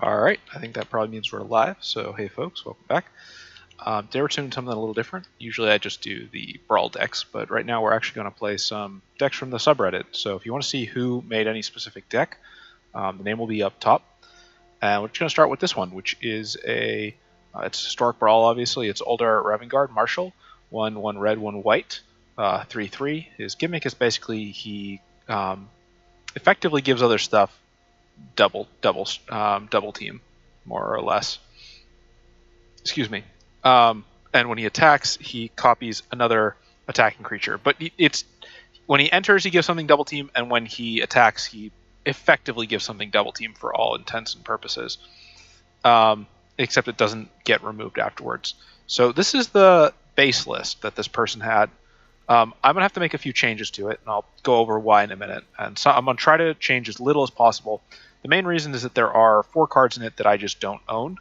Alright, I think that probably means we're live, so hey folks, welcome back. Today we're doing something a little different. Usually I just do the Brawl decks, but right now we're actually going to play some decks from the subreddit. So if you want to see who made any specific deck, the name will be up top. And we're just going to start with this one, which is it's historic Brawl, obviously. It's Ulder Ravenguard, Marshall, 1 red, 1 white, 3/3. His gimmick is basically he effectively gives other stuff double team, more or less. Excuse me. And when he attacks, he copies another attacking creature. But it's when he enters, he gives something double team, and when he attacks, he effectively gives something double team for all intents and purposes. Except it doesn't get removed afterwards. So this is the base list that this person had. I'm gonna have to make a few changes to it, and I'll go over why in a minute. And so I'm gonna try to change as little as possible. The main reason is that there are 4 cards in it that I just don't own.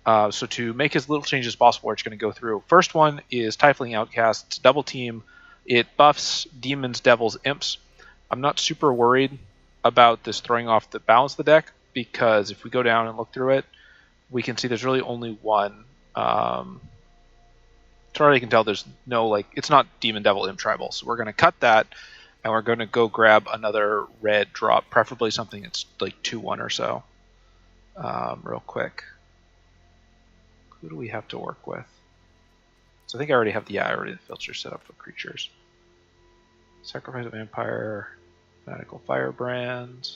So to make as little changes as possible, we're just going to go through. First one is Tiefling Outcast. It's double team. It buffs demons, devils, imps. I'm not super worried about this throwing off the balance of the deck, because if we go down and look through it, we can see there's really only one. As far as I can tell, there's no, it's not demon, devil, imp tribal. So we're going to cut that, and we're going to go grab another red drop, preferably something that's like 2/1 or so. Real quick. Who do we have to work with? So I think I already have the filter set up for creatures. Sacrifice a Vampire, Fanatical Firebrand.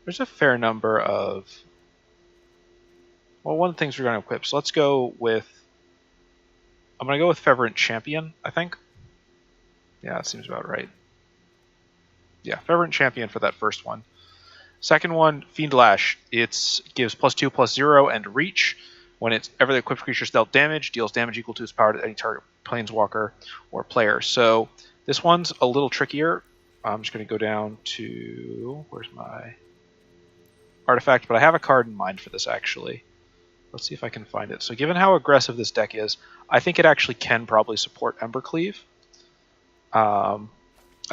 There's a fair number of... Well, one of the things we're going to equip. So let's go with... I'm going to go with Fervent Champion, I think. Yeah, that seems about right. Yeah, Fervent Champion for that first one. Second one, Fiend Lash. It gives +2/+0 and reach. Whenever the equipped creature is dealt damage, deals damage equal to its power to any target planeswalker or player. So this one's a little trickier. I'm just going to go down to... Where's my artifact? But I have a card in mind for this, actually. Let's see if I can find it. So given how aggressive this deck is, I think it actually can probably support Embercleave. I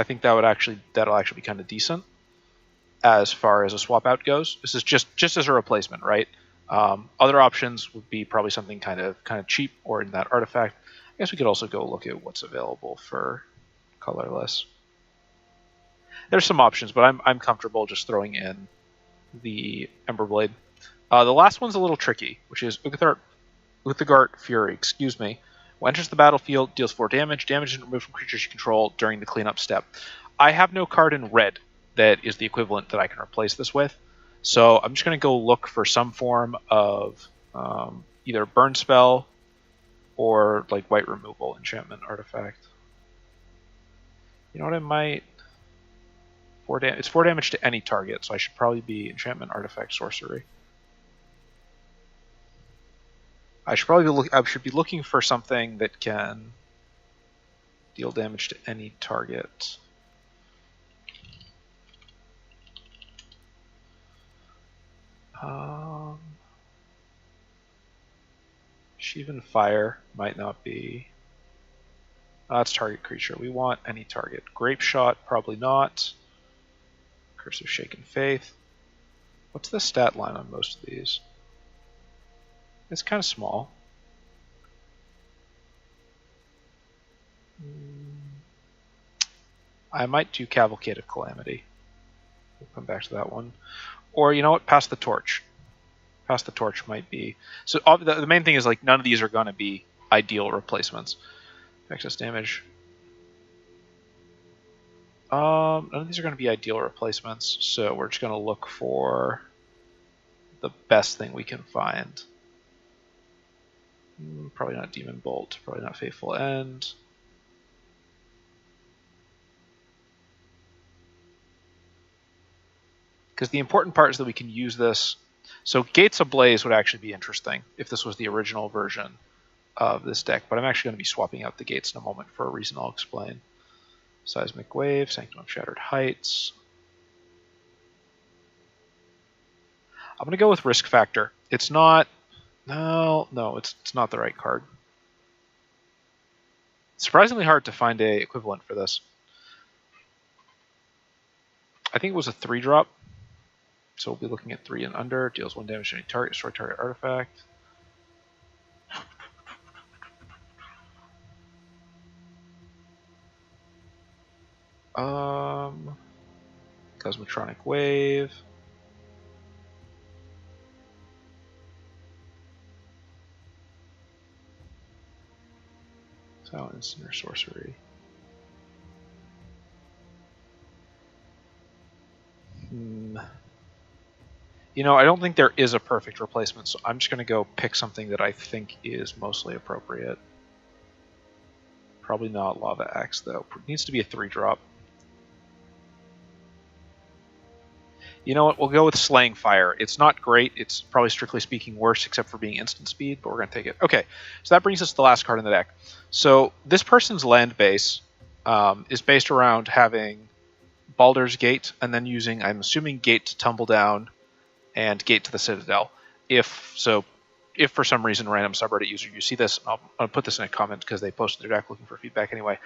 think that'll actually be kind of decent as far as a swap out goes. This is just as a replacement, right? Other options would be probably something kind of cheap or in that artifact. I guess we could also go look at what's available for colorless. There's some options, but I'm comfortable just throwing in the Emberblade. The last one's a little tricky, which is Uthagard Fury. Excuse me. When enters the battlefield, deals 4 damage. Damage is removed from creatures you control during the cleanup step. I have no card in red that is the equivalent that I can replace this with. So I'm just going to go look for some form of either burn spell or like white removal enchantment artifact. You know what I might... It's 4 damage to any target, so I should probably be enchantment artifact sorcery. I should be looking for something that can deal damage to any target. Shivan Fire might not be. That's target creature. We want any target. Grape Shot, probably not. Curse of Shaken Faith. What's the stat line on most of these? It's kind of small. I might do Cavalcade of Calamity. We'll come back to that one. Or, you know what? Pass the Torch. Pass the Torch might be... So the main thing is, none of these are going to be ideal replacements. Excess damage. None of these are going to be ideal replacements, so we're just going to look for the best thing we can find. Probably not Demon Bolt. Probably not Faithful End. Because the important part is that we can use this. So Gates Ablaze would actually be interesting if this was the original version of this deck, but I'm actually going to be swapping out the gates in a moment for a reason I'll explain. Seismic Wave, Sanctum of Shattered Heights. I'm going to go with Risk Factor. It's not... No, it's not the right card. It's surprisingly hard to find a equivalent for this. I think it was a 3-drop. So we'll be looking at 3 and under. Deals 1 damage to any target, destroy target artifact. Cosmotronic Wave. Silent instant or sorcery. You know, I don't think there is a perfect replacement, so I'm just going to go pick something that I think is mostly appropriate. Probably not Lava Axe, though. It needs to be a 3-drop. You know what? We'll go with Slaying Fire. It's not great. It's probably strictly speaking worse, except for being instant speed, but we're going to take it. Okay, so that brings us to the last card in the deck. So this person's land base is based around having Baldur's Gate, and then using, I'm assuming, Gate to Tumble Down and Gate to the Citadel. If for some reason random subreddit user you see this, I'll put this in a comment because they posted their deck looking for feedback anyway.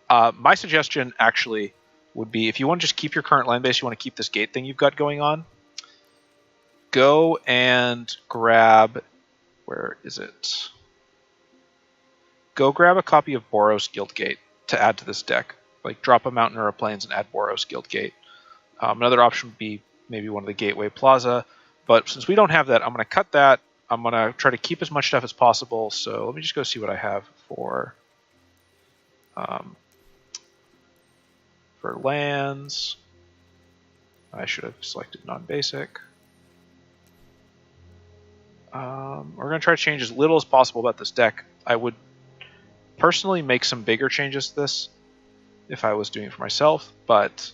My suggestion actually would be, if you want to just keep your current land base, you want to keep this Gate thing you've got going on, go and grab, where is it? Go grab a copy of Boros Guild Gate to add to this deck. Like, drop a Mountain or a Plains and add Boros Guild Gate. Another option would be maybe one of the Gateway Plaza, but since we don't have that, I'm going to cut that. I'm going to try to keep as much stuff as possible, so let me just go see what I have for lands. I should have selected non-basic. We're going to try to change as little as possible about this deck. I would personally make some bigger changes to this if I was doing it for myself, but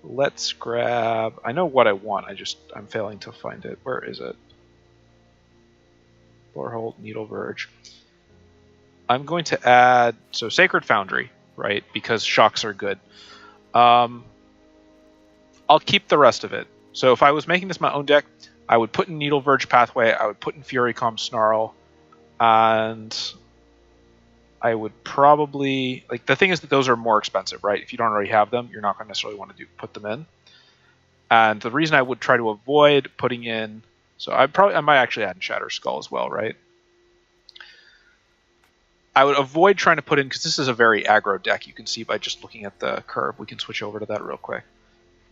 let's grab, I know what I want, I'm failing to find it. Where is it? Borehold, Needle Verge. I'm going to add, so Sacred Foundry, right, because shocks are good. I'll keep the rest of it. So if I was making this my own deck, I would put in Needle Verge Pathway, I would put in Furycom Snarl, and I would probably, like, the thing is that those are more expensive, right? If you don't already have them, you're not going to necessarily want to put them in. And the reason I would try to avoid putting in, so I might actually add in Shatter Skull as well, right? I would avoid trying to put in, because this is a very aggro deck, you can see by just looking at the curve, we can switch over to that real quick,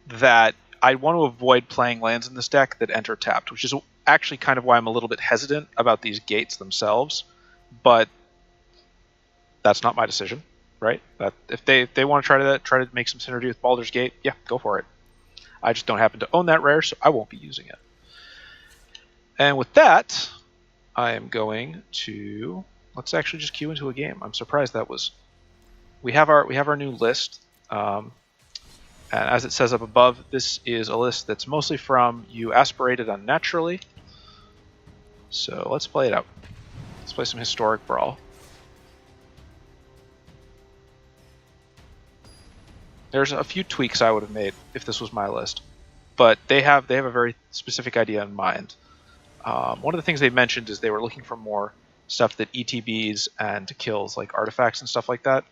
that I want to avoid playing lands in this deck that enter tapped, which is actually kind of why I'm a little bit hesitant about these gates themselves, but that's not my decision, right? That if they want to try to make some synergy with Baldur's Gate, yeah, go for it. I just don't happen to own that rare, so I won't be using it. And with that, I am going to, let's actually just queue into a game. I'm surprised that was, we have our new list, and as it says up above, this is a list that's mostly from you aspirated unnaturally. So let's play it out. Let's play some historic Brawl. There's a few tweaks I would have made if this was my list, but they have a very specific idea in mind. One of the things they mentioned is they were looking for more stuff that ETBs and kills, like artifacts and stuff like that,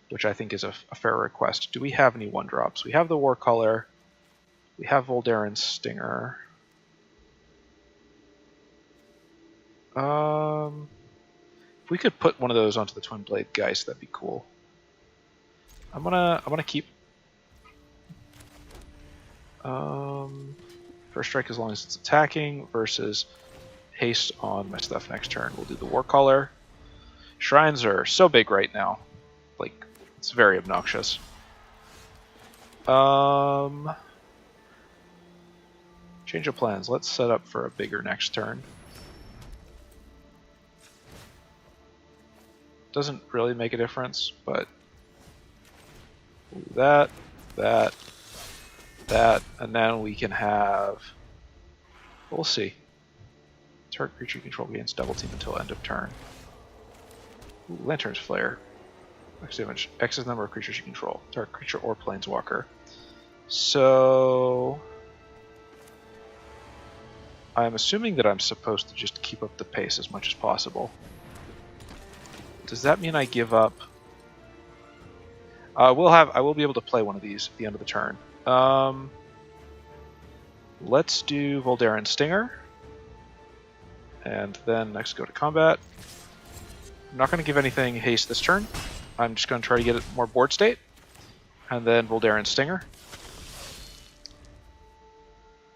which I think is a fair request. Do we have any 1-drops? We have the War Color. We have Voldaren's Stinger. If we could put one of those onto the Twin Blade Geist, that'd be cool. I'm gonna keep First Strike as long as it's attacking versus haste on my stuff next turn. We'll do the War Color. Shrines are so big right now. Like, it's very obnoxious. Change of plans. Let's set up for a bigger next turn. Doesn't really make a difference, but we'll do that, and then we can have, we'll see. Target creature you control gains double team until end of turn. Ooh, Lantern's Flare. Max damage. X is the number of creatures you control. Target creature or planeswalker. So I'm assuming that I'm supposed to just keep up the pace as much as possible. Does that mean I give up? I will be able to play one of these at the end of the turn. Let's do Voldaren Stinger. And then next go to combat. I'm not going to give anything haste this turn. I'm just going to try to get it more board state. And then Voldaren Stinger.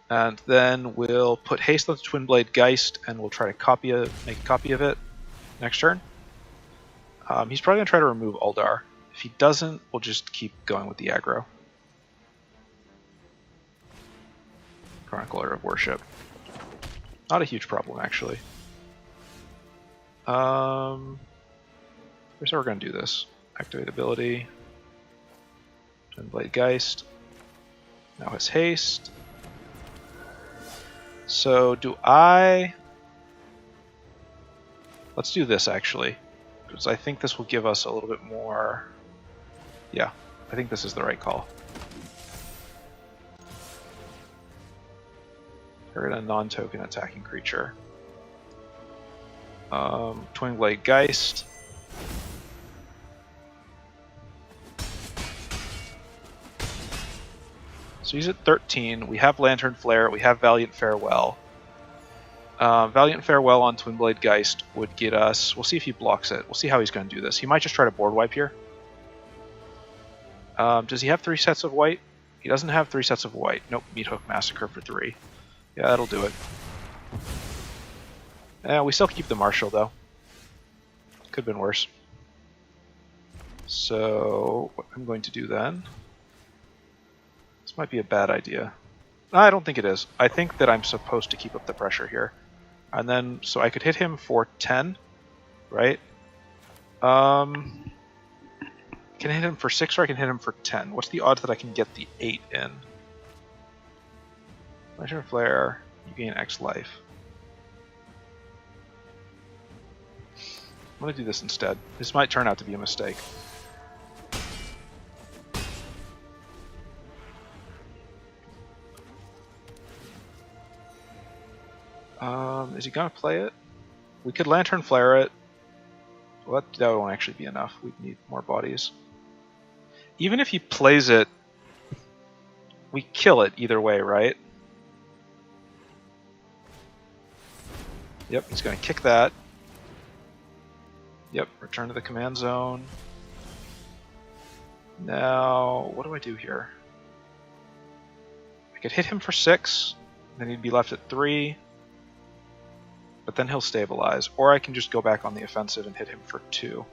And then we'll put haste on the Twin Blade Geist, and we'll try to make a copy of it next turn. He's probably going to try to remove Ulder. If he doesn't, we'll just keep going with the aggro. Chronicler of Worship. Not a huge problem, actually. Here's how we're going to do this. Activate ability. Twin Blade Geist. Now has haste. So do I... Let's do this, actually. Because I think this will give us a little bit more... Yeah, I think this is the right call. Target a non-token attacking creature. Twin Blade Geist. So he's at 13. We have Lantern Flare. We have Valiant Farewell. Valiant Farewell on Twin Blade Geist would get us... We'll see if he blocks it. We'll see how he's going to do this. He might just try to board wipe here. Does he have 3 sets of white? He doesn't have 3 sets of white. Nope, Meat Hook Massacre for 3. Yeah, that'll do it. We still keep the Marshal, though. Could have been worse. So, what I'm going to do then... This might be a bad idea. I don't think it is. I think that I'm supposed to keep up the pressure here. And then, so I could hit him for 10, right? I can hit him for 6 or I can hit him for 10. What's the odds that I can get the 8 in? Lantern Flare, you gain X life. I'm going to do this instead. This might turn out to be a mistake. Is he going to play it? We could Lantern Flare it. Well, that won't actually be enough. We need more bodies. Even if he plays it, we kill it either way, right? Yep, he's going to kick that. Yep, return to the command zone. Now, what do I do here? I could hit him for 6, then he'd be left at 3. But then he'll stabilize. Or I can just go back on the offensive and hit him for 2.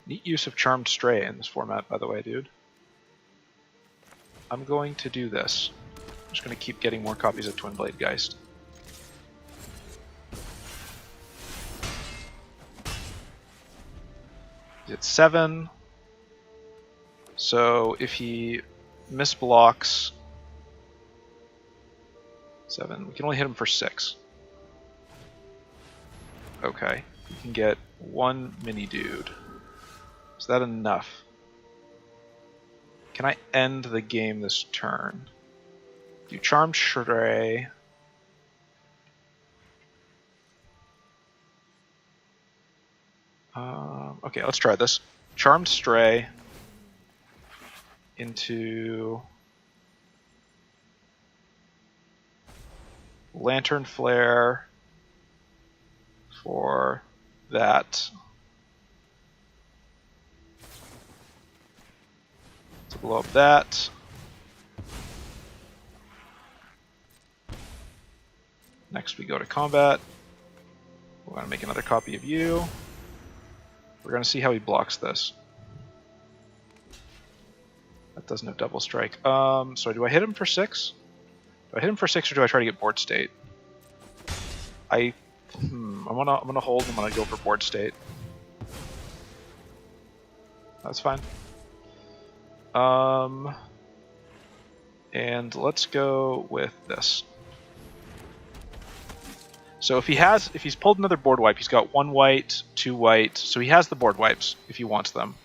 Neat use of Charmed Stray in this format, by the way, dude. I'm going to do this. I'm just going to keep getting more copies of Twin Blade Geist. He's at 7. So if he misblocks 7, we can only hit him for 6. Okay, we can get 1 mini dude. Is that enough? Can I end the game this turn? Do Charmed Stray. Okay, let's try this. Charmed Stray into Lantern Flare for that. To blow up that. Next we go to combat. We're going to make another copy of you. We're going to see how he blocks this. That doesn't have double strike. So do I hit him for 6? Do I hit him for 6 or do I try to get board state? I'm gonna hold. I'm gonna go for board state. That's fine. And let's go with this. So if he's pulled another board wipe, he's got 1 white, 2 white, so he has the board wipes if he wants them.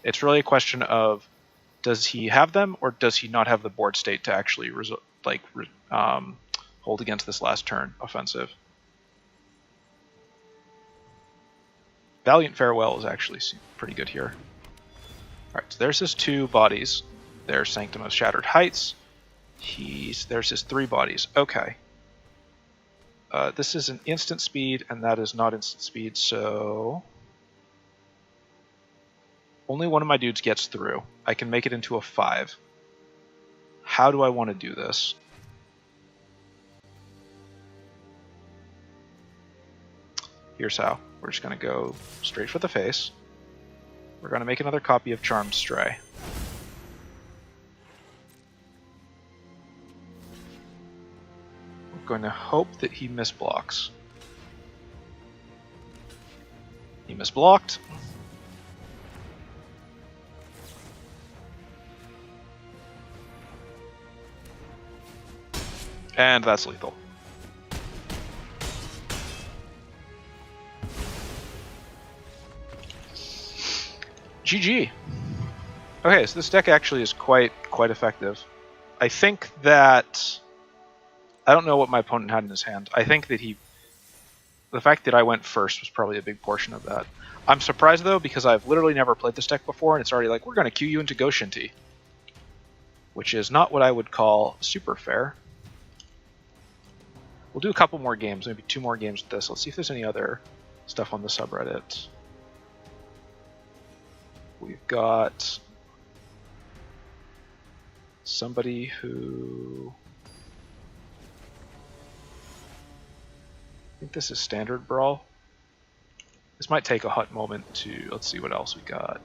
It's really a question of, does he have them or does he not have the board state to actually hold against this last turn offensive? Valiant Farewell is actually pretty good here. Alright, so there's his 2 bodies. There's Sanctum of Shattered Heights. There's his 3 bodies. Okay. This is an instant speed, and that is not instant speed, so... Only one of my dudes gets through. I can make it into a 5. How do I want to do this? Here's how. We're just going to go straight for the face. We're going to make another copy of Charmed Stray. We're going to hope that he misblocks. He misblocked. And that's lethal. GG. Okay, so this deck actually is quite effective. I think that... I don't know what my opponent had in his hand. I think that the fact that I went first was probably a big portion of that. I'm surprised though, because I've literally never played this deck before, and it's already like, we're going to queue you into Go Shinty. Which is not what I would call super fair. We'll do a couple more games, maybe 2 more games with this. Let's see if there's any other stuff on the subreddit. We've got somebody who... I think this is standard Brawl. This might take a hot moment to... Let's see what else we got.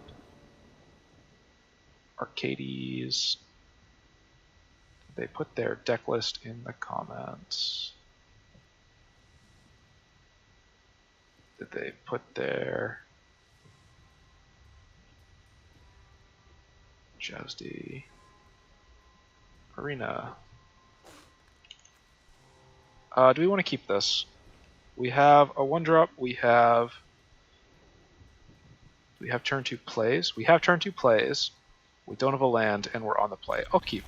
Arcades. They put their deck list in the comments. Did they put their... Jadzi Arena. Do we want to keep this? We have a 1-drop. We have turn 2 plays. We have turn 2 plays. We don't have a land, and we're on the play. I'll keep.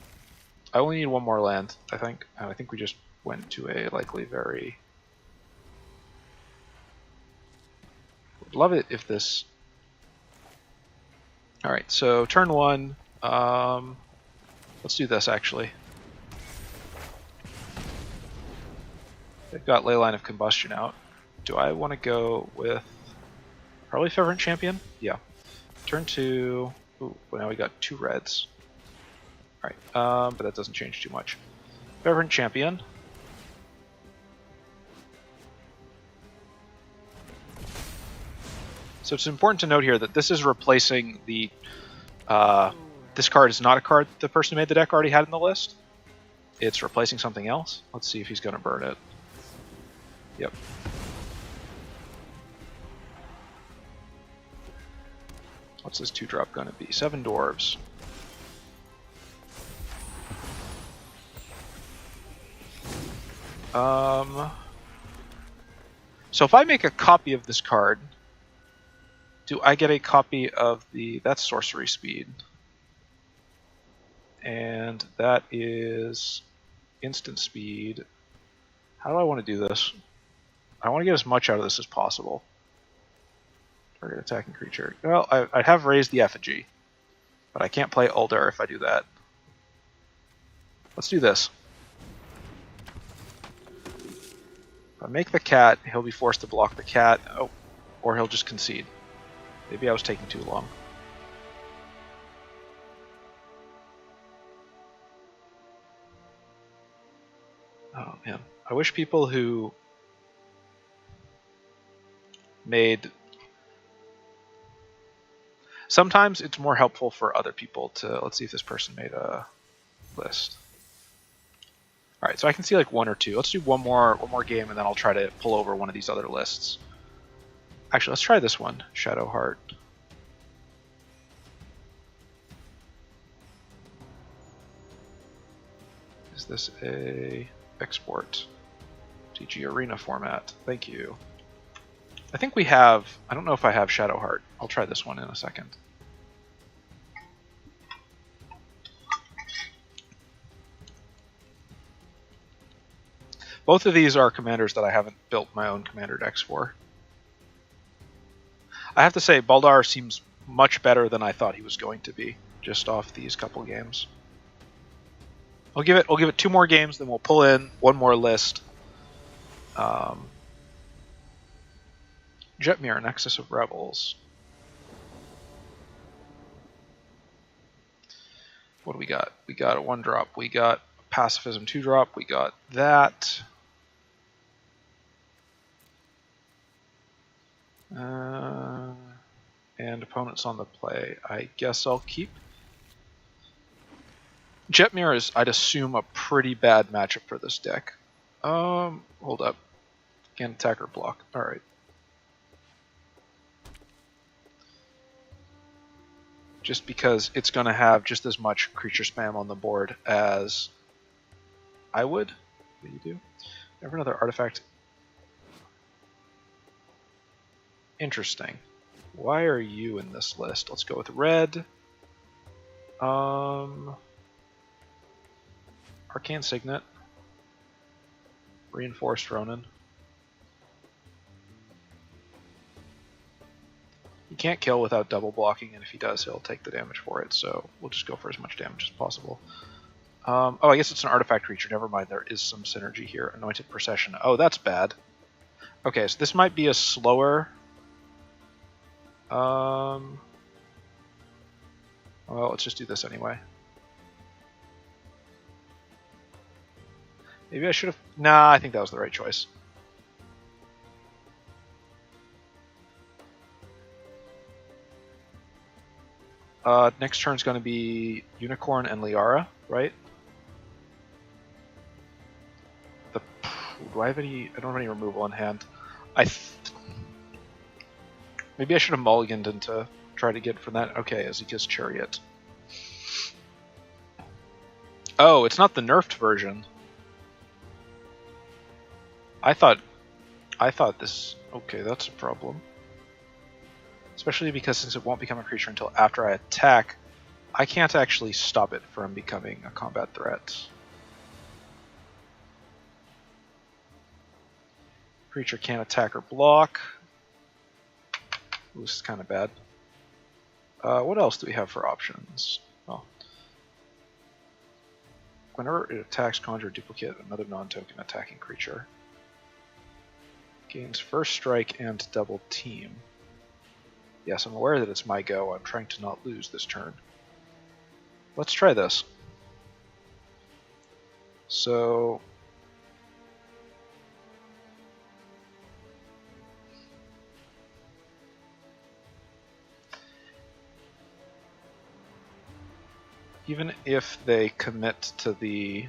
I only need 1 more land, I think. And I think we just went to a likely very... Would love it if this... Alright, so turn 1. Let's do this, actually. They've got Leyline of Combustion out. Do I want to go with... Probably Fervent Champion? Yeah. Turn 2... Ooh, well now we got 2 reds. Alright, but that doesn't change too much. Fervent Champion. So it's important to note here that this is replacing the... this card is not a card the person who made the deck already had in the list. It's replacing something else. Let's see if he's going to burn it. Yep. What's this 2-drop going to be? 7 dwarves. So if I make a copy of this card, do I get a copy of the... That's sorcery speed. And that is instant speed. How do I want to do this? I want to get as much out of this as possible. Target attacking creature. Well, I have raised the effigy, but I can't play Ulder if I do that. Let's do this. If I make the cat, he'll be forced to block the cat. Oh, or he'll just concede. Maybe I was taking too long. Oh man, I wish people who made... Sometimes it's more helpful for other people to... Let's see if this person made a list. Alright, so I can see like 1 or 2. Let's do one more game and then I'll try to pull over one of these other lists. Actually, let's try this one. Shadowheart. Is this a export? TG Arena format. Thank you. I think we have... I don't know if I have Shadowheart. I'll try this one in a second. Both of these are commanders that I haven't built my own commander decks for. I have to say, Baldar seems much better than I thought he was going to be, just off these couple games. I'll give it 2 more games, then we'll pull in 1 more list. Jetmir, Nexus of Rebels. What do we got? We got a 1-drop. We got a Pacifism 2-drop. We got that. And opponents on the play. I guess I'll keep. Jetmir is, I'd assume, a pretty bad matchup for this deck. Hold up. Can't attack or block. Alright. Just because it's going to have just as much creature spam on the board as I would. What do you do? Never another artifact. Interesting. Why are you in this list? Let's go with red. Arcane Signet. Reinforced Ronin. He can't kill without double blocking, and if he does, he'll take the damage for it, so we'll just go for as much damage as possible. Oh, I guess it's an artifact creature. Never mind, there is some synergy here. Anointed Procession. Oh, that's bad. Okay, so this might be a slower... well, let's just do this anyway. Maybe I should have... Nah, I think that was the right choice. Next turn's going to be Unicorn and Liara, right? Do I have any... I don't have any removal in hand. Maybe I should have mulliganed into try to get from that. Okay, Ezekiel's Chariot. Oh, it's not the nerfed version. I thought this... Okay, that's a problem. Especially because since it won't become a creature until after I attack, I can't actually stop it from becoming a combat threat. Creature can't attack or block. Ooh, this is kind of bad. What else do we have for options? Oh. Whenever it attacks, conjure, duplicate another non-token attacking creature. Gains first strike and double team. Yes, I'm aware that it's my go. I'm trying to not lose this turn. Let's try this. So... even if they commit to the...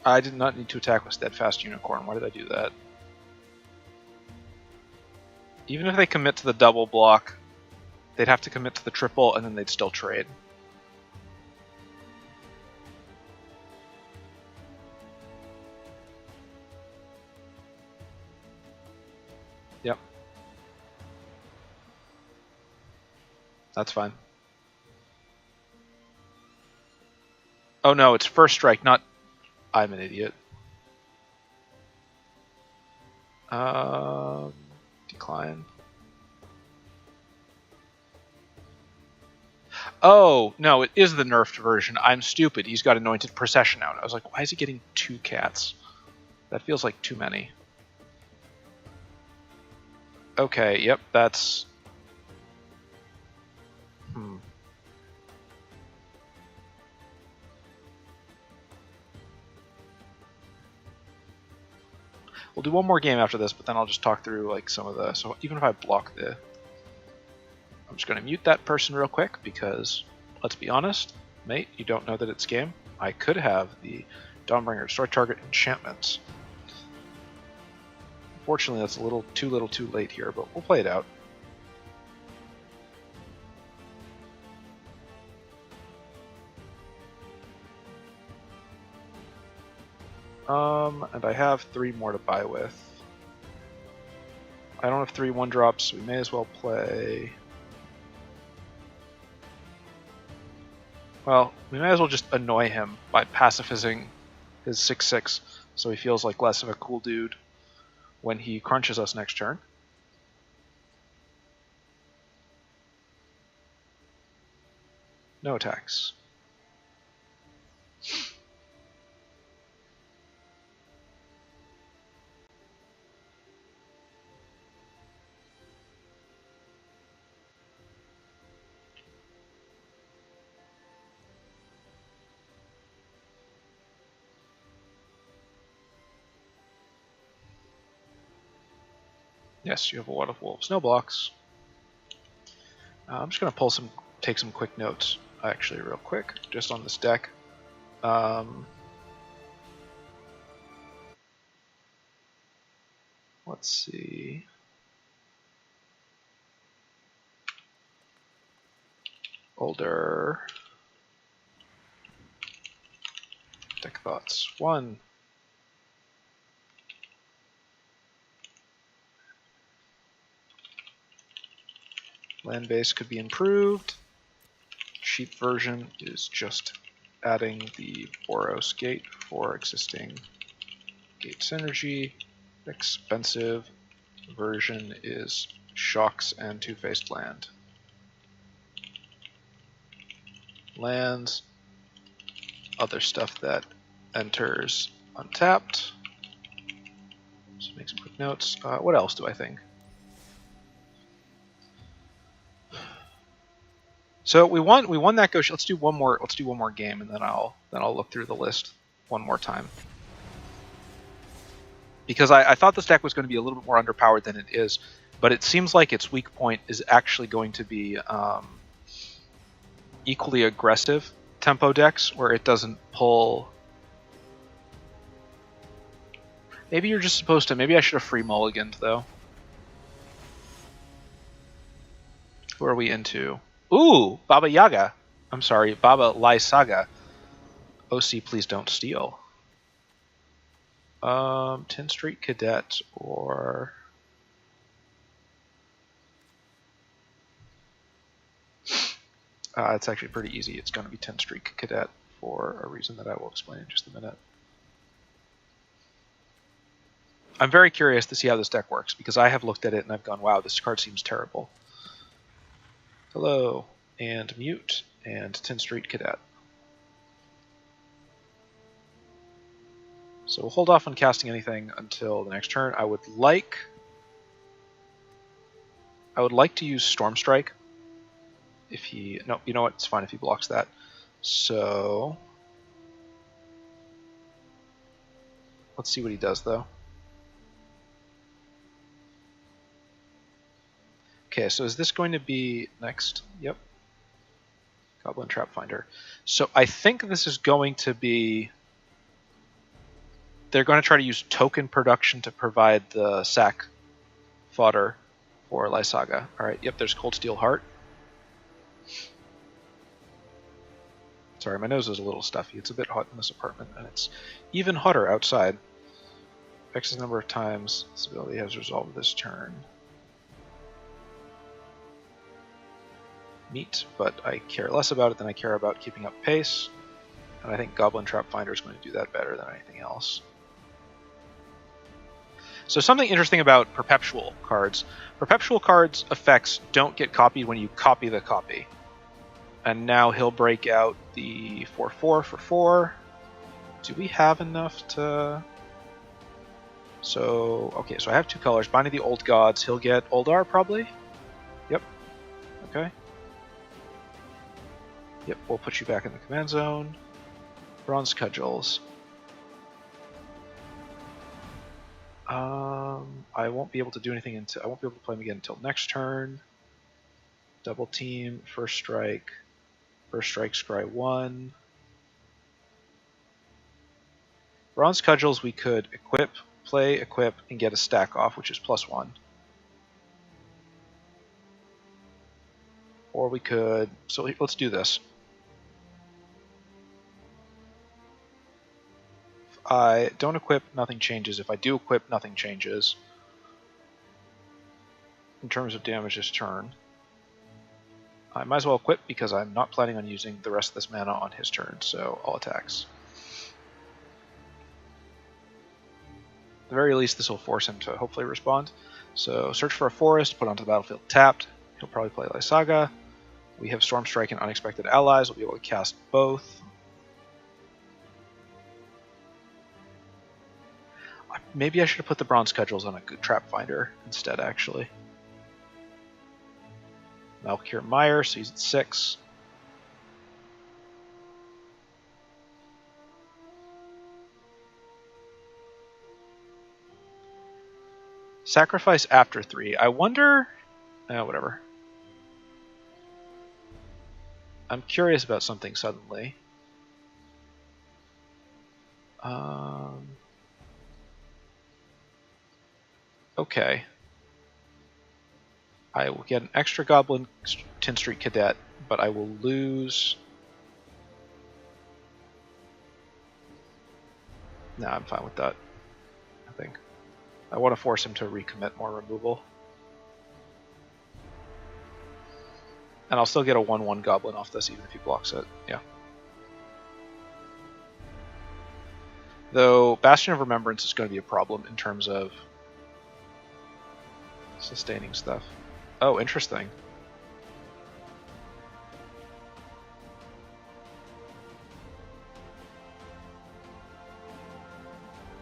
I did not need to attack with Steadfast Unicorn. Why did I do that? Even if they commit to the double block, they'd have to commit to the triple, and then they'd still trade. Yep. That's fine. Oh no, it's first strike, not... I'm an idiot. Decline. Oh, no, it is the nerfed version. I'm stupid. He's got Anointed Procession out. I was like, why is he getting 2 cats? That feels like too many. Okay, yep, that's... We'll do one more game after this, but then I'll just talk through like some of the... So even if I block the... I'm just going to mute that person real quick because, let's be honest, mate, you don't know that it's game. I could have the Dawnbringer destroy target enchantments. Unfortunately, that's a little too late here, but we'll play it out. And I have 3 more to buy with. I don't have 3 1-drops, so we may as well play... Well, we may as well just annoy him by pacifizing his 6/6, so he feels like less of a cool dude when he crunches us next turn. No attacks. Yes, you have a Wad of Wolves. No blocks. I'm just going to take some quick notes, actually, real quick, just on this deck. Let's see. Ulder. Deck thoughts. 1. Land base could be improved. Cheap version is just adding the Boros gate for existing gate synergy. Expensive version is shocks and two-faced land. Lands, other stuff that enters untapped. Just make some quick notes. What else do I think? So we won that go. Let's do one more game, and then I'll look through the list one more time. Because I thought this deck was going to be a little bit more underpowered than it is, but it seems like its weak point is actually going to be equally aggressive tempo decks, where it doesn't pull. Maybe you're just supposed to. Maybe I should have free mulliganed though. Who are we into? Ooh, Baba Yaga. I'm sorry, Baba Lysaga. OC, please don't steal. 10th Street Cadet or... it's actually pretty easy. It's going to be 10th Street Cadet for a reason that I will explain in just a minute. I'm very curious to see how this deck works, because I have looked at it and I've gone, wow, this card seems terrible. Hello, and mute, and 10th Street Cadet. So we'll hold off on casting anything until the next turn. I would like to use Storm Strike. If he... No, you know what? It's fine if he blocks that. So... let's see what he does, though. Okay, so is this going to be next? Yep. Goblin Trap Finder. So I think this is going to be... they're going to try to use token production to provide the sack fodder for Lysaga. Alright, yep, there's Cold Steel Heart. Sorry, my nose is a little stuffy. It's a bit hot in this apartment, and it's even hotter outside. X number of times this ability has resolved this turn. Meat, but I care less about it than I care about keeping up pace. And I think Goblin Trap Finder is going to do that better than anything else. So something interesting about Perpetual cards. Perpetual cards' effects don't get copied when you copy the copy. And now he'll break out the 4/4 for 4. Do we have enough to... So, okay, so I have 2 colors. Binding the Old Gods. He'll get Uldar, probably? Yep. Okay. Yep, we'll put you back in the command zone. Bronze Cudgels. I won't be able to do anything until... I won't be able to play him again until next turn. Double team, first strike. First strike, scry 1. Bronze Cudgels we could equip, play, equip, and get a stack off, which is +1. Or we could... So let's do this. If I don't equip, nothing changes. If I do equip, nothing changes. In terms of damage this turn. I might as well equip because I'm not planning on using the rest of this mana on his turn, so all attacks. At the very least, this will force him to hopefully respond. So search for a forest, put onto the battlefield tapped. He'll probably play Lysaga. We have Storm Strike and Unexpected Allies. We'll be able to cast both. Maybe I should have put the Bronze Cudgels on a good Trap Finder instead, actually. Malcure Meyer, so he's at 6. Sacrifice after 3. I wonder... whatever. I'm curious about something suddenly. Okay. I will get an extra Goblin Tin Street Cadet, but I will lose... Nah, I'm fine with that, I think. I want to force him to recommit more removal. And I'll still get a 1/1 Goblin off this, even if he blocks it. Yeah. Though Bastion of Remembrance is going to be a problem in terms of sustaining stuff. Oh, interesting.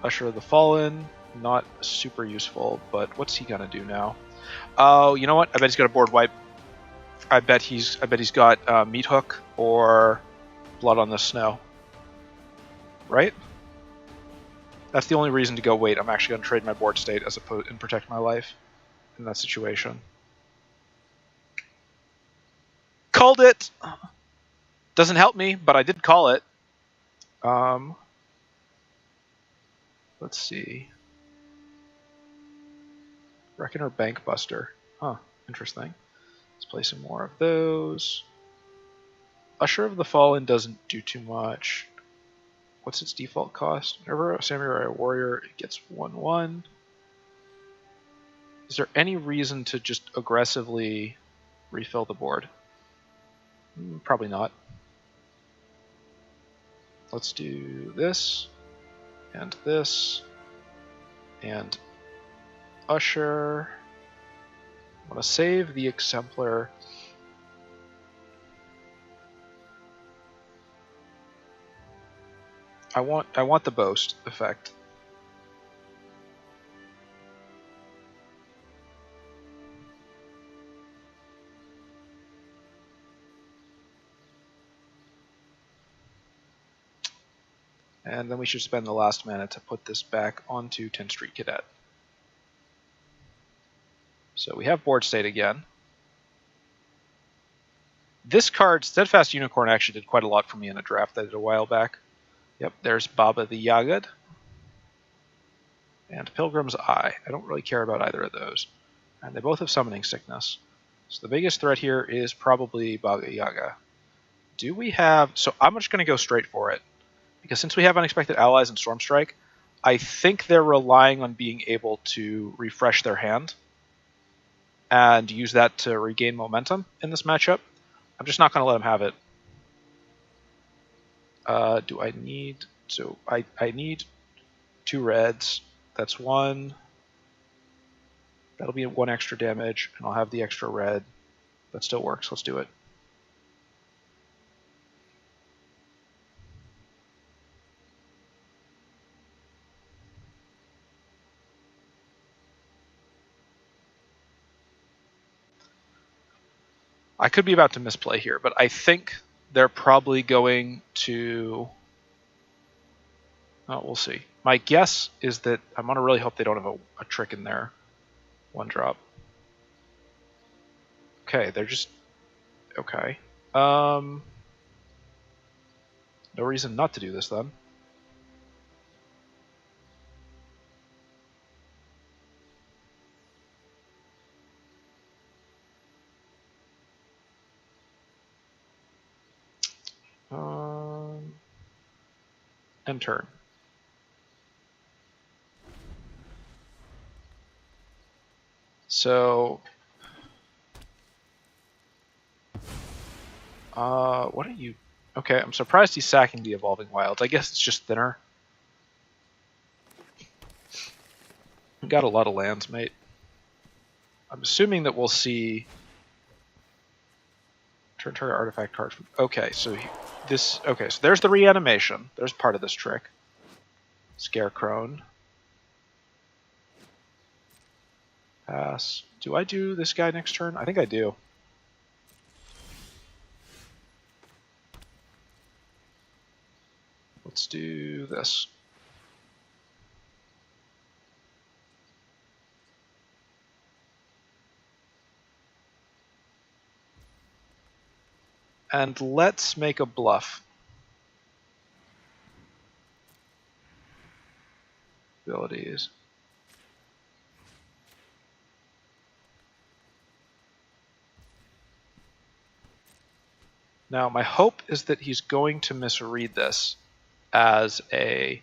Usher of the Fallen, not super useful, but what's he gonna do now? Oh, you know what? I bet he's got a board wipe. I bet he's got Meat Hook or Blood on the Snow. Right? That's the only reason to go, wait, I'm actually going to trade my board state as opposed and protect my life in that situation. Called it! Doesn't help me, but I did call it. Let's see. Reckoner Bankbuster. Huh, interesting. Let's play some more of those. Usher of the Fallen doesn't do too much. What's its default cost? Whenever a samurai or warrior, it gets 1/1. Is there any reason to just aggressively refill the board? Probably not. Let's do this, and Usher. I want to save the Exemplar. I want the Boast effect. And then we should spend the last mana to put this back onto 10th Street Cadet. So we have board state again. This card, Steadfast Unicorn, actually did quite a lot for me in a draft I did a while back. Yep, there's Baba the Yagad. And Pilgrim's Eye. I don't really care about either of those. And they both have Summoning Sickness. So the biggest threat here is probably Baba Yaga. Do we have... So I'm just going to go straight for it. Because since we have Unexpected Allies and Storm Strike, I think they're relying on being able to refresh their hand and use that to regain momentum in this matchup. I'm just not going to let them have it. Do I need... So I need 2 reds. That's 1. That'll be 1 extra damage, and I'll have the extra red. That still works. Let's do it. I could be about to misplay here, but I think they're probably going to... Oh, we'll see. My guess is that I'm going to really hope they don't have a trick in there. 1 drop. Okay, they're just... Okay. No reason not to do this, then. End turn. So... what are you... Okay, I'm surprised he's sacking the Evolving Wilds. I guess it's just thinner. We got a lot of lands, mate. I'm assuming that we'll see Turn target artifact card from... Okay, so okay, so there's the reanimation. There's part of this trick. Scarecrow. Pass. Do I do this guy next turn? I think I do. Let's do this. And let's make a bluff. Abilities. Now, my hope is that he's going to misread this as a,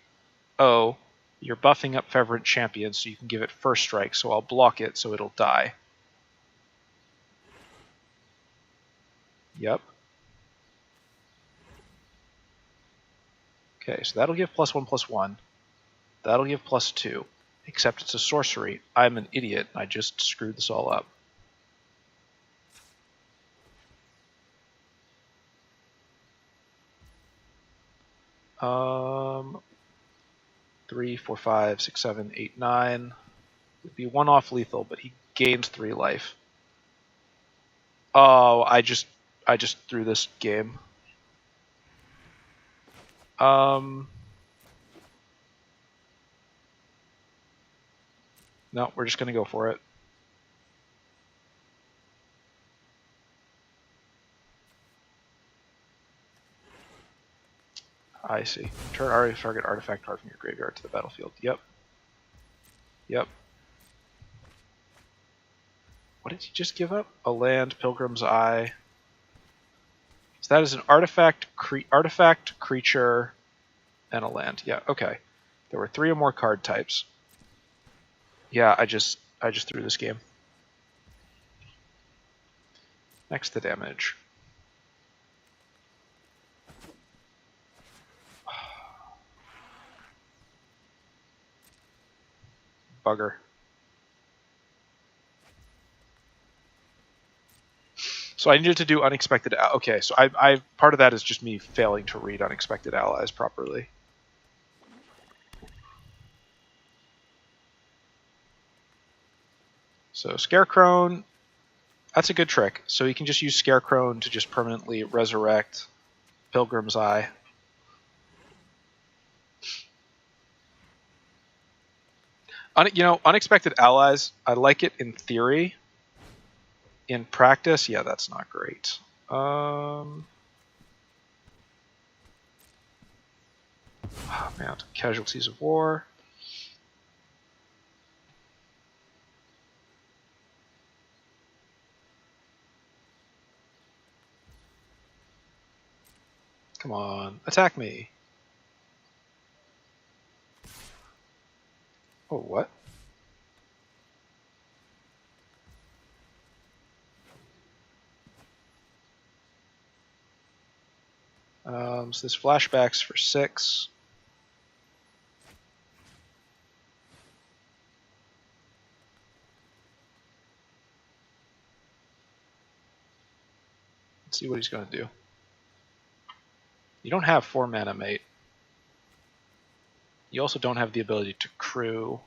oh, you're buffing up Feverent Champion so you can give it first strike, so I'll block it so it'll die. Yep. Okay, so that'll give +1/+1. That'll give +2. Except it's a sorcery. I'm an idiot. I just screwed this all up. Um, 3, 4, 5, 6, 7, 8, 9. Would be 1 off lethal, but he gains 3 life. Oh, I just threw this game. No, we're just gonna go for it. I see. Turn target artifact card from your graveyard to the battlefield. Yep. Yep. What did he just give up? A land, Pilgrim's Eye. So that is an artifact, creature, and a land. Yeah, okay. There were 3 or more card types. Yeah, I just threw this game. Next to damage. Bugger. So I needed to do unexpected. Okay, so I part of that is just me failing to read unexpected allies properly. So Scarecrow, that's a good trick. So you can just use Scarecrow to just permanently resurrect Pilgrim's Eye. You know, unexpected allies, I like it in theory. In practice, yeah, that's not great. Oh man, casualties of war. Come on, attack me. Oh, what? So this flashbacks for 6. Let's see what he's going to do. You don't have 4 mana, mate. You also don't have the ability to crew.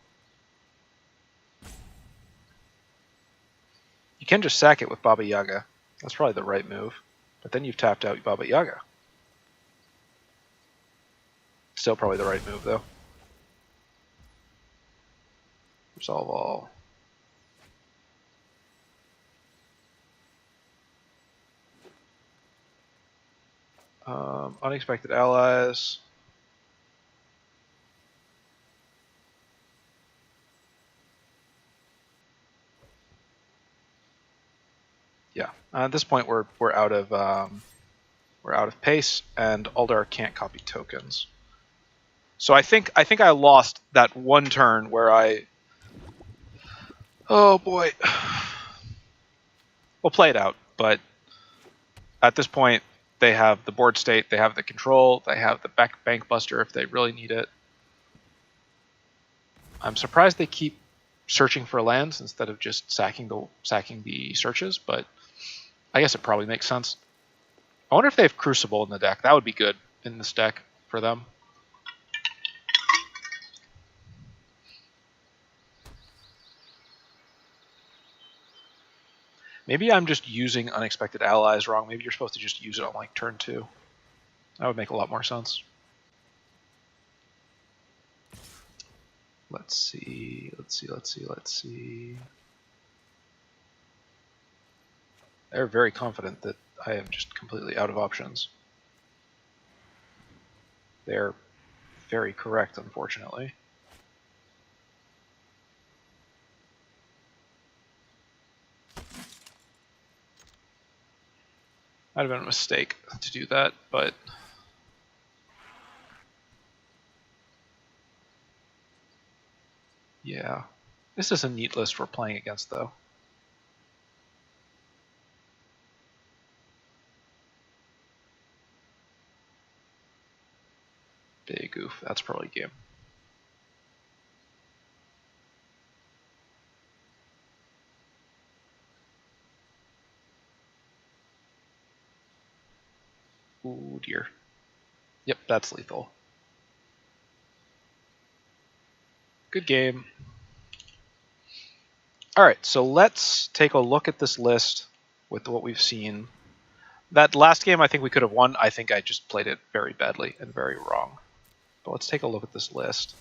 You can just sack it with Baba Yaga. That's probably the right move. But then you've tapped out Baba Yaga. Still probably the right move, though. Resolve all. Unexpected allies. Yeah, at this point we're out of pace, and Ulder can't copy tokens. So I think I lost that one turn where I. Oh boy. We'll play it out, but at this point they have the board state, they have the control, they have the bank buster if they really need it. I'm surprised they keep searching for lands instead of just sacking the searches, but I guess it probably makes sense. I wonder if they have Crucible in the deck. That would be good in this deck for them. Maybe I'm just using Unexpected Allies wrong. Maybe you're supposed to just use it on like turn 2. That would make a lot more sense. Let's see. They're very confident that I am just completely out of options. They're very correct, unfortunately. Might have been a mistake to do that, but yeah. This is a neat list we're playing against, though. Big oof. That's probably game. Ooh, dear. Yep, that's lethal. Good game. Alright, so let's take a look at this list with what we've seen. That last game I think we could have won. I think I just played it very badly and very wrong. But let's take a look at this list.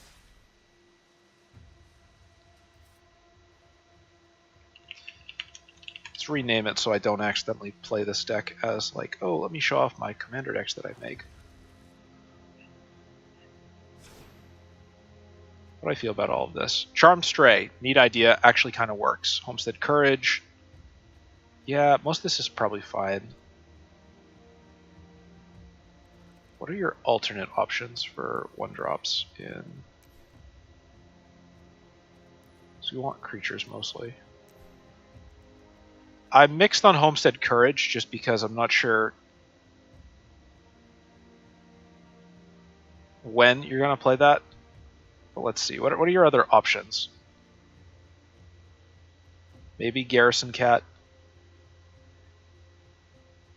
Let's rename it so I don't accidentally play this deck as like, oh, let me show off my commander decks that I make. What do I feel about all of this? Charmed Stray, neat idea, actually kind of works. Homestead Courage, yeah, most of this is probably fine. What are your alternate options for 1-drops in? So we want creatures mostly. I'm mixed on Homestead Courage just because I'm not sure when you're going to play that. But let's see. What are your other options? Maybe Garrison Cat.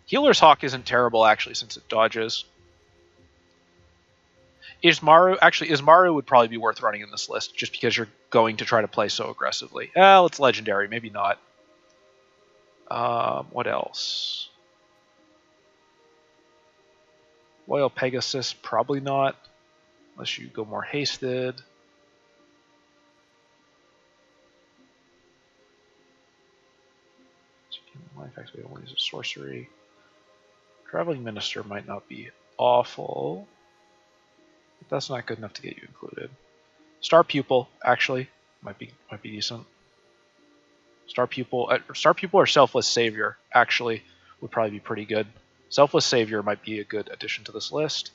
Healer's Hawk isn't terrible, actually, since it dodges. Ismaru would probably be worth running in this list, just because you're going to try to play so aggressively. It's legendary. Maybe not. What else? Loyal Pegasus, probably not. Unless you go more hasted. Life activate only as a sorcery. Traveling Minister might not be awful, but that's not good enough to get you included. Star Pupil actually might be decent. Star Pupil or Selfless Savior actually would probably be pretty good. Selfless Savior might be a good addition to this list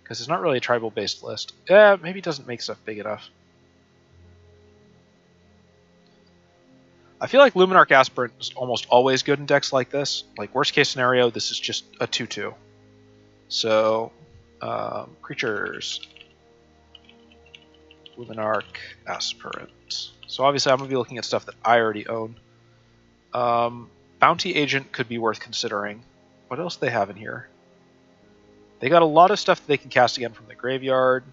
because it's not really a tribal based list. Maybe it doesn't make stuff big enough. I feel like Luminarch Aspirant is almost always good in decks like this. Like, worst case scenario, this is just a 2/2. So, creatures. Luminarch Aspirant. So obviously I'm going to be looking at stuff that I already own. Bounty Agent could be worth considering. What else do they have in here? They got a lot of stuff that they can cast again from the graveyard.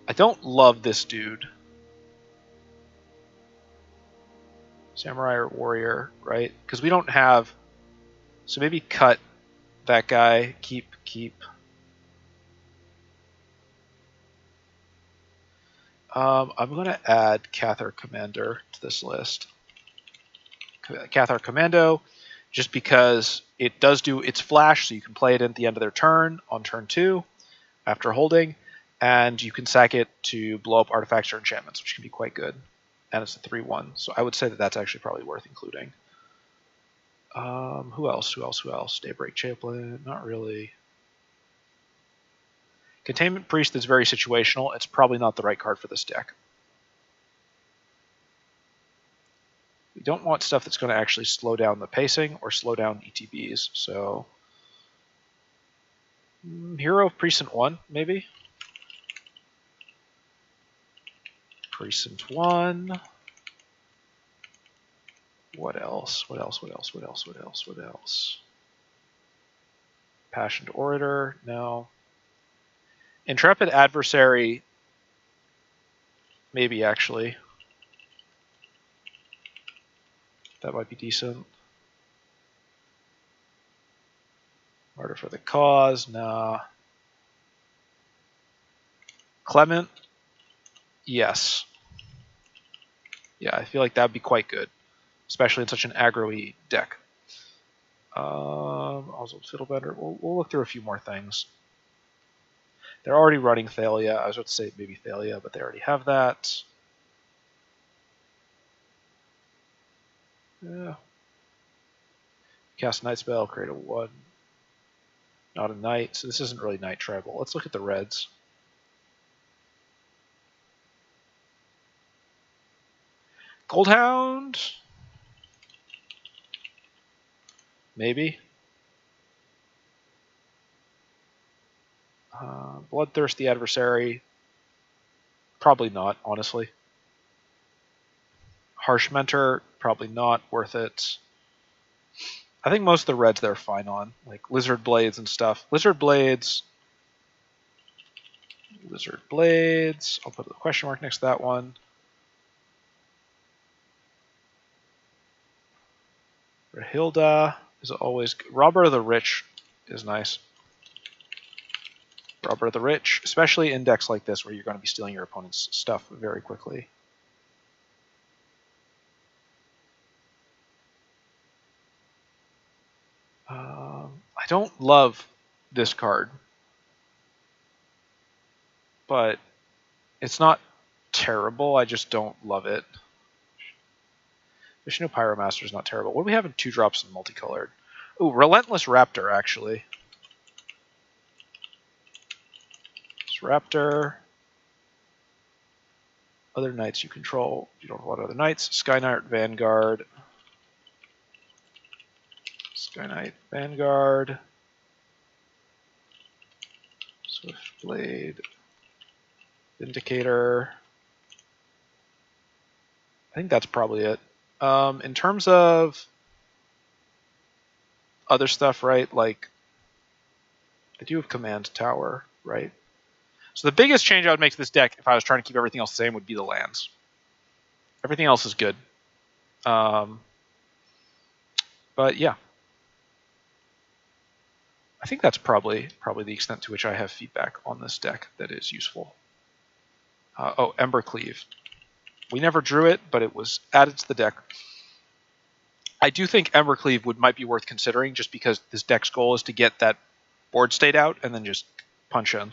I don't love this dude. Samurai or Warrior, right? Because we don't have... So maybe cut that guy. Keep. I'm going to add Cathar Commander to this list. Cathar Commando, just because it does do its flash, so you can play it at the end of their turn on turn 2 after holding, and you can sack it to blow up artifacts or enchantments, which can be quite good. And it's a 3/1, so I would say that that's actually probably worth including. Who else? Daybreak Chaplain, not really. Containment Priest is very situational. It's probably not the right card for this deck. We don't want stuff that's going to actually slow down the pacing or slow down ETBs, so... Hero of Precinct 1, maybe? Precinct 1. What else? Impassioned Orator, no. Intrepid Adversary, maybe actually. That might be decent. Martyr for the Cause, nah. Clement, yes. Yeah, I feel like that'd be quite good, especially in such an aggro-y deck. Also Fiddlebender. We'll look through a few more things. They're already running Thalia. I was about to say maybe Thalia, but they already have that. Yeah. Cast a Night spell, create a 1. Not a Night, so this isn't really Night Tribal. Let's look at the reds. Goldhound? Maybe. Bloodthirsty Adversary? Probably not, honestly. Harsh Mentor? Probably not worth it. I think most of the reds they're fine on, like Lizard Blades and stuff. Lizard Blades. I'll put a question mark next to that one. Rahilda is always good. Robber of the Rich is nice. Robber of the Rich, especially in decks like this where you're going to be stealing your opponent's stuff very quickly. I don't love this card, but it's not terrible. I just don't love it. Vishnu Pyromaster is not terrible. What do we have in 2-drops and multicolored? Ooh, Relentless Raptor, actually. It's Raptor. Other knights you control. You don't want other knights. Skyknight Vanguard. Skyknight Vanguard. Swiftblade. Vindicator. I think that's probably it. In terms of other stuff, right? Like, I do have Command Tower, right? So the biggest change I would make to this deck, if I was trying to keep everything else the same, would be the lands. Everything else is good. But yeah. I think that's probably the extent to which I have feedback on this deck that is useful. Oh, Embercleave. We never drew it, but it was added to the deck. I do think Embercleave might be worth considering, just because this deck's goal is to get that board state out and then just punch in.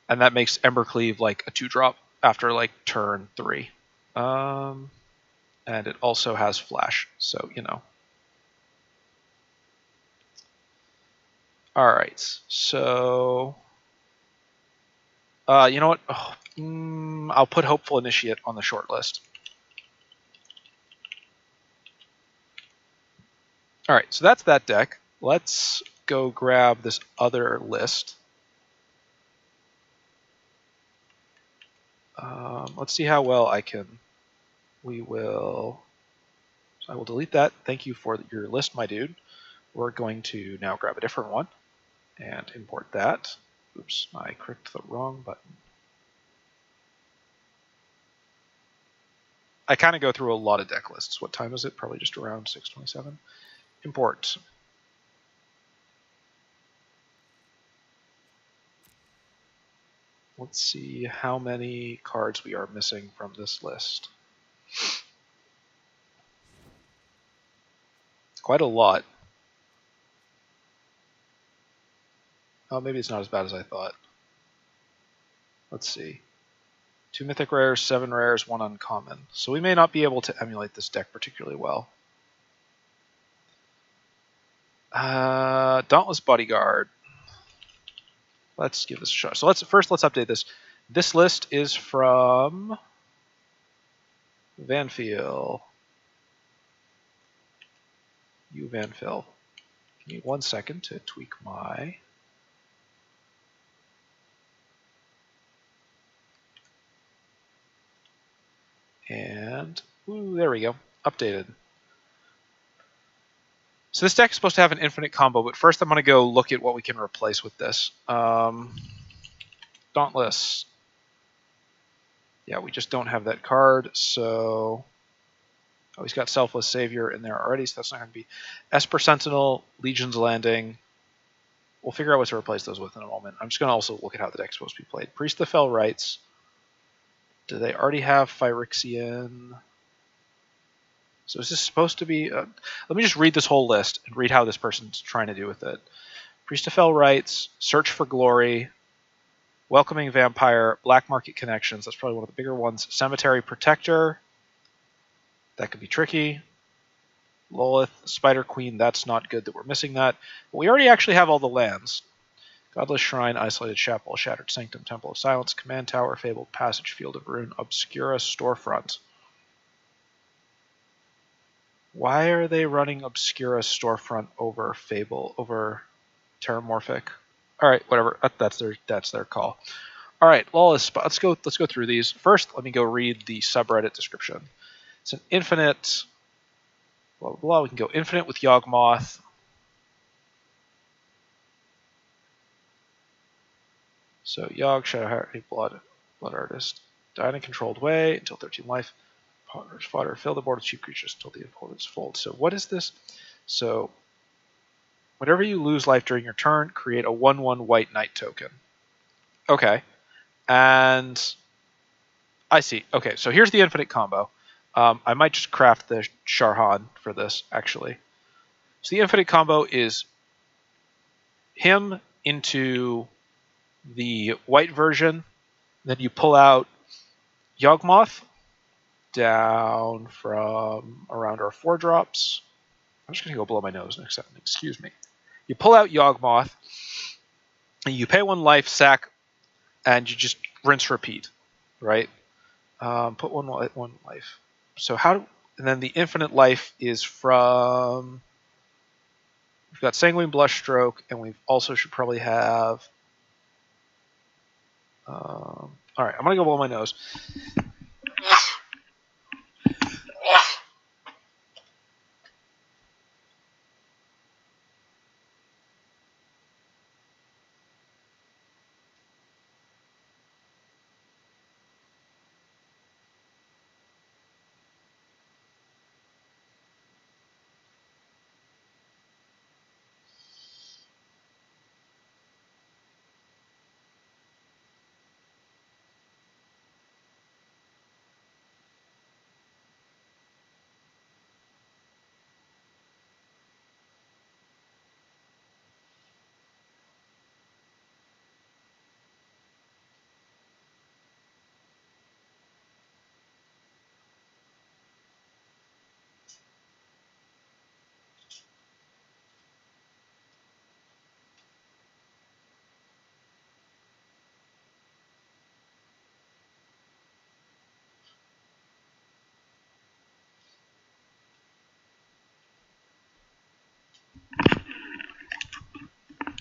And that makes Embercleave like a 2-drop after like turn 3. And it also has flash, so you know. Alright, so you know what? I'll put Hopeful Initiate on the short list. Alright, so that's that deck. Let's go grab this other list. Let's see how well I can. I will delete that. Thank you for your list, my dude. We're going to now grab a different one and import that. Oops, I clicked the wrong button. I kind of go through a lot of deck lists. What time is it? Probably just around 6:27. Import. Let's see how many cards we are missing from this list. Quite a lot. Oh, maybe it's not as bad as I thought. Let's see. 2 mythic rares, 7 rares, 1 uncommon. So we may not be able to emulate this deck particularly well. Dauntless Bodyguard. Let's give this a shot. So let's update this. This list is from vanphil. vanphil. Give me 1 second to tweak my. And ooh, there we go. Updated. So this deck is supposed to have an infinite combo, but first I'm going to go look at what we can replace with this. Dauntless. Yeah, we just don't have that card, so... Oh, he's got Selfless Savior in there already, so that's not going to be... Esper Sentinel, Legion's Landing. We'll figure out what to replace those with in a moment. I'm just going to also look at how the deck's supposed to be played. Priest of Fell Rites. Do they already have Phyrexian? So is this supposed to be... let me just read this whole list and read how this person's trying to do with it. Priest of Fell Rites, Search for Glory, Welcoming Vampire, Black Market Connections, that's probably one of the bigger ones. Cemetery Protector, that could be tricky. Lolith, Spider Queen, that's not good that we're missing that. But we already actually have all the lands. Godless Shrine, Isolated Chapel, Shattered Sanctum, Temple of Silence, Command Tower, Fabled Passage, Field of Ruin, Obscura, Storefront. Why are they running Obscura Storefront over Fable, over Terramorphic? All right, whatever. That's their call. All right, let's go through these. First, let me go read the subreddit description. It's an infinite. Blah blah blah. We can go infinite with Yawgmoth. So Yawg, Shadowheart, Blood Artist. Die in a controlled way until 13 life. Potter's Fodder. Fill the board with cheap creatures until the opponent's fold. So what is this? So whenever you lose life during your turn, create a 1/1 white knight token. Okay. And I see. Okay, so here's the infinite combo. I might just craft the Sharhan for this, actually. So the infinite combo is him into the white version. Then you pull out Yawgmoth down from around our 4-drops. I'm just going to go blow my nose and excuse me. You pull out Yawgmoth, and you pay 1 life, sack, and you just rinse repeat, right? Put one life. So and then the infinite life is from... We've got Sanguine Blushstroke, and we also should probably have... all right, I'm going to go blow my nose.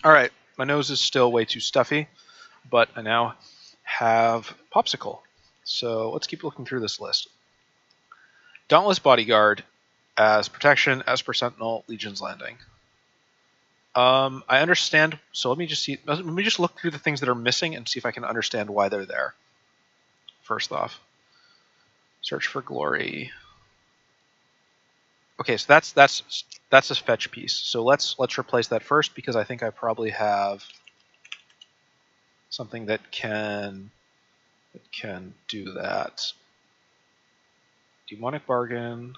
All right, my nose is still way too stuffy, but I now have Popsicle. So let's keep looking through this list. Dauntless Bodyguard as protection, Esper Sentinel, Legion's Landing. I understand. So let me just look through the things that are missing and see if I can understand why they're there. First off, Search for Glory. Okay, so that's a fetch piece. So let's replace that first because I think I probably have something that can do that. Demonic Bargain.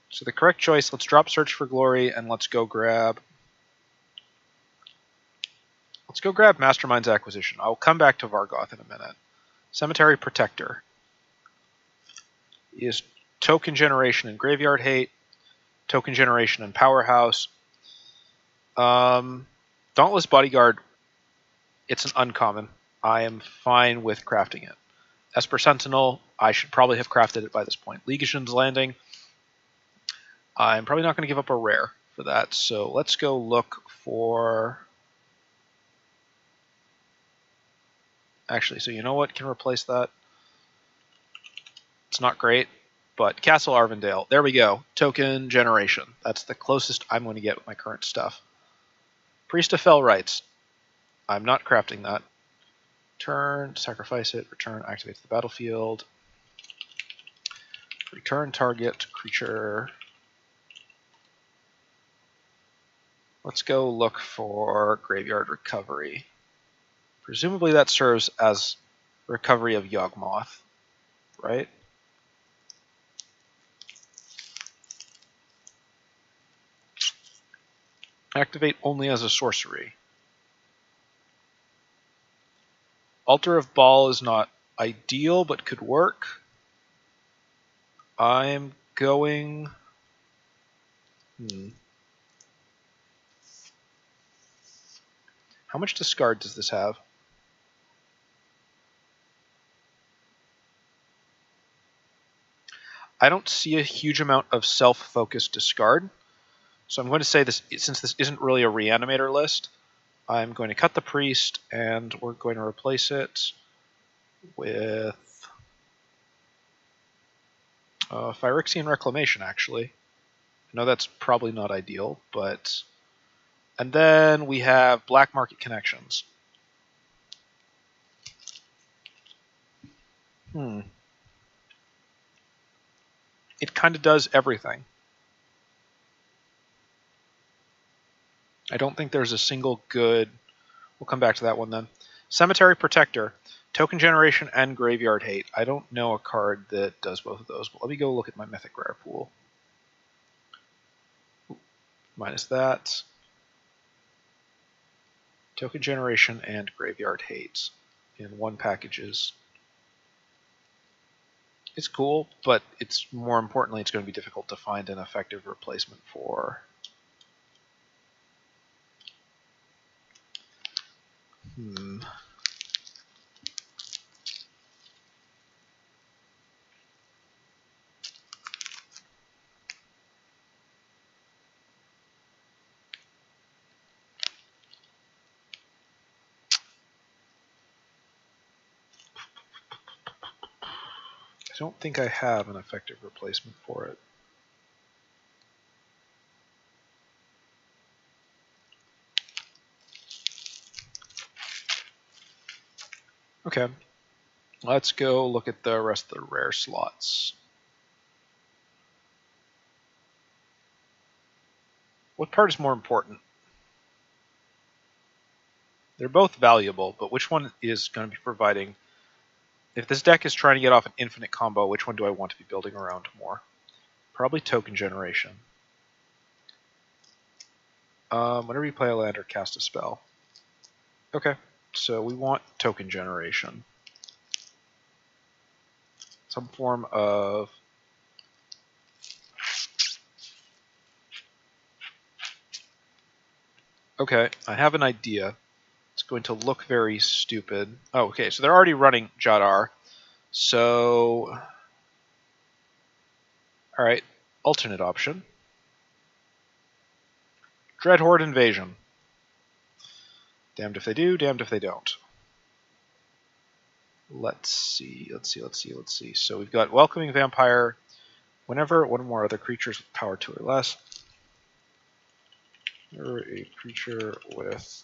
So the correct choice, let's drop Search for Glory and let's go grab Mastermind's Acquisition. I'll come back to Vargoth in a minute. Cemetery Protector is token generation and Graveyard Hate, token generation and Powerhouse. Dauntless Bodyguard, it's an uncommon. I am fine with crafting it. Esper Sentinel, I should probably have crafted it by this point. Legion's Landing, I'm probably not going to give up a rare for that. So let's go look for... Actually, so you know what can replace that? It's not great, but Castle Arvindale. There we go. Token generation. That's the closest I'm going to get with my current stuff. Priest of Fell Rights. I'm not crafting that. Turn, sacrifice it, return, activates the battlefield. Return target creature. Let's go look for Graveyard Recovery. Presumably that serves as recovery of Yawgmoth, right? Activate only as a sorcery. Altar of Baal is not ideal, but could work. I'm going... How much discard does this have? I don't see a huge amount of self-focused discard. So I'm going to say this, since this isn't really a reanimator list, I'm going to cut the priest, and we're going to replace it with Phyrexian Reclamation, actually. I know that's probably not ideal, but... And then we have Black Market Connections. It kind of does everything. I don't think there's a single good... We'll come back to that one then. Cemetery Protector. Token generation and Graveyard Hate. I don't know a card that does both of those, but let me go look at my Mythic Rare pool. Minus that. Token generation and Graveyard Hate in one packages. It's cool, but it's more importantly, it's going to be difficult to find an effective replacement for. I don't think I have an effective replacement for it. Okay, let's go look at the rest of the rare slots. What part is more important? They're both valuable, but which one is going to be providing... If this deck is trying to get off an infinite combo, which one do I want to be building around more? Probably token generation. Whenever you play a land or cast a spell. Okay, so we want token generation. Some form of... Okay, I have an idea. It's going to look very stupid. Oh, okay, so they're already running Jadar. So... Alright, alternate option. Dreadhorde Invasion. Damned if they do, damned if they don't. Let's see. So we've got Welcoming Vampire. Whenever one or more other creatures with power 2 or less. Or a creature with...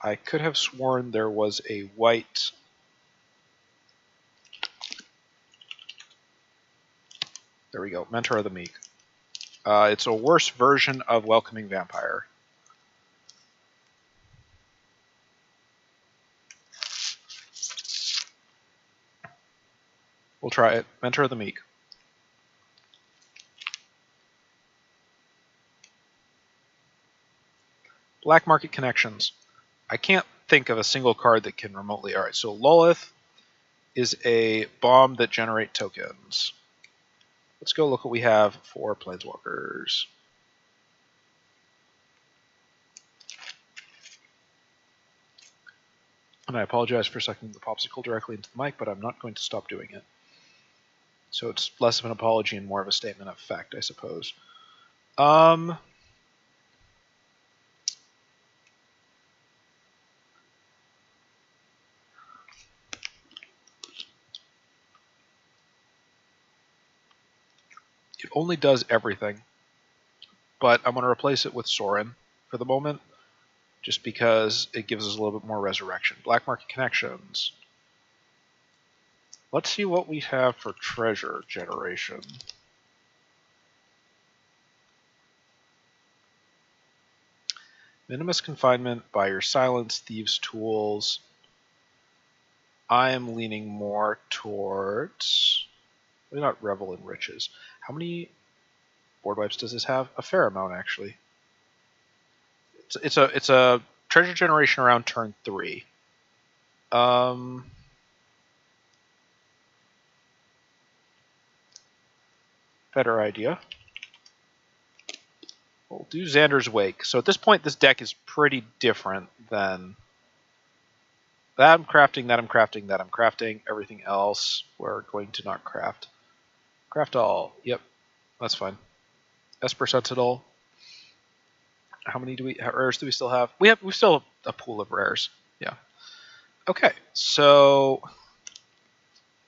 I could have sworn there was a white... There we go, Mentor of the Meek. It's a worse version of Welcoming Vampire. We'll try it. Mentor of the Meek. Black Market Connections. I can't think of a single card that can remotely... Alright, so Lolith is a bomb that generates tokens. Let's go look what we have for Planeswalkers. And I apologize for sucking the popsicle directly into the mic, but I'm not going to stop doing it. So it's less of an apology and more of a statement of fact, I suppose. It only does everything, but I'm going to replace it with Sorin for the moment, just because it gives us a little bit more resurrection. Black market connections. Let's see what we have for treasure generation. Minimus confinement, buyer silence, thieves tools. I am leaning more towards, maybe not revel in riches. How many board wipes does this have? A fair amount, actually. It's a treasure generation around turn 3. Better idea. We'll do Xander's Wake. So at this point, this deck is pretty different than that I'm crafting, that I'm crafting, that I'm crafting. Everything else we're going to not craft. Craft all. Yep, that's fine. Esper Sentinel. How many rares do we still have? We still have a pool of rares. Yeah. Okay, so,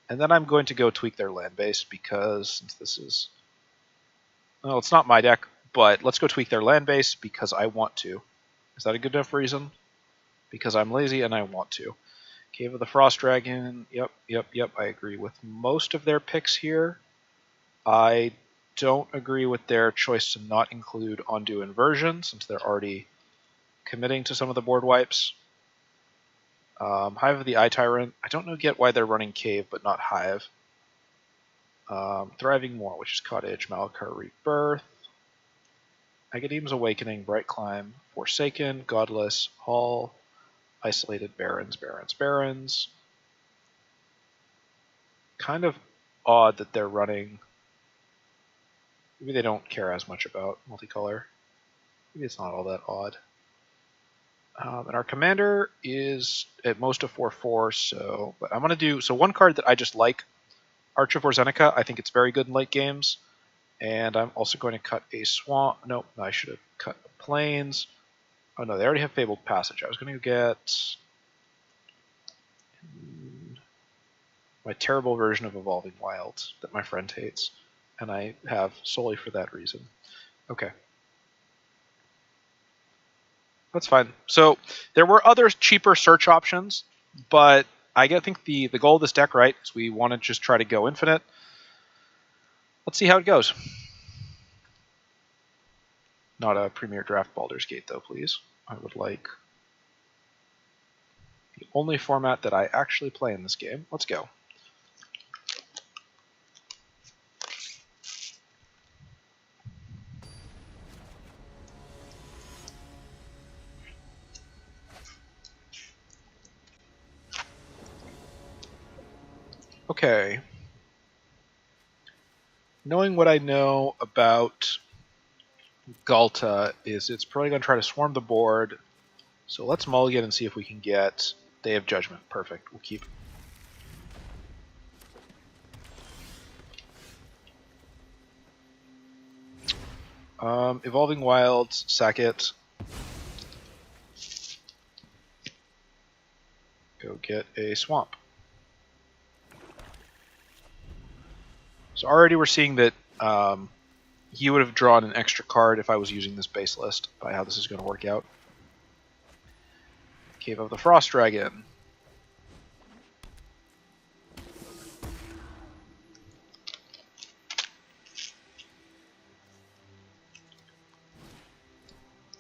and then I'm going to go tweak their land base because since this is, well, it's not my deck, but let's go tweak their land base because I want to. Is that a good enough reason? Because I'm lazy and I want to. Cave of the Frost Dragon. Yep. I agree with most of their picks here. I don't agree with their choice to not include Undo Inversion since they're already committing to some of the board wipes. Hive of the Eye Tyrant. I don't know yet why they're running Cave but not Hive. Thriving Moor, which is Cottage, Malakar Rebirth. Agadeem's Awakening, Bright Climb, Forsaken, Godless, Hall, Isolated Barrens. Kind of odd that they're running. Maybe they don't care as much about multicolor. Maybe it's not all that odd. And our commander is at most a 4/4, so but I'm going to do one card that I just like, Arch of Orzenica. I think it's very good in late games. And I'm also going to cut a swamp. Nope, I should have cut the plains. Oh no, they already have Fabled Passage. I was going to get my terrible version of Evolving Wilds that my friend hates, and I have solely for that reason. Okay. That's fine. So there were other cheaper search options, but I think the goal of this deck, right, is we want to just try to go infinite. Let's see how it goes. Not a Premier Draft Baldur's Gate, though, please. I would like the only format that I actually play in this game. Let's go. Okay. Knowing what I know about Galta is it's probably going to try to swarm the board. So let's mulligan and see if we can get Day of Judgment. Perfect. We'll keep. Evolving Wilds, sack it. Go get a swamp. So already we're seeing that he would have drawn an extra card if I was using this base list by how this is going to work out. Cave of the Frost Dragon.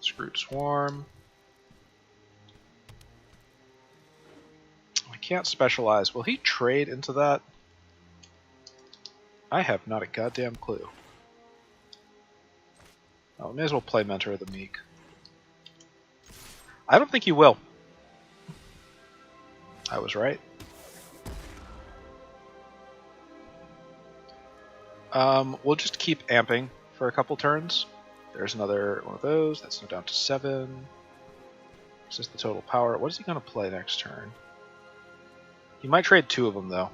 Screwed Swarm. I can't specialize. Will he trade into that? I have not a goddamn clue. Oh, I may as well play Mentor of the Meek. I don't think he will. I was right. We'll just keep amping for a couple turns. There's another one of those. That's now down to 7. This is the total power. What is he going to play next turn? He might trade 2 of them, though.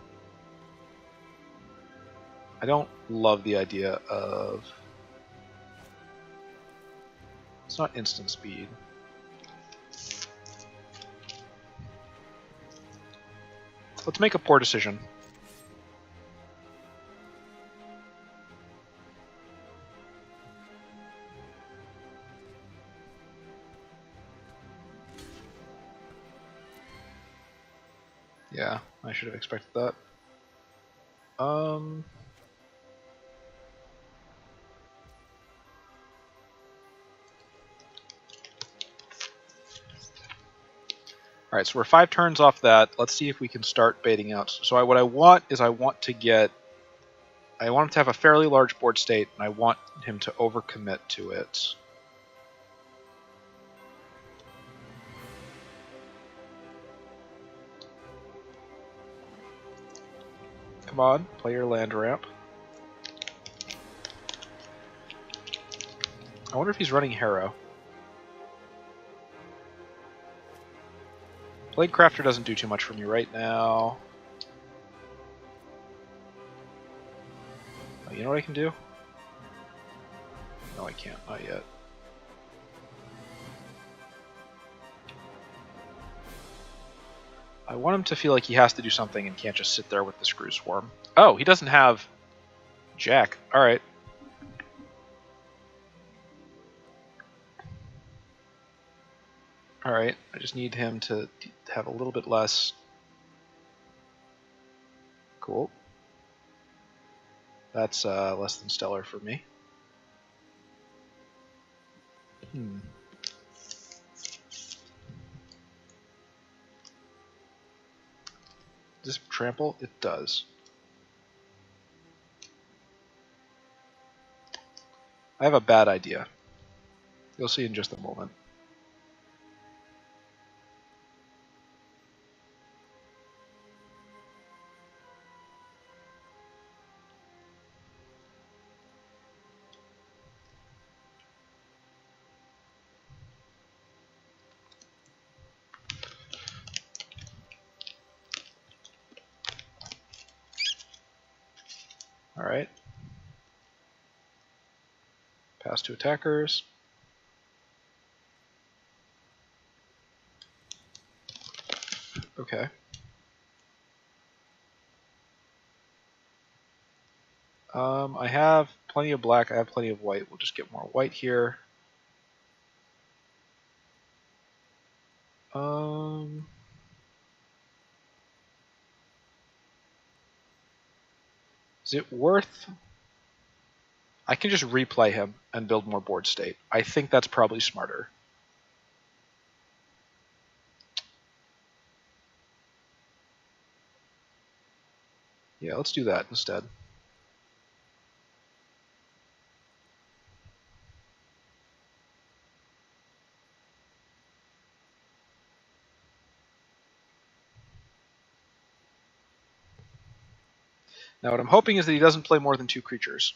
I don't love the idea of... It's not instant speed. Let's make a poor decision. Yeah, I should have expected that. Alright, so we're 5 turns off that. Let's see if we can start baiting out. So what I want is I want him to have a fairly large board state, and I want him to overcommit to it. Come on, play your land ramp. I wonder if he's running Harrow. Blade Crafter doesn't do too much for me right now. Oh, you know what I can do? No, I can't. Not yet. I want him to feel like he has to do something and can't just sit there with the Screw Swarm. Oh, he doesn't have Jack. Alright. Alright, I just need him to have a little bit less. Cool. That's less than stellar for me. Does this trample? It does. I have a bad idea. You'll see in just a moment. Alright. Pass to attackers. Okay. I have plenty of black, I have plenty of white. We'll just get more white here. Is it worth... I can just replay him and build more board state. I think that's probably smarter. Yeah, let's do that instead. Now what I'm hoping is that he doesn't play more than 2 creatures.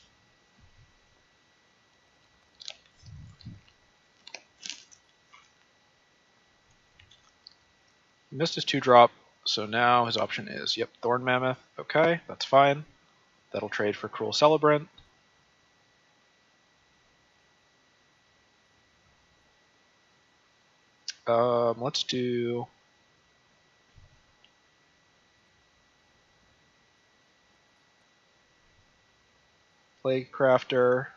He missed his 2-drop, so now his option is, yep, Thorn Mammoth. Okay, that's fine. That'll trade for Cruel Celebrant. Let's do... Plague Crafter.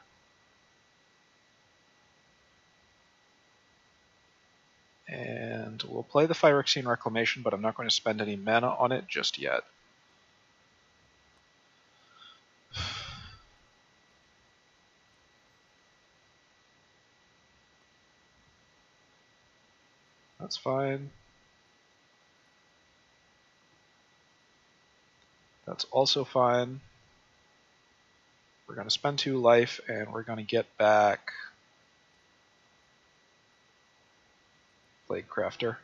And we'll play the Phyrexian Reclamation, but I'm not going to spend any mana on it just yet. That's fine. That's also fine. We're going to spend 2 life, and we're going to get back Plague Crafter.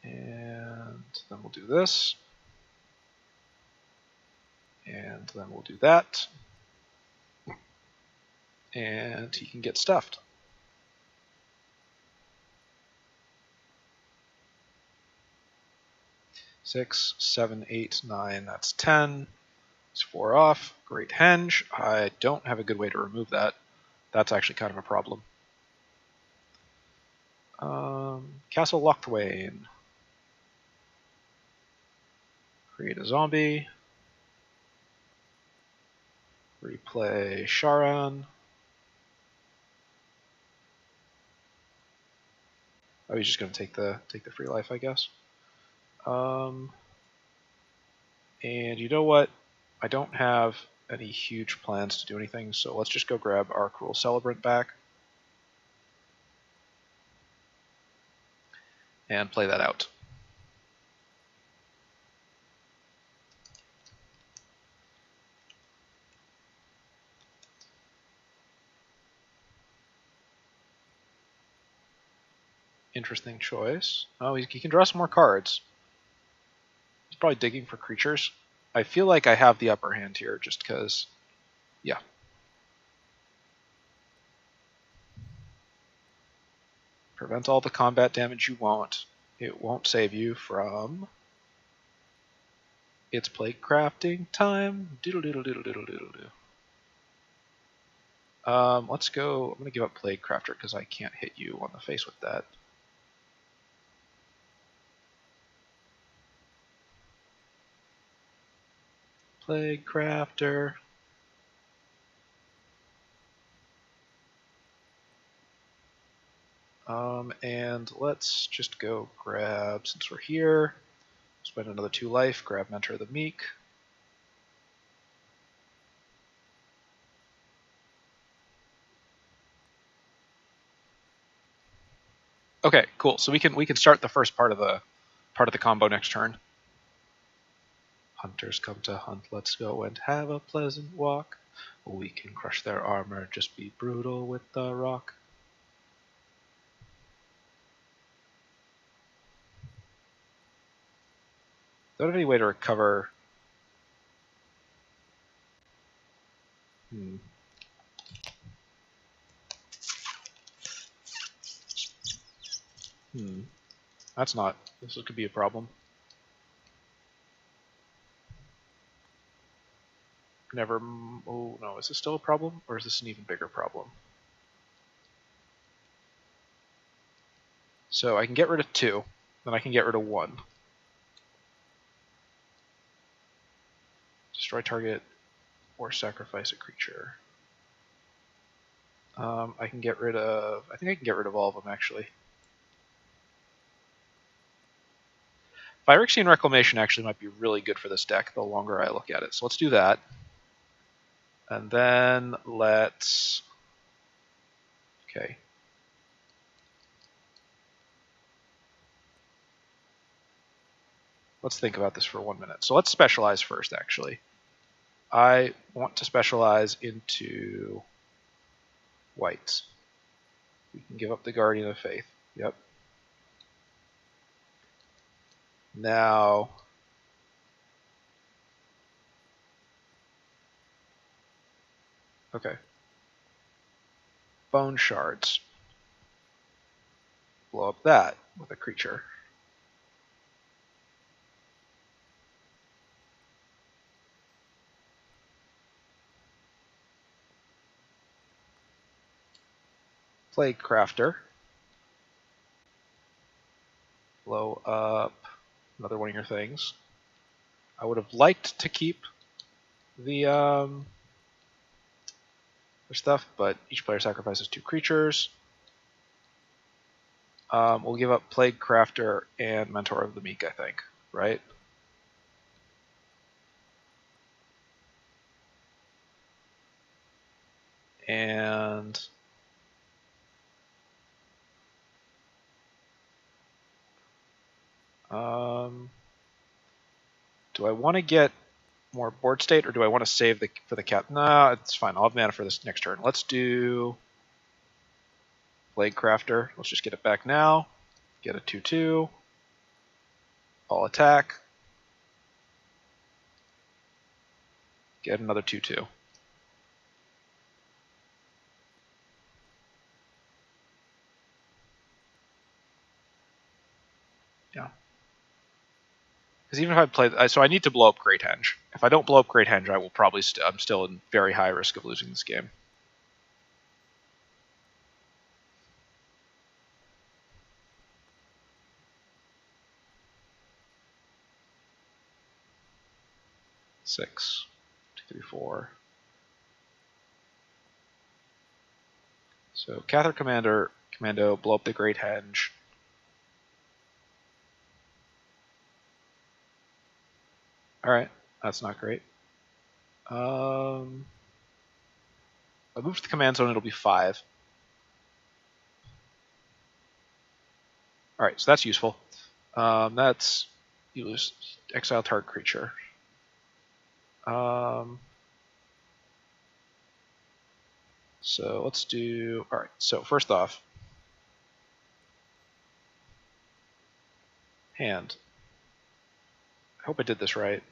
And then we'll do this. And then we'll do that. And he can get stuffed. 6, 7, 8, 9, that's 10. It's 4 off. Great henge. I don't have a good way to remove that. That's actually kind of a problem. Castle Lochthwain. Create a zombie. Replay Sharren. Oh, he's just going to take the free life, I guess. And you know what? I don't have any huge plans to do anything, so let's just go grab our Cruel Celebrant back and play that out. Interesting choice. Oh, he can draw some more cards. He's probably digging for creatures. I feel like I have the upper hand here just because, yeah. Prevent all the combat damage you want. It won't save you from... It's plague crafting time. Doodle doodle doodle doodle doodle doo. Let's go. I'm going to give up Plague Crafter because I can't hit you on the face with that. Plague Crafter. And let's just go grab, since we're here, spend another 2 life, grab Mentor the Meek. Okay, cool. So we can start the first part of the combo next turn. Hunters come to hunt, let's go and have a pleasant walk. We can crush their armor, just be brutal with the rock. Do I have any way to recover? That's not. This could be a problem. Never. Oh no, is this still a problem, or is this an even bigger problem? So I can get rid of 2, then I can get rid of 1. Destroy target or sacrifice a creature. I can get rid of. I think I can get rid of all of them actually. Phyrexian Reclamation actually might be really good for this deck the longer I look at it. So let's do that. And then let's... Okay. Let's think about this for 1 minute. So let's specialize first, actually. I want to specialize into whites. We can give up the Guardian of Faith. Yep. Now... Okay. Bone Shards. Blow up that with a creature. Plague Crafter. Blow up another one of your things. I would have liked to keep the stuff, but each player sacrifices 2 creatures. We'll give up Plague Crafter and Mentor of the Meek, I think, right? And do I want to get more board state, or do I want to save for the cat? Nah, it's fine. I'll have mana for this next turn. Let's do Plague Crafter. Let's just get it back now. Get a 2/2. All attack. Get another 2/2. Yeah. Because even if I play, so I need to blow up Great Henge. If I don't blow up Great Henge, I will probably I'm still in very high risk of losing this game. Six, 2, 3, 4. So Cathar Commando, blow up the Great Henge. All right, that's not great. I move to the command zone, it'll be 5. All right, so that's useful. That's you lose exile target creature. So let's do. All right. So first off, hand. I hope I did this right.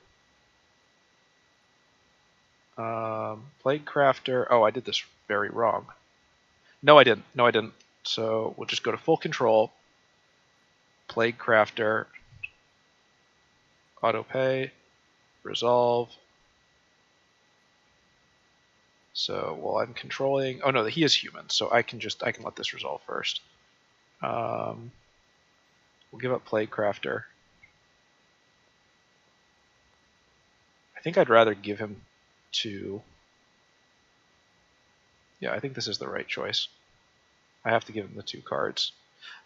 Plague Crafter. Oh, I did this very wrong. No, I didn't. No, I didn't. So we'll just go to full control. Plague Crafter. Auto pay. Resolve. So while I'm controlling, oh no, he is human, so I can let this resolve first. We'll give up Plague Crafter. I think I'd rather give him to. Yeah, I think this is the right choice. I have to give him the 2 cards.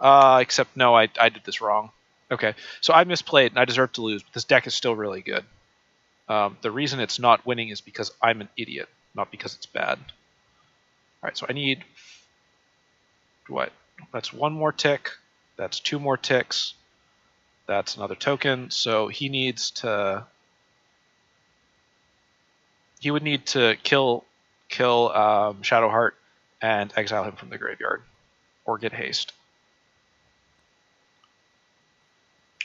Except no, I did this wrong. Okay, so I misplayed and I deserve to lose, but this deck is still really good. The reason it's not winning is because I'm an idiot, not because it's bad. Alright, so I need... what? That's 1 more tick. That's 2 more ticks. That's another token. So he needs to... he would need to kill Shadowheart and exile him from the graveyard. Or get haste.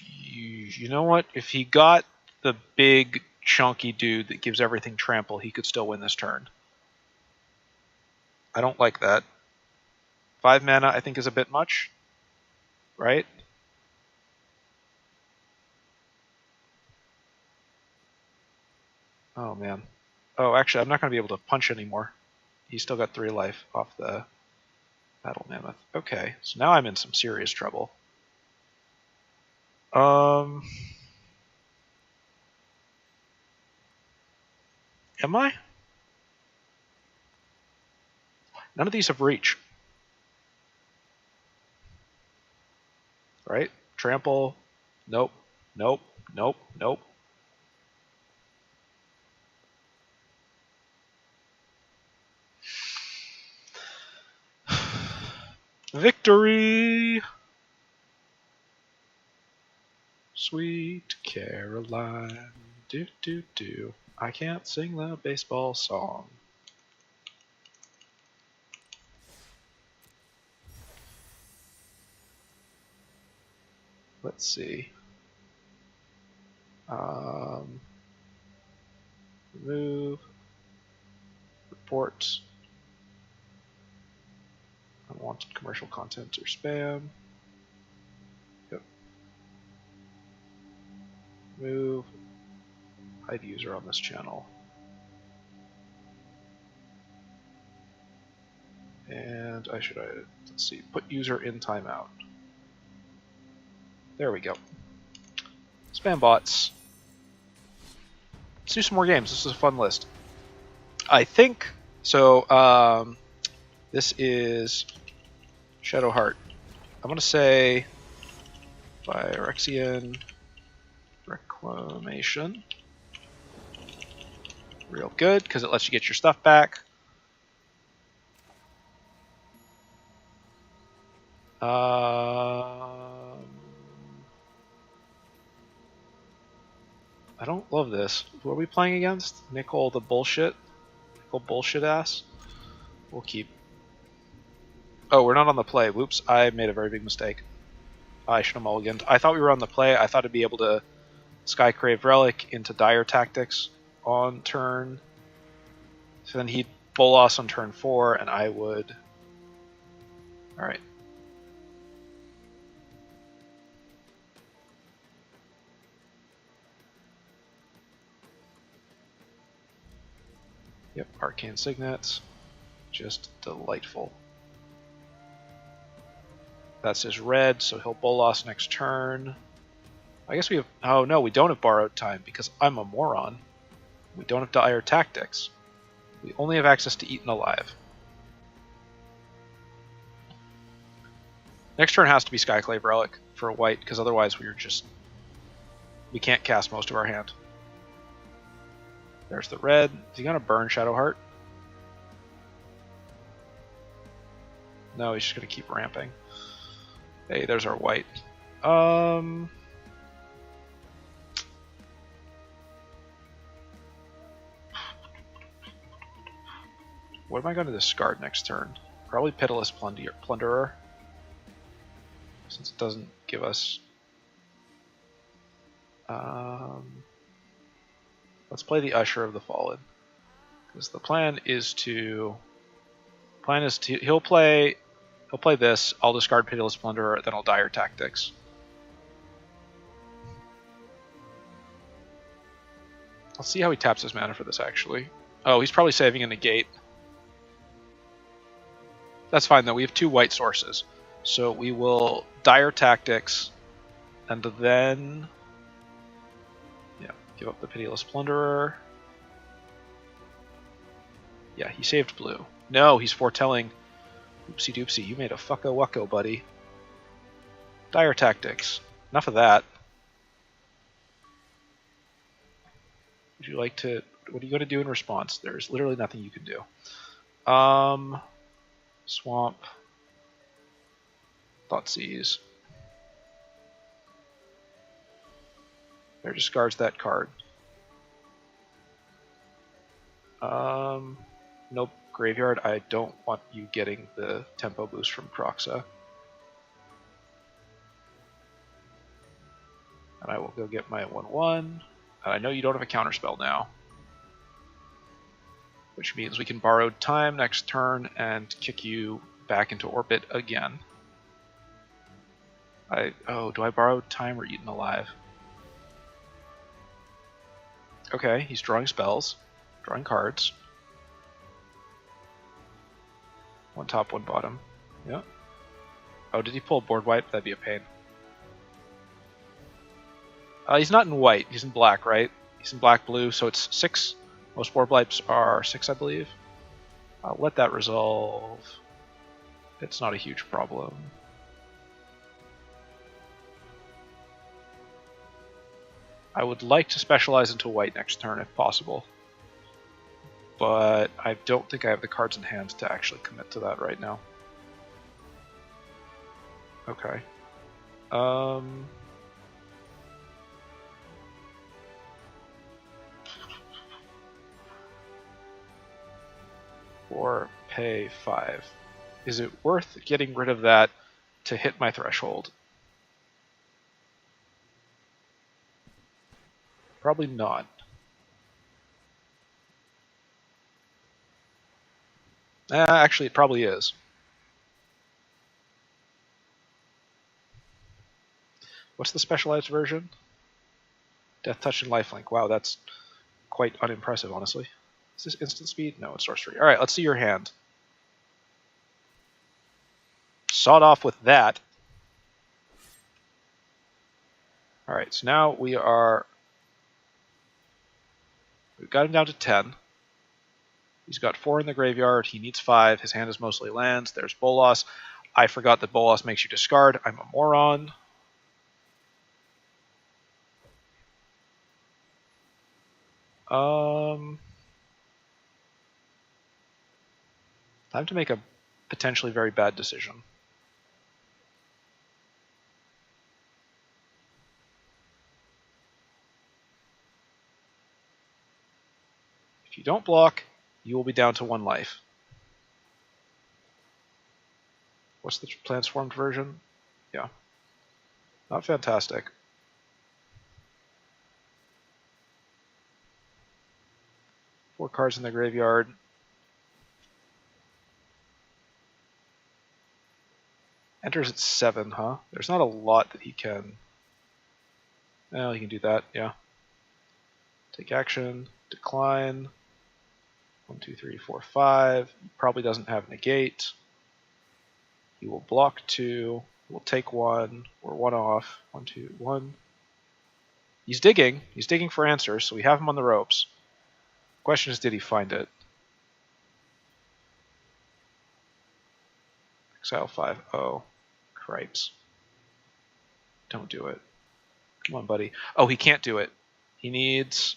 You know what? If he got the big chunky dude that gives everything trample, he could still win this turn. I don't like that. 5 mana I think is a bit much. Right? Oh man. Oh, actually I'm not going to be able to punch anymore. He's still got 3 life off the Battle Mammoth. Okay, so now I'm in some serious trouble. Am I? None of these have reach. Right? Trample. Nope. Nope. Nope. Nope. Victory! Sweet Caroline. Do do do. I can't sing the baseball song. Let's see. Remove. Report. Unwanted commercial content or spam. Yep. Move. Hide user on this channel. And let's see, put user in timeout. There we go. Spam bots. Let's do some more games. This is a fun list. I think, so this is Shadowheart. I'm going to say Phyrexian Reclamation. Real good, because it lets you get your stuff back. I don't love this. Who are we playing against? Nickel the bullshit? Nickel bullshit ass? We'll keep. Oh, we're not on the play. Whoops, I made a very big mistake. I should have mulliganed. I thought we were on the play. I thought I'd be able to Skycrave Relic into Dire Tactics on turn. So then he'd Bolas on turn 4, and I would... Alright. Yep, Arcane Signets. Just delightful. That's his red, so he'll Bolas next turn. I guess we have... Oh, no, we don't have Borrowed Time because I'm a moron. We don't have Dire Tactics. We only have access to Eaten Alive. Next turn has to be Skyclave Relic for a white, because otherwise we can't cast most of our hand. There's the red. Is he going to burn Shadowheart? No, he's just going to keep ramping. Hey, there's our white. What am I going to discard next turn? Probably Pitiless Plunderer. Since it doesn't give us... let's play the Usher of the Fallen. Because the plan is to... He'll play this, I'll discard Pitiless Plunderer, then I'll Dire Tactics. I'll see how he taps his mana for this, actually. Oh, he's probably saving a negate. That's fine, though. We have 2 white sources. So we will Dire Tactics, and then... yeah, give up the Pitiless Plunderer. Yeah, he saved blue. No, he's foretelling... Oopsie doopsie, you made a fucko wucko, buddy. Dire Tactics. Enough of that. Would you like to... What are you going to do in response? There's literally nothing you can do. Swamp. Thoughtseize. There, discards that card. Nope. Graveyard, I don't want you getting the tempo boost from Kroxa. And I will go get my 1/1. And I know you don't have a counterspell now. Which means we can borrow time next turn and kick you back into orbit again. Oh, do I borrow time or Eaten Alive? Okay, he's drawing spells, drawing cards. 1 top, 1 bottom. Yeah. Oh, did he pull board wipe? That'd be a pain. He's not in white. He's in black, right? He's in black-blue, so it's 6. Most board wipes are 6, I believe. I'll let that resolve. It's not a huge problem. I would like to specialize into white next turn if possible. But I don't think I have the cards in hand to actually commit to that right now. Okay. Or pay 5. Is it worth getting rid of that to hit my threshold? Probably not. Actually, it probably is. What's the specialized version? Death Touch and Lifelink. Wow, that's quite unimpressive, honestly. Is this instant speed? No, it's sorcery. Alright, let's see your hand. Sawed off with that. Alright, so now we've got him down to 10. He's got 4 in the graveyard. He needs 5. His hand is mostly lands. There's Bolas. I forgot that Bolas makes you discard. I'm a moron. Time to make a potentially very bad decision. If you don't block, you will be down to 1 life. What's the transformed version? Yeah. Not fantastic. Four cards in the graveyard. Enters at 7, huh? There's not a lot that he can... Well, he can do that, yeah. Take action, decline. 1, 2, 3, 4, 5. Probably doesn't have negate. He will block 2. We'll take 1. We're 1 off. 1, 2, 1. He's digging. He's digging for answers, so we have him on the ropes. Question is, did he find it? Exile 5. Oh, cripes. Don't do it. Come on, buddy. Oh, he can't do it. He needs...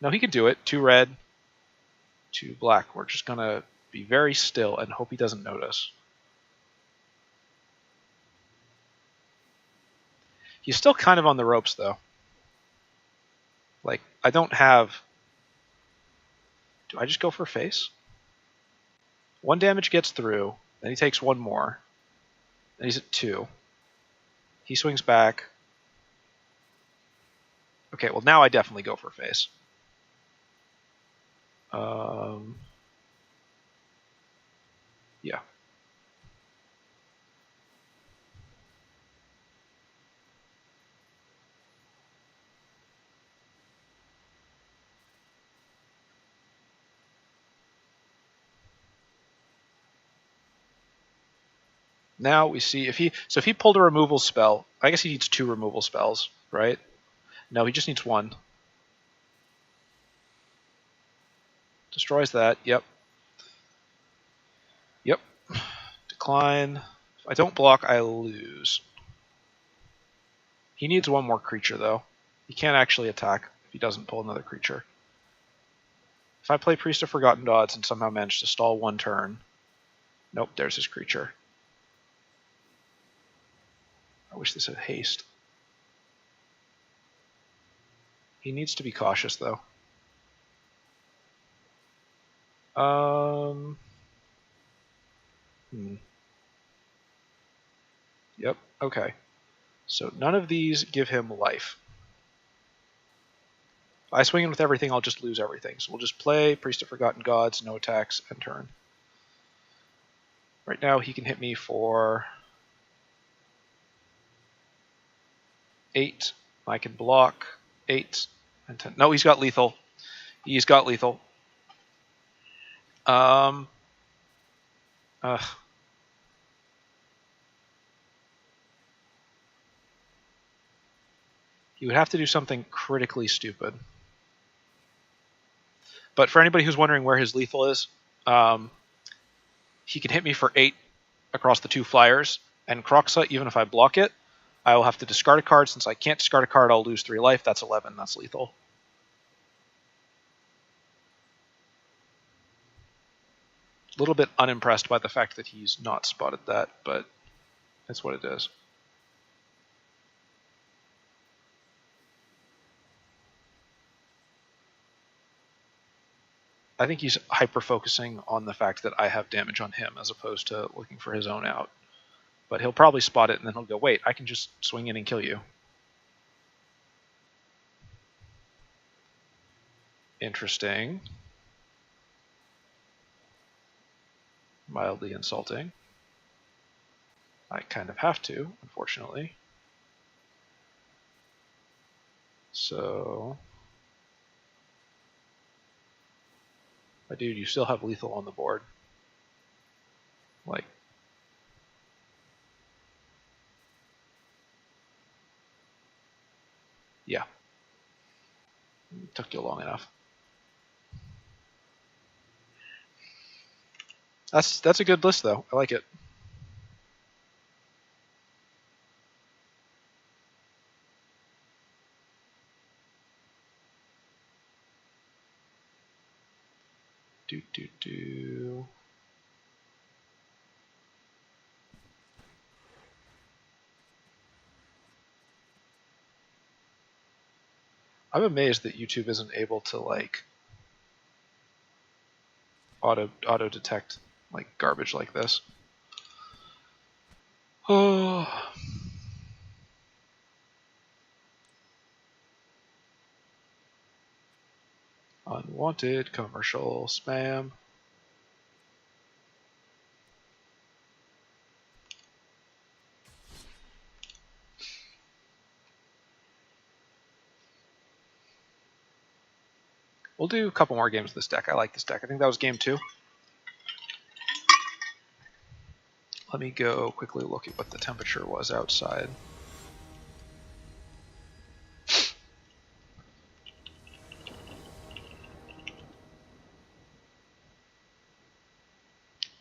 No, he can do it. 2 red, 2 black. We're just going to be very still and hope he doesn't notice. He's still kind of on the ropes, though. Like, I don't have... Do I just go for face? 1 damage gets through. Then he takes 1 more. Then he's at 2. He swings back. Okay, well now I definitely go for face. Yeah. Now we see if he pulled a removal spell, I guess he needs 2 removal spells, right? No, he just needs 1. Destroys that. Yep. Yep. Decline. If I don't block, I lose. He needs 1 more creature, though. He can't actually attack if he doesn't pull another creature. If I play Priest of Forgotten Gods and somehow manage to stall 1 turn... Nope, there's his creature. I wish this had haste. He needs to be cautious, though. Yep, okay. So none of these give him life. If I swing in with everything, I'll just lose everything. So we'll just play Priest of Forgotten Gods, no attacks, and turn. Right now he can hit me for 8. I can block 8 and 10. No, he's got lethal. He's got lethal. He would have to do something critically stupid. But for anybody who's wondering where his lethal is, he can hit me for 8 across the 2 flyers, and Kroxa, even if I block it, I will have to discard a card. Since I can't discard a card, I'll lose 3 life. That's 11. That's lethal. A little bit unimpressed by the fact that he's not spotted that, but that's what it is. I think he's hyper-focusing on the fact that I have damage on him as opposed to looking for his own out. But he'll probably spot it, and then he'll go, wait, I can just swing in and kill you. Interesting. Mildly insulting. I kind of have to, unfortunately. So... My dude, you still have lethal on the board. Like... Yeah. It took you long enough. That's a good list, though. I like it. I'm amazed that YouTube isn't able to like auto detect like garbage like this. Oh. Unwanted commercial spam. We'll do a couple more games with this deck. I like this deck. I think that was game 2. Let me go quickly look at what the temperature was outside.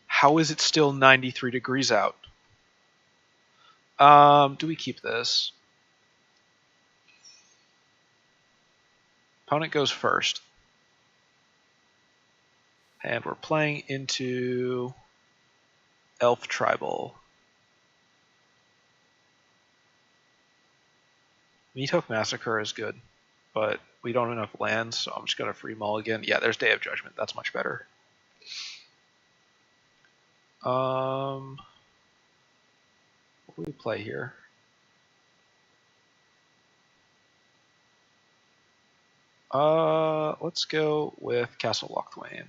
How is it still 93 degrees out? Do we keep this? Opponent goes first. And we're playing into Elf Tribal. Meathook Massacre is good, but we don't have enough lands, so I'm just going to free mulligan. Yeah, there's Day of Judgment. That's much better. What do we play here? Let's go with Castle Lochthwain.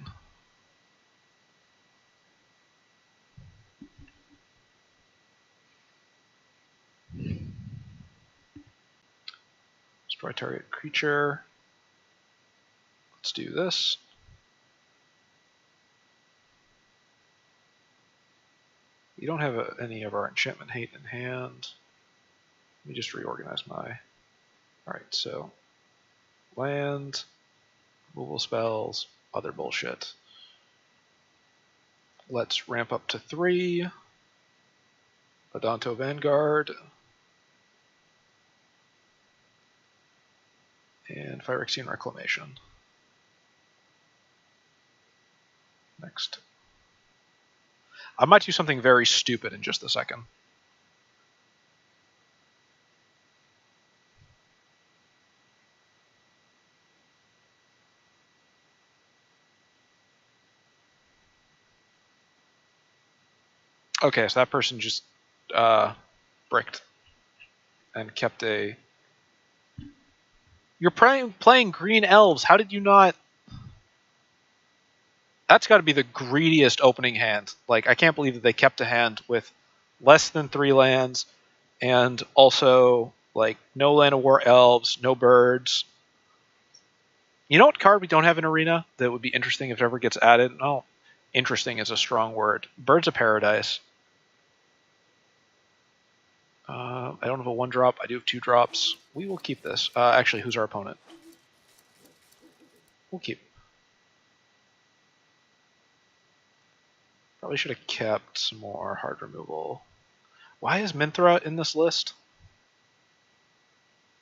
Destroy target creature. Let's do this. We don't have any of our enchantment hate in hand. Let me just reorganize my... Alright, so land, removal spells, other bullshit. Let's ramp up to 3. Ulder Vanguard. And Phyrexian Reclamation. Next. I might do something very stupid in just a second. Okay, so that person just bricked and kept a... You're playing green elves. How did you not... That's got to be the greediest opening hand. Like, I can't believe that they kept a hand with less than 3 lands and also, like, no Land of War elves, no birds. You know what card we don't have in Arena that would be interesting if it ever gets added? Oh, interesting is a strong word. Birds of Paradise. I don't have a 1-drop. I do have 2 drops. We will keep this. Actually, who's our opponent? We'll keep. Probably should have kept some more hard removal. Why is Minthra in this list?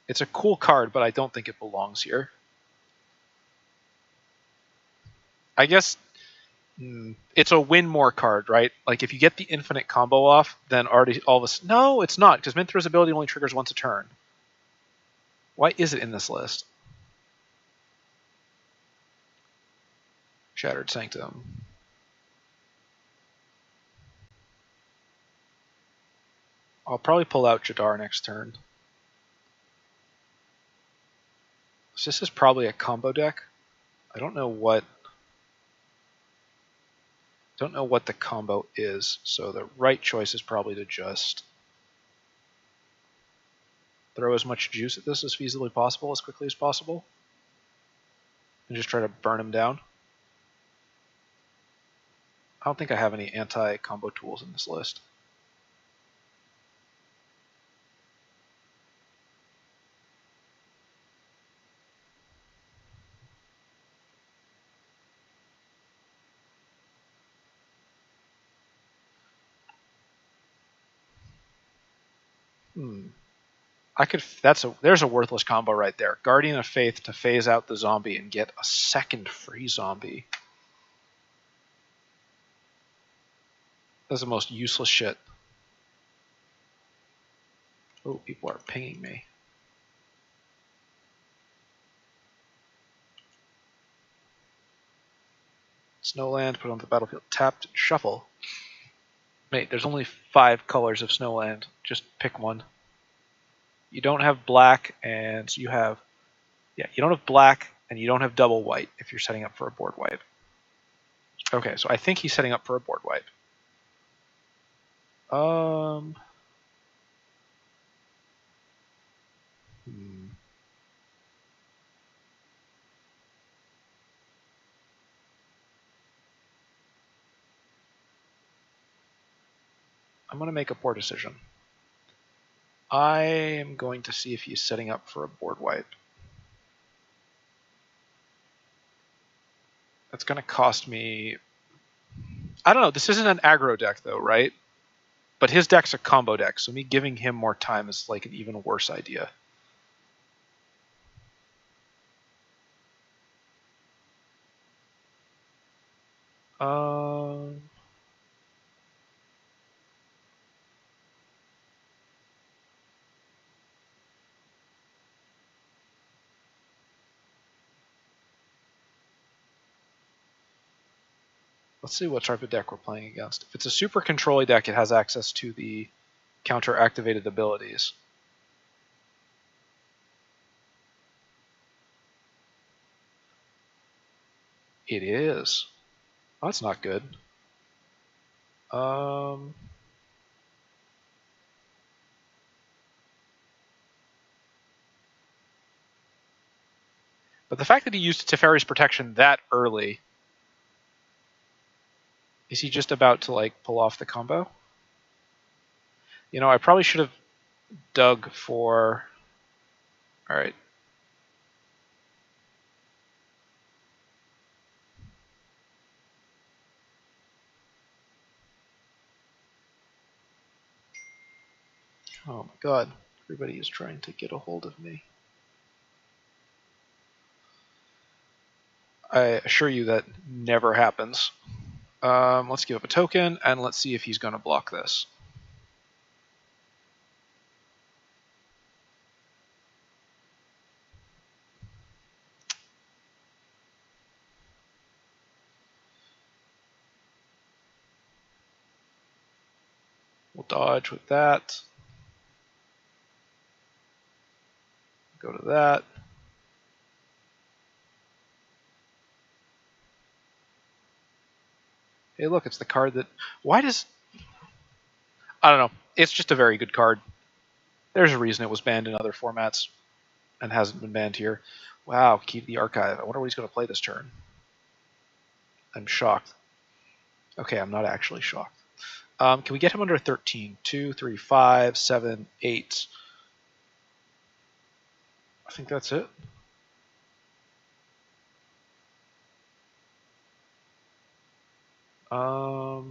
It's a cool card, but I don't think it belongs here. I guess it's a win more card, right? Like, if you get the infinite combo off, then already all of us... No, it's not, because Minthra's ability only triggers once a turn. Why is it in this list? Shattered Sanctum. I'll probably pull out Jadar next turn. So this is probably a combo deck. I don't know what the combo is, so the right choice is probably to just throw as much juice at this as feasibly possible, as quickly as possible, and just try to burn him down. I don't think I have any anti-combo tools in this list. There's a worthless combo right there. Guardian of Faith to phase out the zombie and get a second free zombie. That's the most useless shit. Oh, people are pinging me. Snowland, put on the battlefield, tapped, shuffle. Mate, there's only 5 colors of Snowland. Just pick one. You don't have black, and you have... Yeah, you don't have black, and you don't have double white if you're setting up for a board wipe. Okay, so I think he's setting up for a board wipe. I'm going to make a poor decision. I am going to see if he's setting up for a board wipe. That's going to cost me... I don't know, this isn't an aggro deck though, right? But his deck's a combo deck, so me giving him more time is like an even worse idea. Let's see what type of deck we're playing against. If it's a super control deck, it has access to the counter-activated abilities. It is. Oh, that's not good. But the fact that he used Teferi's Protection that early... Is he just about to, like, pull off the combo? You know, I probably should have dug for... Alright. Oh my god. Everybody is trying to get a hold of me. I assure you that never happens. Let's give up a token, and let's see if he's going to block this. We'll dodge with that. Go to that. Hey, look, it's the card that... Why does... I don't know. It's just a very good card. There's a reason it was banned in other formats and hasn't been banned here. Wow, key to the archive. I wonder what he's going to play this turn. I'm shocked. Okay, I'm not actually shocked. Can we get him under 13? 2, 3, 5, 7, 8. I think that's it. How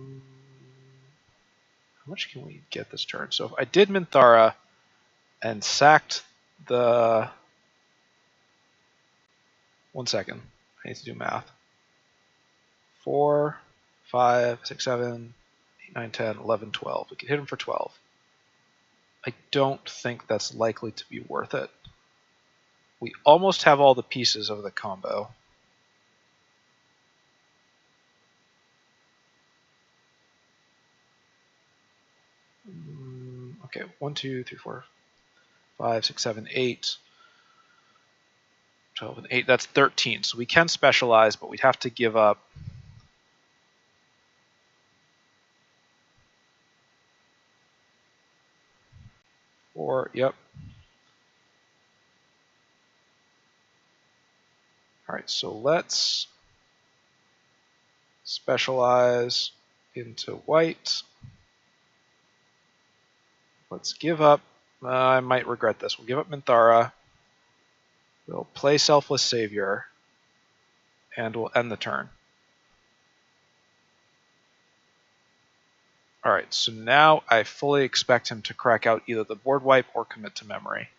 much can we get this turn? So if I did Minthara and sacked the... 1 second. I need to do math. 4, 5, 6, 7, 8, 9, 10, 11, 12. We could hit him for 12. I don't think that's likely to be worth it. We almost have all the pieces of the combo. Okay, 1, 2, 3, 4, 5, 6, 7, 8. 12 and 8, that's 13. So we can specialize, but we'd have to give up. Or, yep. All right, so let's specialize into white. Let's give up. I might regret this. We'll give up Minthara. We'll play Selfless Savior. And we'll end the turn. Alright, so now I fully expect him to crack out either the board wipe or commit to memory.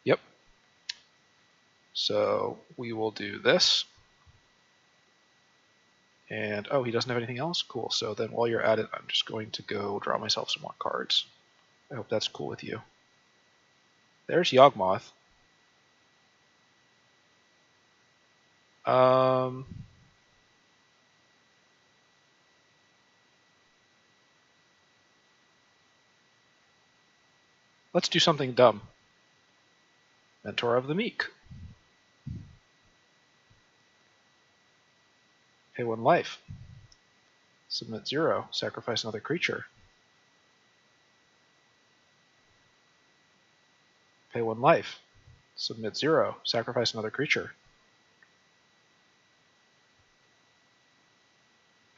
Yep. So we will do this. And, oh, he doesn't have anything else? Cool. So then while you're at it, I'm just going to go draw myself some more cards. I hope that's cool with you. There's Yawgmoth. Let's do something dumb. Mentor of the Meek. Pay 1 life. Submit 0. Sacrifice another creature. Pay 1 life. Submit 0. Sacrifice another creature.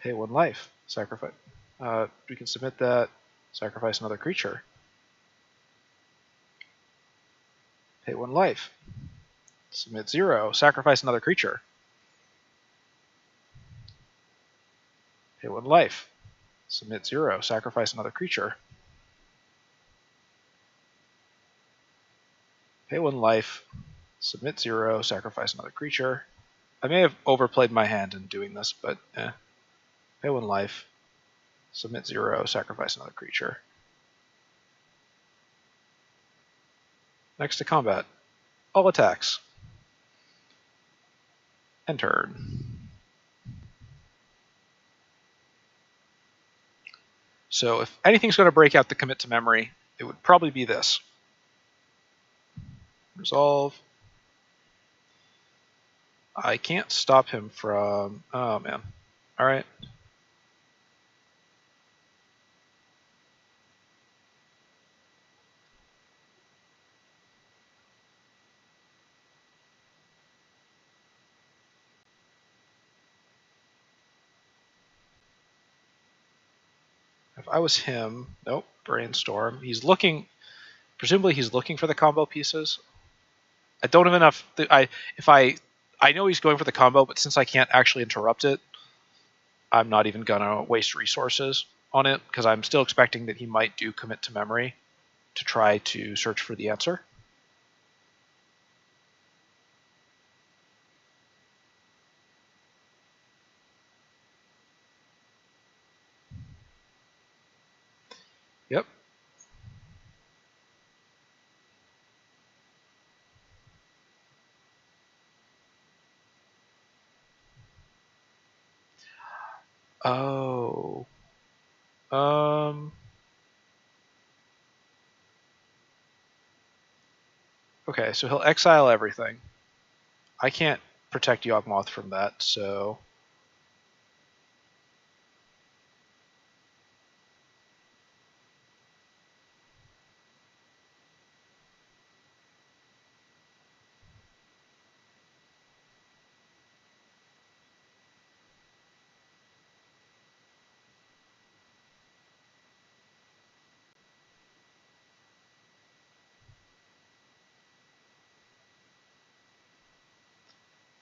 Pay 1 life. Sacrifice. We can submit that. Sacrifice another creature. Pay 1 life. Submit 0. Sacrifice another creature. Pay 1 life. Submit 0. Sacrifice another creature. Pay 1 life. Submit 0. Sacrifice another creature. I may have overplayed my hand in doing this, but Pay 1 life. Submit 0. Sacrifice another creature. Next to combat. All attacks. End turn. So if anything's going to break out the commit to memory, it would probably be this. Resolve. I can't stop him from... Oh, man. All right. If I was him... Nope. Brainstorm. He's looking... Presumably he's looking for the combo pieces. I don't have enough... I know he's going for the combo, but since I can't actually interrupt it, I'm not even going to waste resources on it, because I'm still expecting that he might do commit to memory to try to search for the answer. Yep. Oh. Okay, so he'll exile everything. I can't protect Yawgmoth from that, so...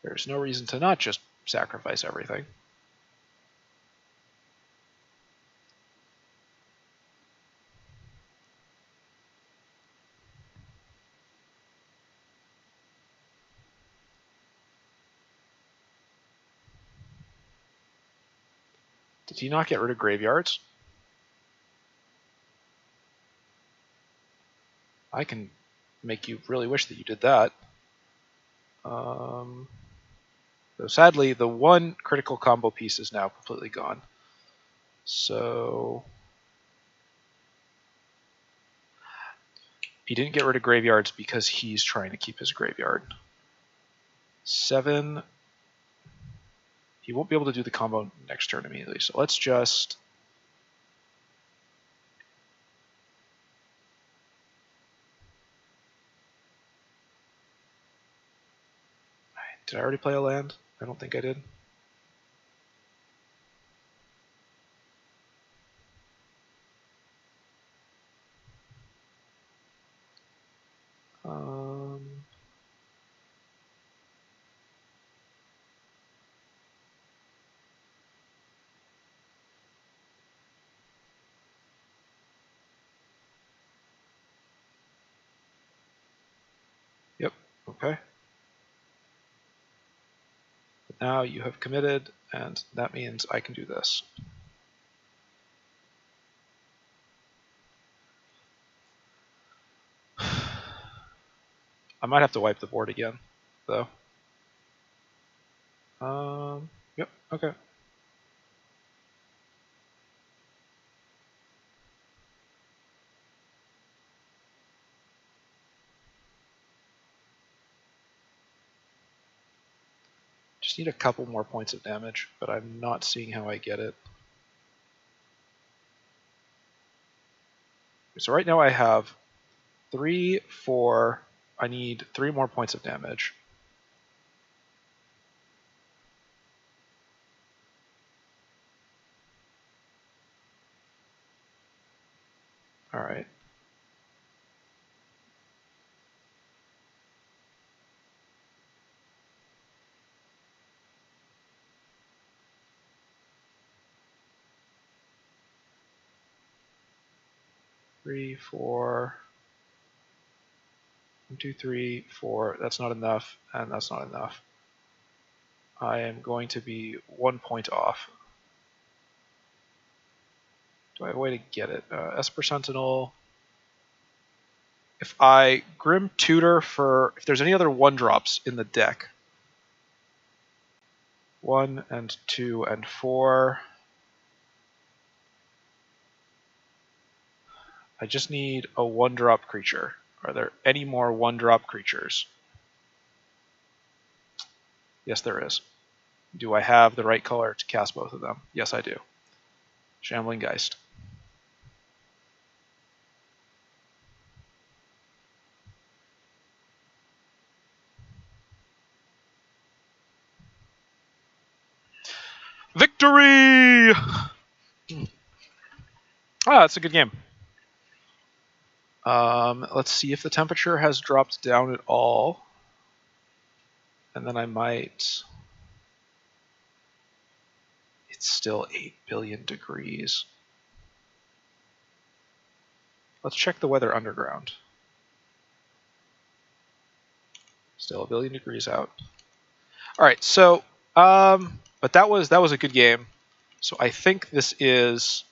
There's no reason to not just sacrifice everything. Did he not get rid of graveyards? I can make you really wish that you did that. So sadly, the one critical combo piece is now completely gone. So... He didn't get rid of graveyards because he's trying to keep his graveyard. 7... He won't be able to do the combo next turn immediately, so let's just... Did I already play a land? I don't think I did. Yep, okay. But now you have committed, and that means I can do this. I might have to wipe the board again, though. Yep, okay. Just need a couple more points of damage, but I'm not seeing how I get it. So right now I have 3, 4. I need 3 more points of damage. 3, 4. 1, 2, 3, 4. That's not enough, and that's not enough. I am going to be 1 point off. Do I have a way to get it? Esper Sentinel. If I Grim Tutor for... If there's any other 1-drops in the deck. 1 and 2 and 4. I just need a 1-drop creature. Are there any more 1-drop creatures? Yes, there is. Do I have the right color to cast both of them? Yes, I do. Shambling Geist. Victory! Ah, it's a good game. Let's see if the temperature has dropped down at all. And then I might... It's still 8 billion degrees. Let's check the weather underground. Still 1 billion degrees out. All right, so, but that was a good game. So I think this is...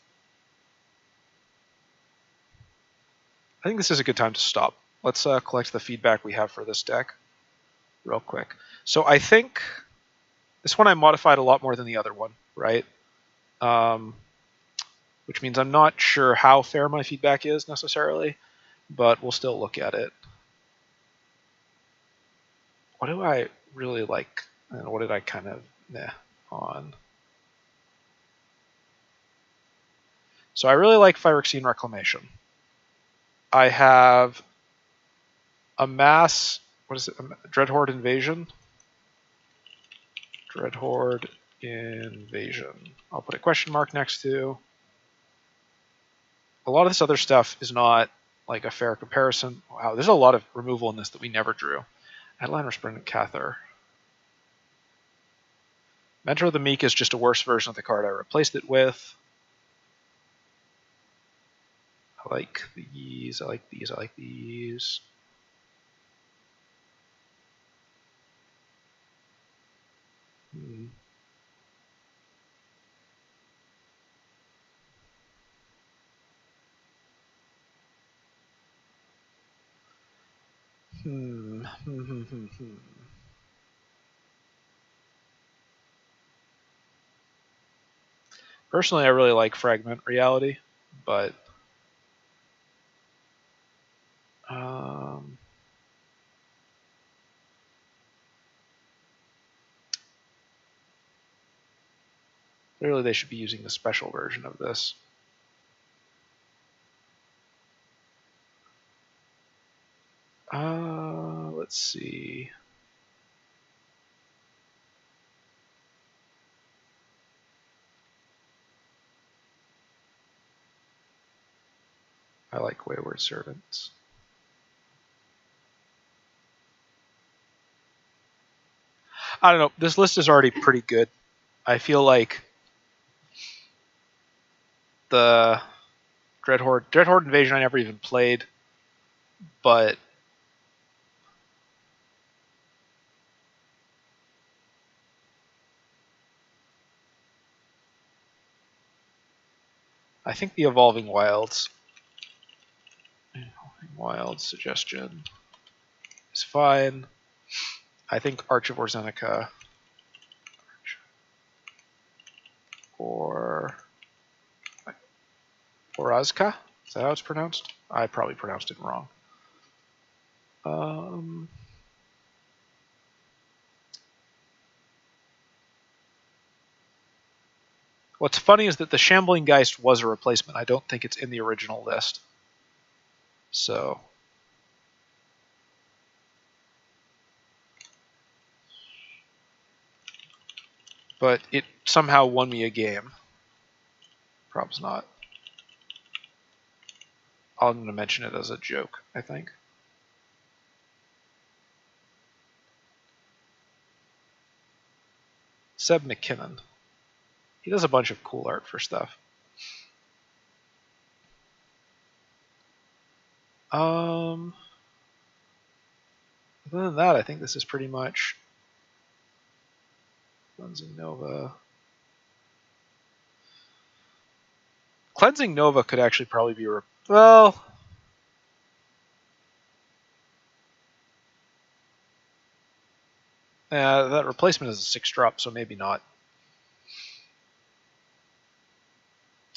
I think this is a good time to stop. Let's collect the feedback we have for this deck real quick. So I think this one I modified a lot more than the other one, right? Which means I'm not sure how fair my feedback is necessarily, but we'll still look at it. What do I really like, and what did I kind of meh on? So I really like Phyrexian Reclamation. I have a mass, what is it, Dreadhorde Invasion? Dreadhorde Invasion. I'll put a question mark next to. A lot of this other stuff is not like a fair comparison. Wow, there's a lot of removal in this that we never drew. Adeline Resplendent Cather. Mentor of the Meek is just a worse version of the card I replaced it with. I like these, I like these, I like these. Personally, I really like Fragment Reality, but clearly they should be using the special version of this. Let's see. I like Wayward Servants. I don't know. This list is already pretty good. I feel like the Dreadhorde Invasion I never even played, but I think the Evolving Wilds suggestion is fine. I think Arch of Orzenica or Orazka? Is that how it's pronounced? I probably pronounced it wrong. What's funny is that the Shambling Geist was a replacement. I don't think it's in the original list. So... But it somehow won me a game. Probably not. I'm going to mention it as a joke, I think. Seb McKinnon. He does a bunch of cool art for stuff. Other than that, I think this is pretty much Cleansing Nova. Cleansing Nova could actually probably be well. That replacement is a 6-drop, so maybe not.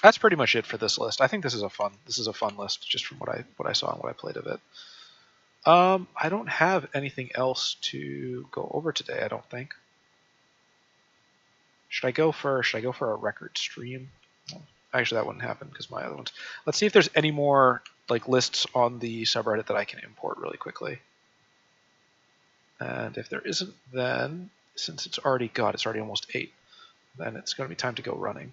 That's pretty much it for this list. I think this is a fun list, just from what I saw and what I played of it. I don't have anything else to go over today, I don't think. Should I go for a record stream? Actually, that wouldn't happen because my other ones. Let's see if there's any more like lists on the subreddit that I can import really quickly. And if there isn't, then since it's already almost 8, then it's going to be time to go running.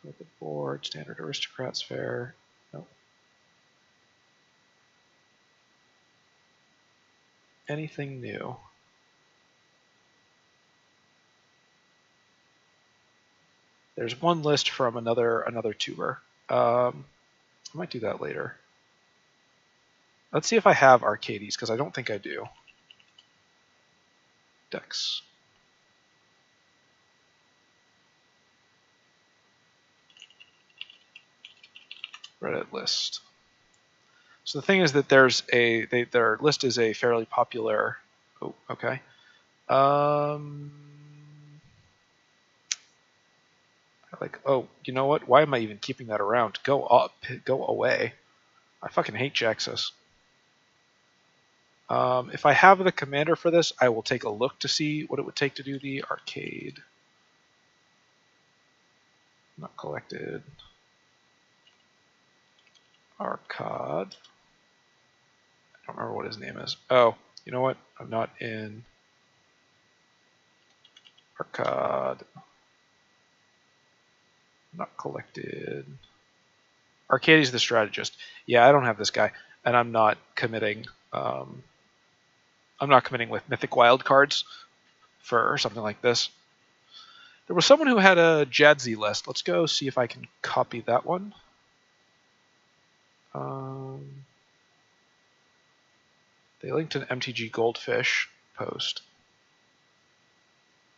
With the board, standard aristocrats fair. Nope. Anything new? There's one list from another tuber. I might do that later. Let's see if I have Arcades, because I don't think I do. Decks. Reddit list. So the thing is that their list is a fairly popular. Oh, okay. Like, oh, you know what? Why am I even keeping that around? Go up, go away. I fucking hate Jaxus. If I have the commander for this, I will take a look to see what it would take to do the arcade. Not collected. Arcade. I don't remember what his name is. Oh, you know what? I'm not in Arcade. Not collected. Arcades the strategist. Yeah, I don't have this guy, and I'm not committing. I'm not committing with mythic wild cards for something like this. There was someone who had a Jadzi list. Let's go see if I can copy that one. They linked an MTG Goldfish post.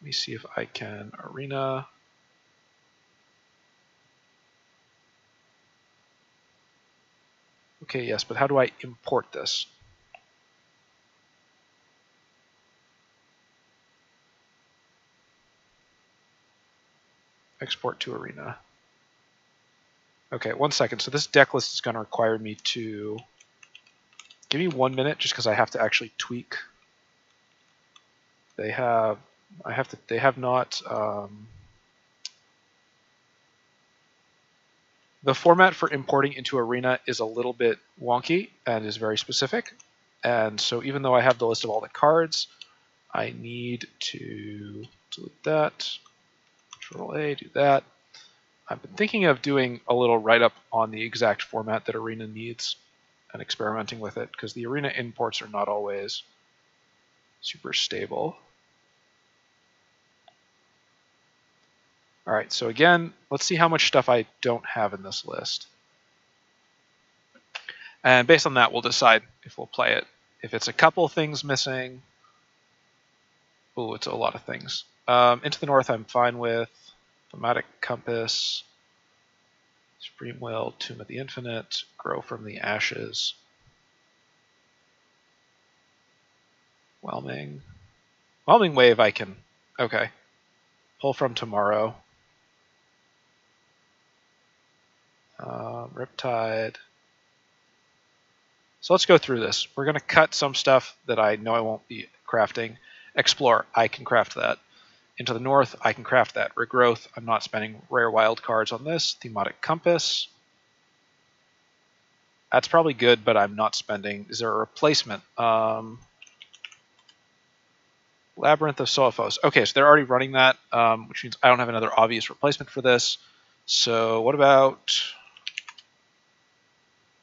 Let me see if I can arena. Okay, yes, but how do I import this? Export to arena. Okay, 1 second. So this deck list is going to require me to give me 1 minute, just because I have to actually tweak. They have not. The format for importing into Arena is a little bit wonky and is very specific. And so even though I have the list of all the cards, I need to delete that. Control-A, do that. I've been thinking of doing a little write-up on the exact format that Arena needs and experimenting with it, because the Arena imports are not always super stable. All right, so again, let's see how much stuff I don't have in this list. And based on that, we'll decide if we'll play it. If it's a couple things missing, oh, it's a lot of things. Into the North, I'm fine with. Thematic Compass, Supreme Will, Tomb of the Infinite, Grow from the Ashes, Whelming Wave I can, okay. Pull from Tomorrow. Riptide. So let's go through this. We're going to cut some stuff that I know I won't be crafting. Explore, I can craft that. Into the North, I can craft that. Regrowth, I'm not spending rare wild cards on this. Thematic Compass. That's probably good, but I'm not spending. Is there a replacement? Labyrinth of Sophos. Okay, so they're already running that, which means I don't have another obvious replacement for this. So what about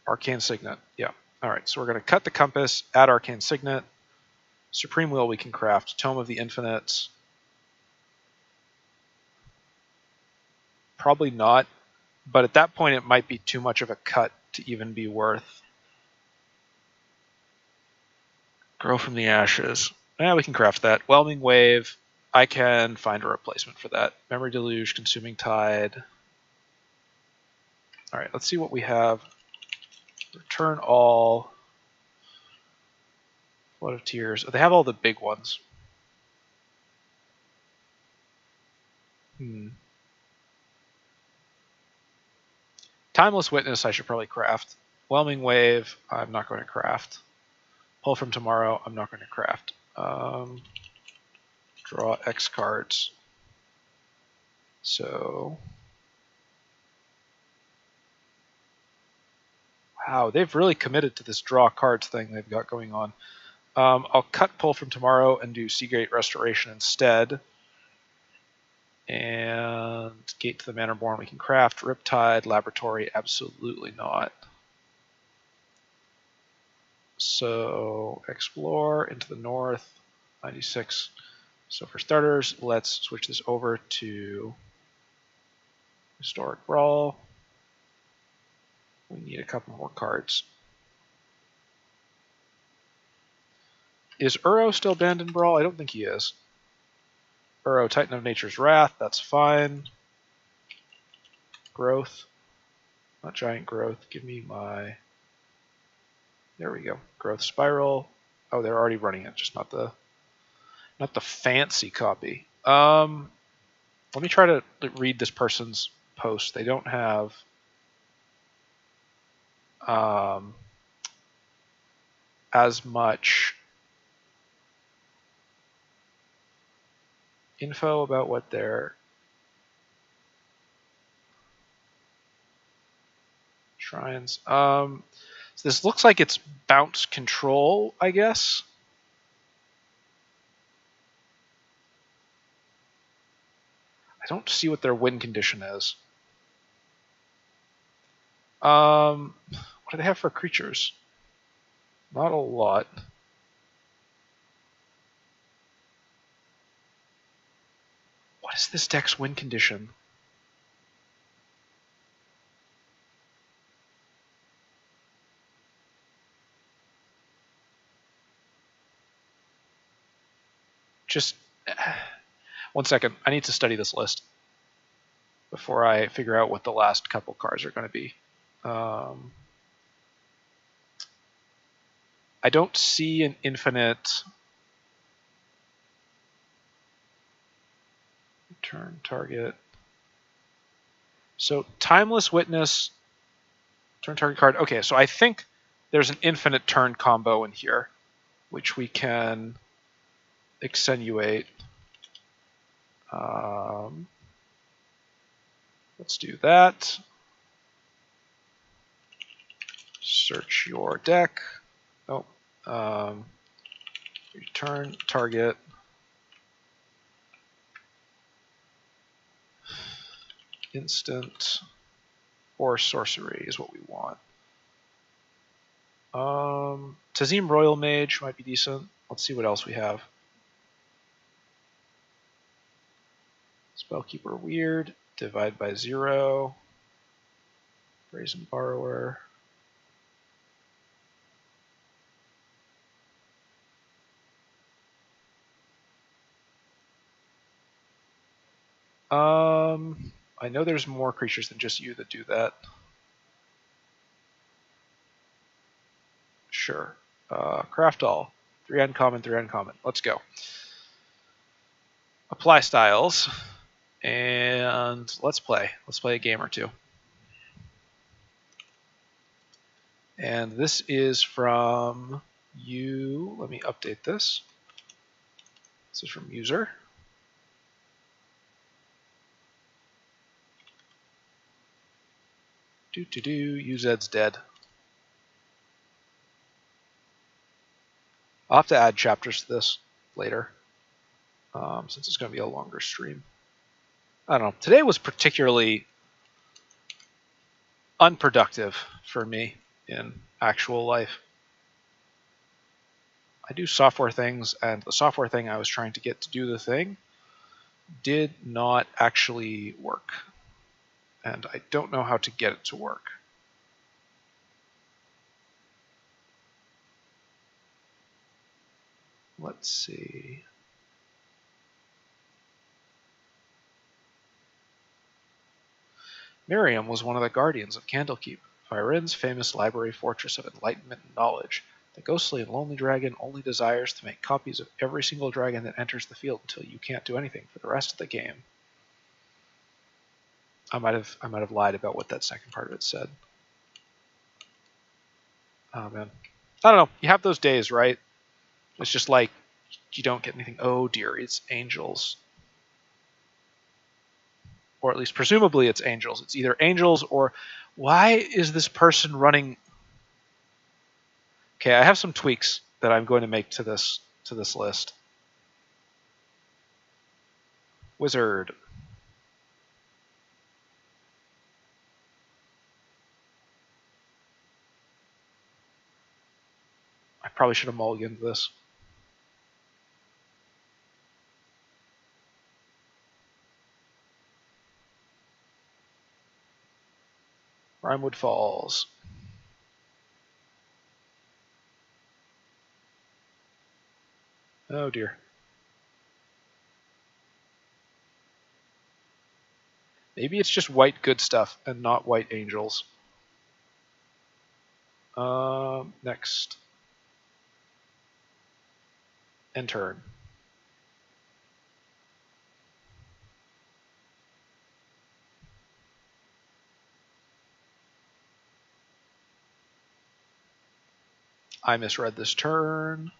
Arcane Signet? Yeah. All right, so we're going to cut the Compass, add Arcane Signet. Supreme Will we can craft. Tome of the Infinite. Probably not. But at that point, it might be too much of a cut to even be worth. Grow from the ashes. Yeah, we can craft that. Whelming Wave. I can find a replacement for that. Memory Deluge, Consuming Tide. All right, let's see what we have. Return all. Flood of Tears. Oh, they have all the big ones. Timeless Witness I should probably craft. Whelming Wave, I'm not going to craft. Pull from Tomorrow, I'm not going to craft. Draw X cards. So, wow, they've really committed to this draw cards thing they've got going on. I'll cut Pull from Tomorrow and do Seagate Restoration instead. And Gate to the Manorborn we can craft. Riptide, Laboratory, absolutely not. So Explore into the north, 96. So for starters, let's switch this over to Historic Brawl. We need a couple more cards. Is Uro still banned in Brawl? I don't think he is. Uro, Titan of Nature's Wrath, that's fine. Growth. Not Giant Growth. Give me my... There we go. Growth Spiral. Oh, they're already running it, just not the fancy copy. Let me try to read this person's post. They don't have as much info about what their shrines. So this looks like it's bounce control, I guess. I don't see what their win condition is. What do they have for creatures? Not a lot. What is this deck's win condition? Just 1 second. I need to study this list before I figure out what the last couple cards are going to be. I don't see an infinite turn target. So Timeless Witness, turn target card. Okay, so I think there's an infinite turn combo in here, which we can accentuate. Let's do that. Search your deck. Oh, return target. Instant or sorcery is what we want. Tazim Royal Mage might be decent. Let's see what else we have. Spellkeeper Weird, Divide by 0, Brazen Borrower. I know there's more creatures than just you that do that. Sure. Craft all. 3 uncommon, 3 uncommon. Let's go. Apply styles. And let's play. Let's play a game or two. And this is from you. Let me update this. This is from user. UZ's dead. I'll have to add chapters to this later, since it's going to be a longer stream. I don't know. Today was particularly unproductive for me in actual life. I do software things, and the software thing I was trying to get to do the thing did not actually work. and I don't know how to get it to work. Let's see. Miriam was one of the guardians of Candlekeep, Fyrin's famous library fortress of enlightenment and knowledge. The ghostly and lonely dragon only desires to make copies of every single dragon that enters the field until you can't do anything for the rest of the game. I might have lied about what that second part of it said. Oh man, I don't know. You have those days, right? It's just like you don't get anything. Oh dear, it's angels. Or at least presumably it's angels. It's either angels or... Why is this person running... Okay, I have some tweaks that I'm going to make to this list. Wizard. I probably should have mulliganed this. Rimewood Falls. Oh dear. Maybe it's just white good stuff and not white angels. Next. End turn. I misread this turn.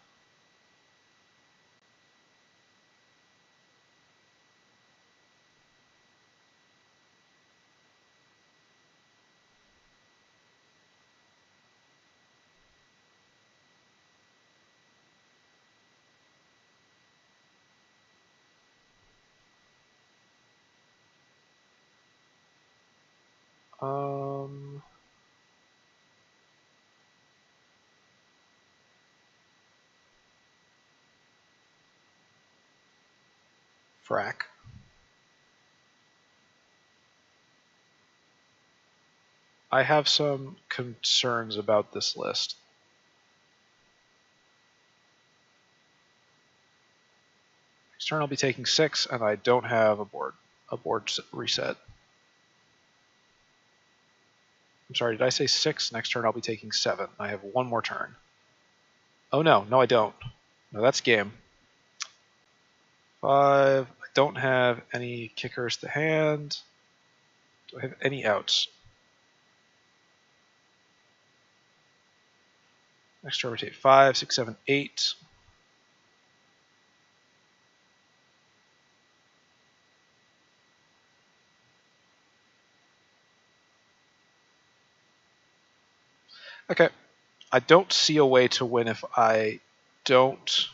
Frack. I have some concerns about this list. Next turn I'll be taking 6, and I don't have a board reset. I'm sorry, did I say 6? Next turn I'll be taking 7. I have one more turn. Oh no, I don't. No, that's game. 5. I don't have any kickers to hand. Do I have any outs? Next turn rotate 5, 6, 7, 8. Okay. I don't see a way to win if I don't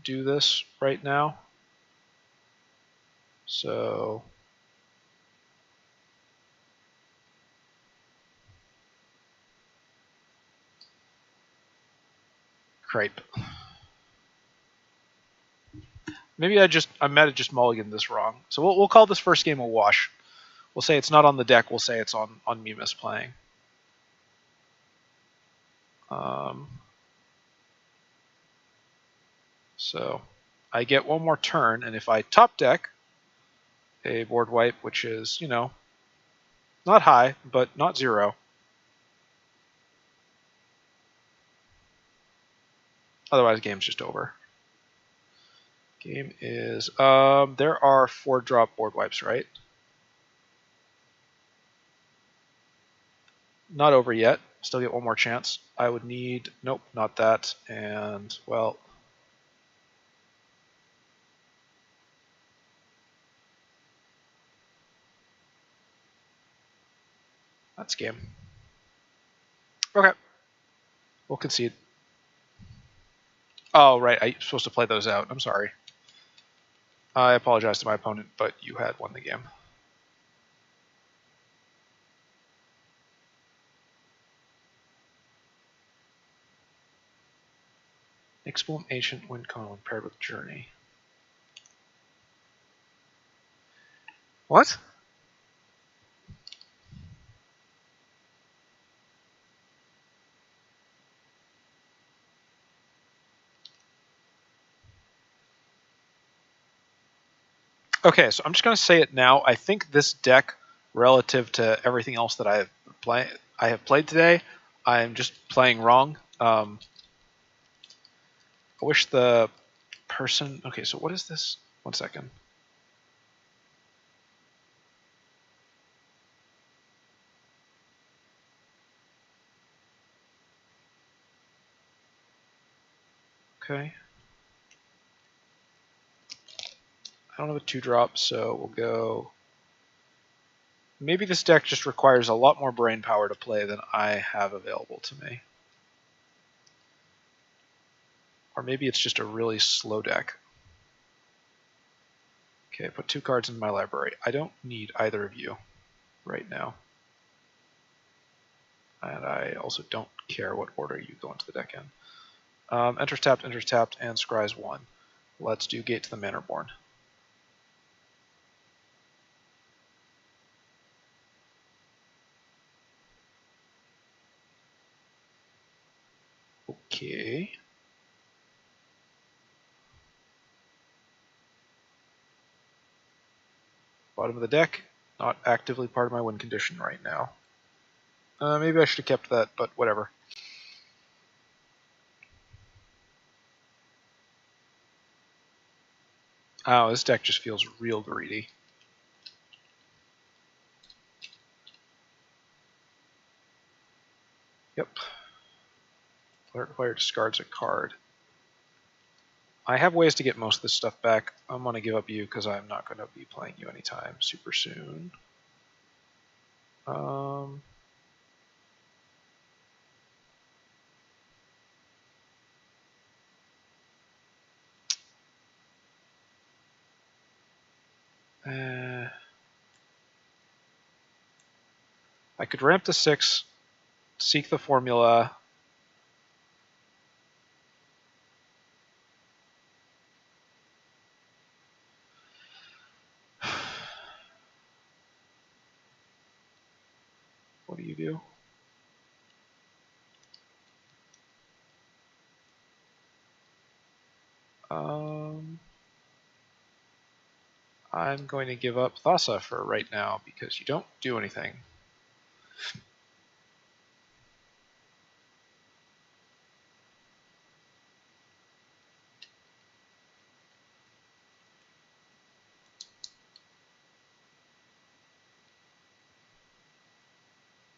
do this right now. So Cripe. Maybe I might have just mulliganed this wrong. So we'll call this first game a wash. We'll say it's not on the deck. We'll say it's on me misplaying. So I get one more turn, and if I top deck a board wipe, which is, not high, but not 0. Otherwise, the game's just over. Game is... there are 4-drop board wipes, right? Not over yet. Still get one more chance. I would need... Nope, not that. And, well... That's game. Okay. We'll concede. Oh, right. I'm supposed to play those out. I'm sorry. I apologize to my opponent, but you had won the game. Nyxbloom Ancient Wind Cone paired with Journey. What? Okay, so I'm just going to say it now. I think this deck, relative to everything else that I have played today, I'm just playing wrong. I wish the person... Okay, so what is this? 1 second. Okay. I don't have a 2-drop, so we'll go... Maybe this deck just requires a lot more brain power to play than I have available to me. Or maybe it's just a really slow deck. Okay, put 2 cards in my library. I don't need either of you right now. And I also don't care what order you go into the deck in. Enters tapped, and scries 1. Let's do Gate to the Manorborn. Okay. Bottom of the deck, not actively part of my win condition right now. Maybe I should have kept that, but whatever. Oh, this deck just feels real greedy. Yep. Player discards a card. I have ways to get most of this stuff back. I'm going to give up you because I'm not going to be playing you anytime super soon. I could ramp to 6, seek the formula. What do you do? I'm going to give up Thassa for right now because you don't do anything.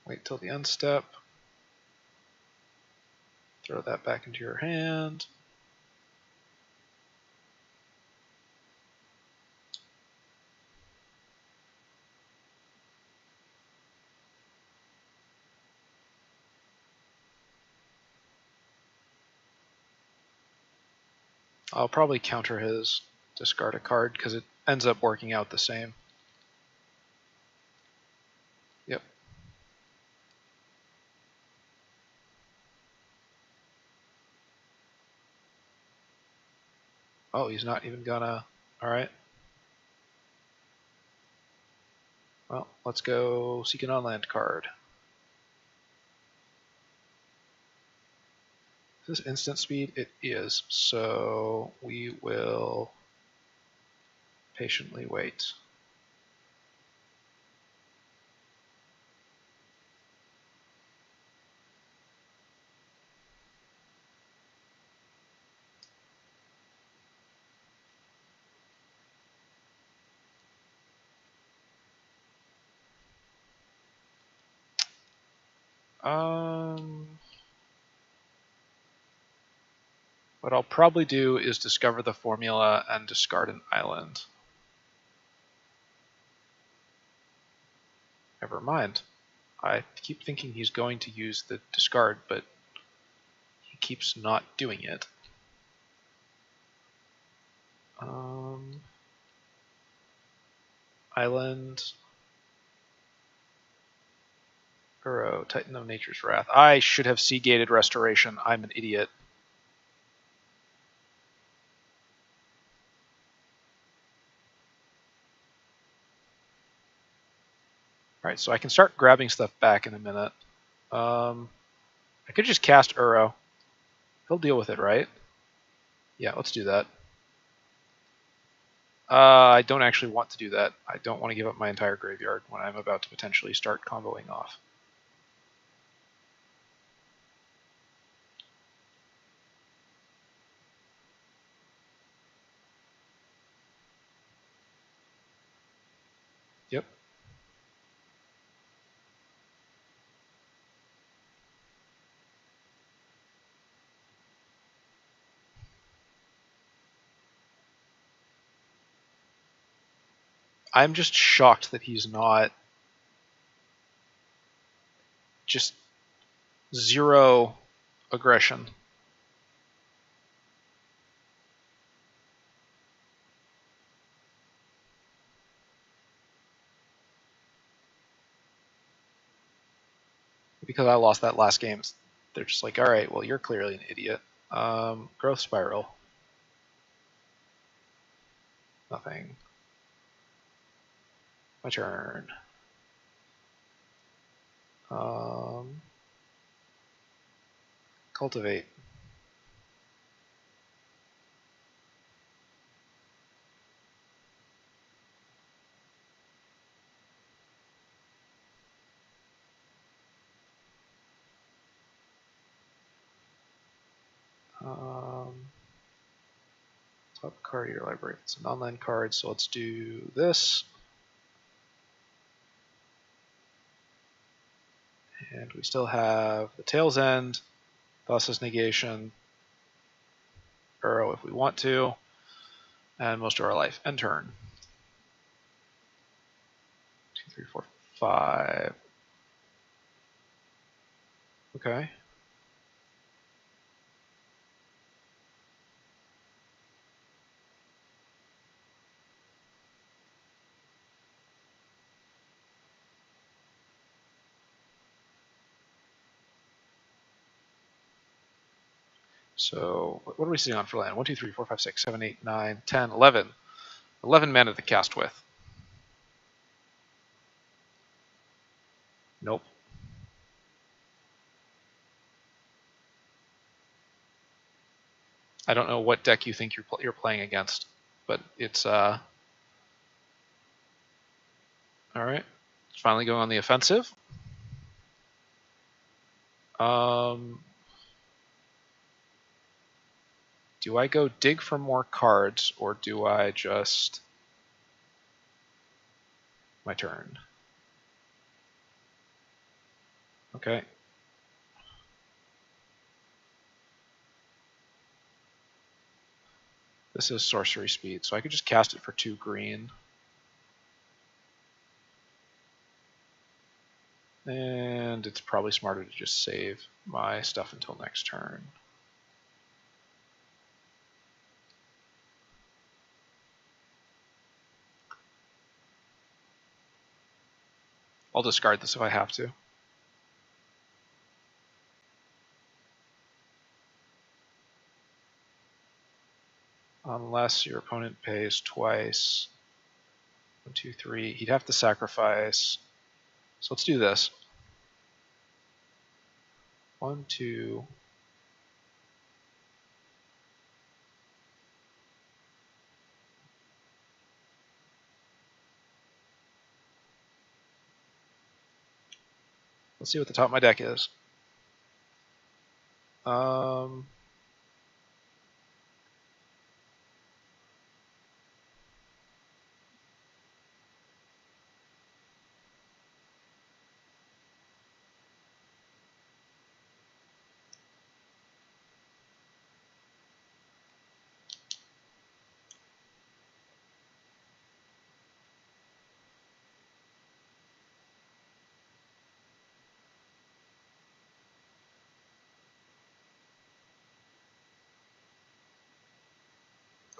Wait till the end step. Throw that back into your hand. I'll probably counter his discard a card because it ends up working out the same. Yep. Oh, he's not even gonna... Alright. Well, let's go seek an on-land card. Is this instant speed? It is. So we will patiently wait. What I'll probably do is discover the formula and discard an island. Never mind. I keep thinking he's going to use the discard, but he keeps not doing it. Island. Burrow, Titan of Nature's Wrath. I should have Sea-Gated Restoration. I'm an idiot. Alright, so I can start grabbing stuff back in a minute. I could just cast Uro. He'll deal with it, right? Yeah, let's do that. I don't actually want to do that. I don't want to give up my entire graveyard when I'm about to potentially start comboing off. Yep. I'm just shocked that he's not just 0 aggression. Because I lost that last game, they're just like, alright, well, you're clearly an idiot. Growth Spiral. Nothing. My turn. Cultivate. Top card of your library. It's an online card, so let's do this. And we still have the Tail's End, Thassa's Negation, Uro if we want to, and most of our life. End turn. 2, 3, 4, 5. Okay. So what are we sitting on for land? 1, 2, 3, 4, 5, 6, 7, 8, 9, 10, 11. 11 mana to cast with. Nope. I don't know what deck you think you're playing against, but it's all right. It's finally going on the offensive. Do I go dig for more cards, or do I just my turn? Okay. This is sorcery speed, so I could just cast it for 2 green. And it's probably smarter to just save my stuff until next turn. I'll discard this if I have to. Unless your opponent pays twice. 1, 2, 3. He'd have to sacrifice. So let's do this. 1, 2. Let's see what the top of my deck is.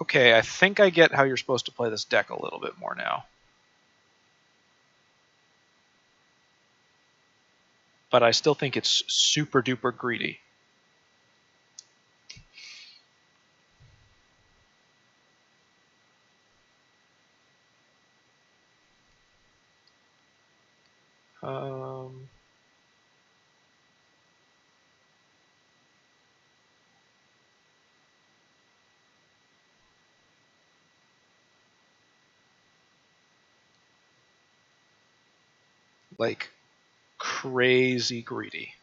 Okay, I think I get how you're supposed to play this deck a little bit more now. But I still think it's super duper greedy. like crazy greedy.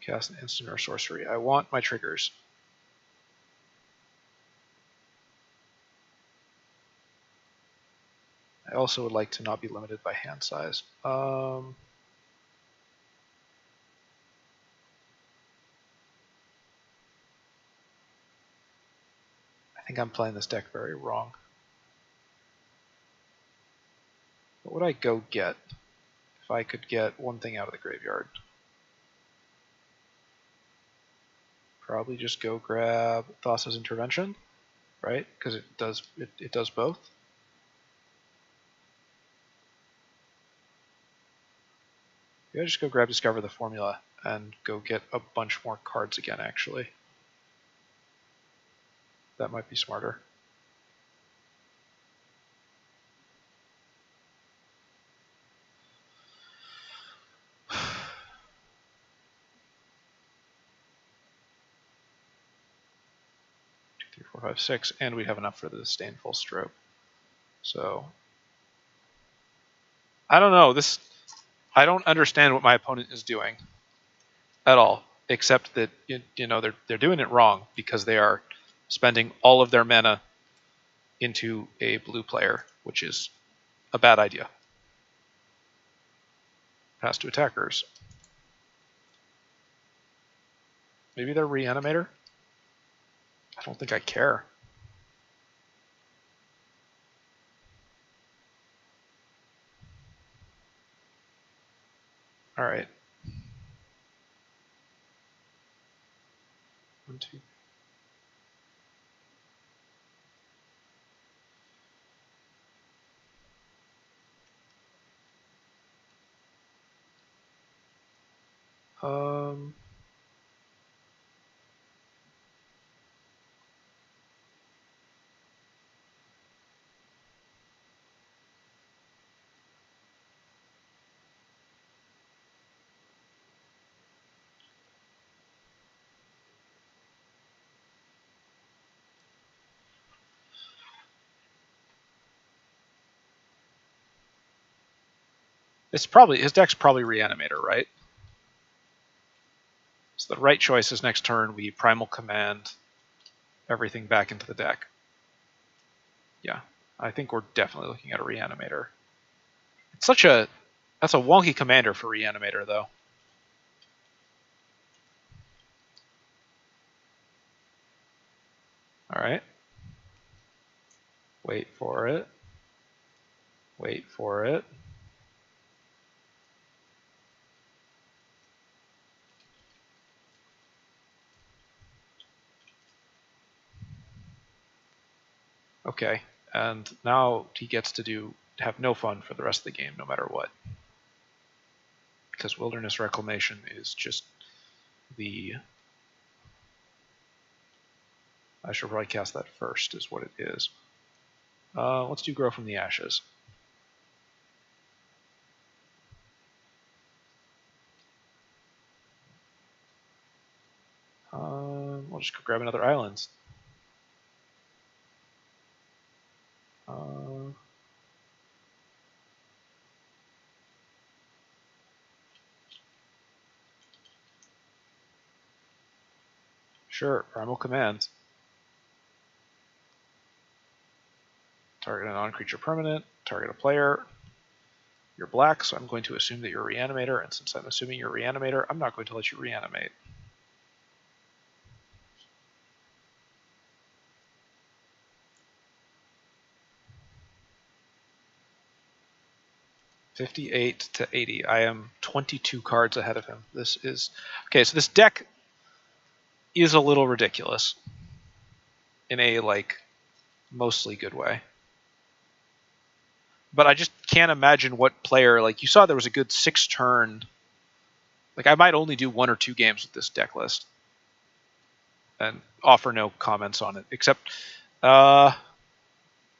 Cast an instant or sorcery. I want my triggers. I also would like to not be limited by hand size. I think I'm playing this deck very wrong. What would I go get if I could get one thing out of the graveyard? Probably just go grab Thassa's Intervention, right? Because it does both. Maybe I just go grab Discover the Formula and go get a bunch more cards again, actually. That might be smarter. Three, four, five, six, and we have enough for the Disdainful Stroke. So I don't know. I don't understand what my opponent is doing at all, except that they're doing it wrong because they are spending all of their mana into a blue player, which is a bad idea. Pass to attackers. Maybe they're Reanimator? I don't think I care. All right. 1, 2. His deck's probably Reanimator, right? So the right choice is next turn we Primal Command everything back into the deck. Yeah, I think we're definitely looking at a Reanimator. It's that's a wonky commander for Reanimator, though. All right. Wait for it. Wait for it. Okay, and now he gets to have no fun for the rest of the game, no matter what. Because Wilderness Reclamation is just I should probably cast that first, is what it is. Let's do Grow from the Ashes. We'll just go grab another island. Sure, Primal Command. Target a non-creature permanent, target a player. You're black, so I'm going to assume that you're a Reanimator, and since I'm assuming you're a Reanimator, I'm not going to let you reanimate. $58 to $80. I am 22 cards ahead of him. This is okay. So this deck is a little ridiculous in a mostly good way. But I just can't imagine what player, you saw there was a good 6-turn. I might only do 1 or 2 games with this deck list and offer no comments on it, except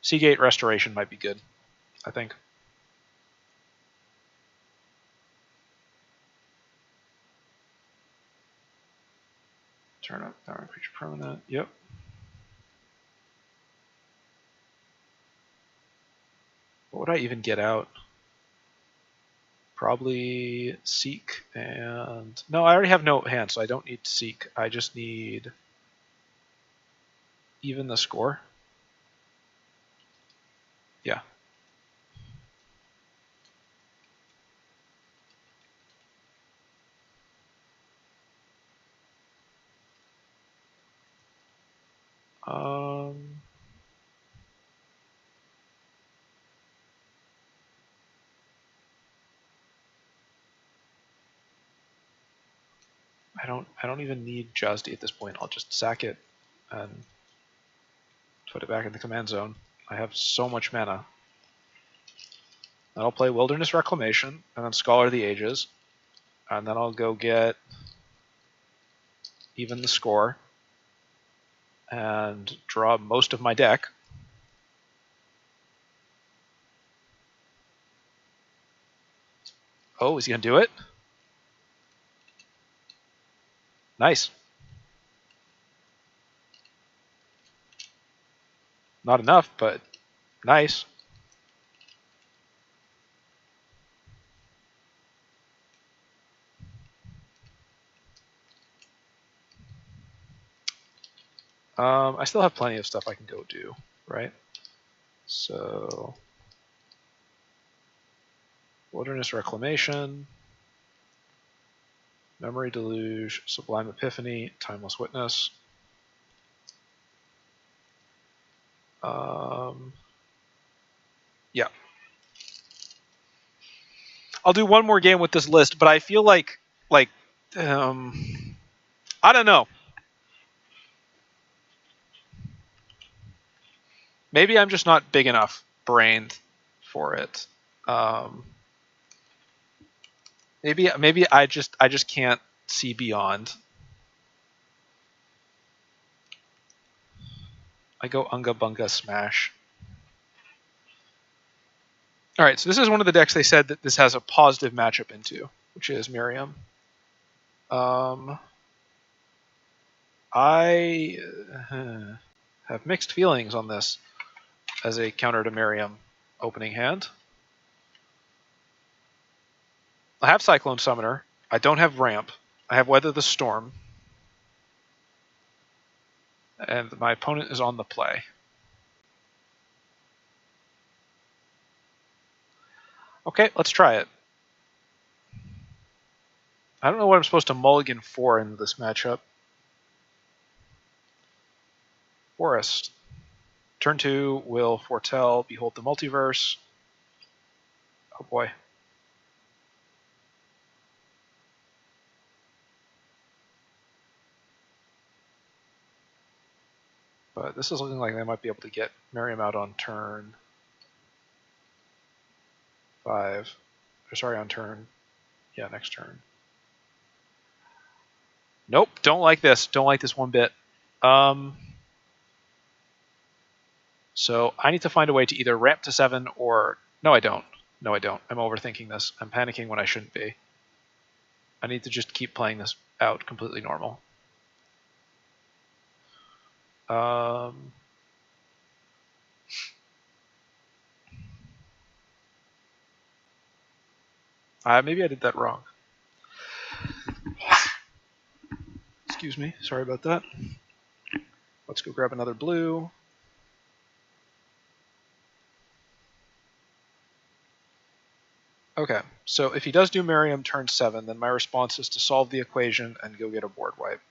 Seagate Restoration might be good, I think. Turn up power creature permanent. Yep. What would I even get out? Probably Seek and... No, I already have no hand, so I don't need Seek. I just need even the score. Yeah. I don't even need Jadzi at this point. I'll just sack it and put it back in the command zone. I have so much mana. Then I'll play Wilderness Reclamation and then Scholar of the Ages. And then I'll go get even the score and draw most of my deck. Oh, is he going to do it? Nice. Not enough, but nice. I still have plenty of stuff I can go do, right? So, Wilderness Reclamation, Memory Deluge, Sublime Epiphany, Timeless Witness. Yeah. I'll do one more game with this list, but I feel like I don't know. Maybe I'm just not big enough brained for it. Maybe I just can't see beyond. I go Unga Bunga Smash. All right, so this is one of the decks they said that this has a positive matchup into, which is Miriam. I have mixed feelings on this as a counter to Miriam opening hand. I have Cyclone Summoner. I don't have Ramp. I have Weather the Storm. And my opponent is on the play. Okay, let's try it. I don't know what I'm supposed to mulligan for in this matchup. Forest. Turn 2 will foretell Behold the Multiverse. Oh boy. But this is looking like they might be able to get Miriam out on turn 5. Or sorry, on turn... Yeah, next turn. Nope, don't like this. Don't like this one bit. So I need to find a way to either ramp to 7 or... No, I don't. No, I don't. I'm overthinking this. I'm panicking when I shouldn't be. I need to just keep playing this out completely normal. Maybe I did that wrong. Excuse me. Sorry about that. Let's go grab another blue. Okay, so if he does do Miriam turn 7, then my response is to solve the equation and go get a board wipe.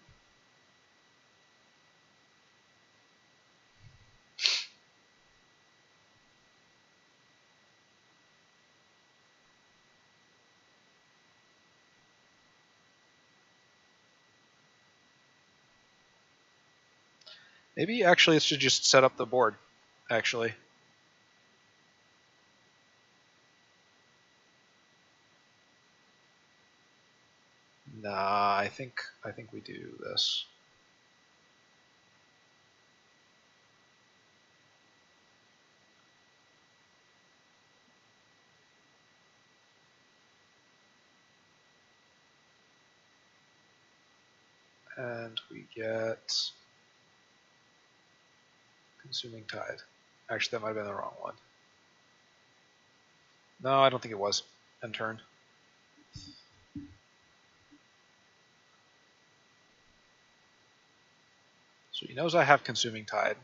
Maybe actually it should just set up the board, actually. Nah, I think we do this. And we get Consuming Tide. Actually, that might have been the wrong one. No, I don't think it was. End turn. So he knows I have Consuming Tide,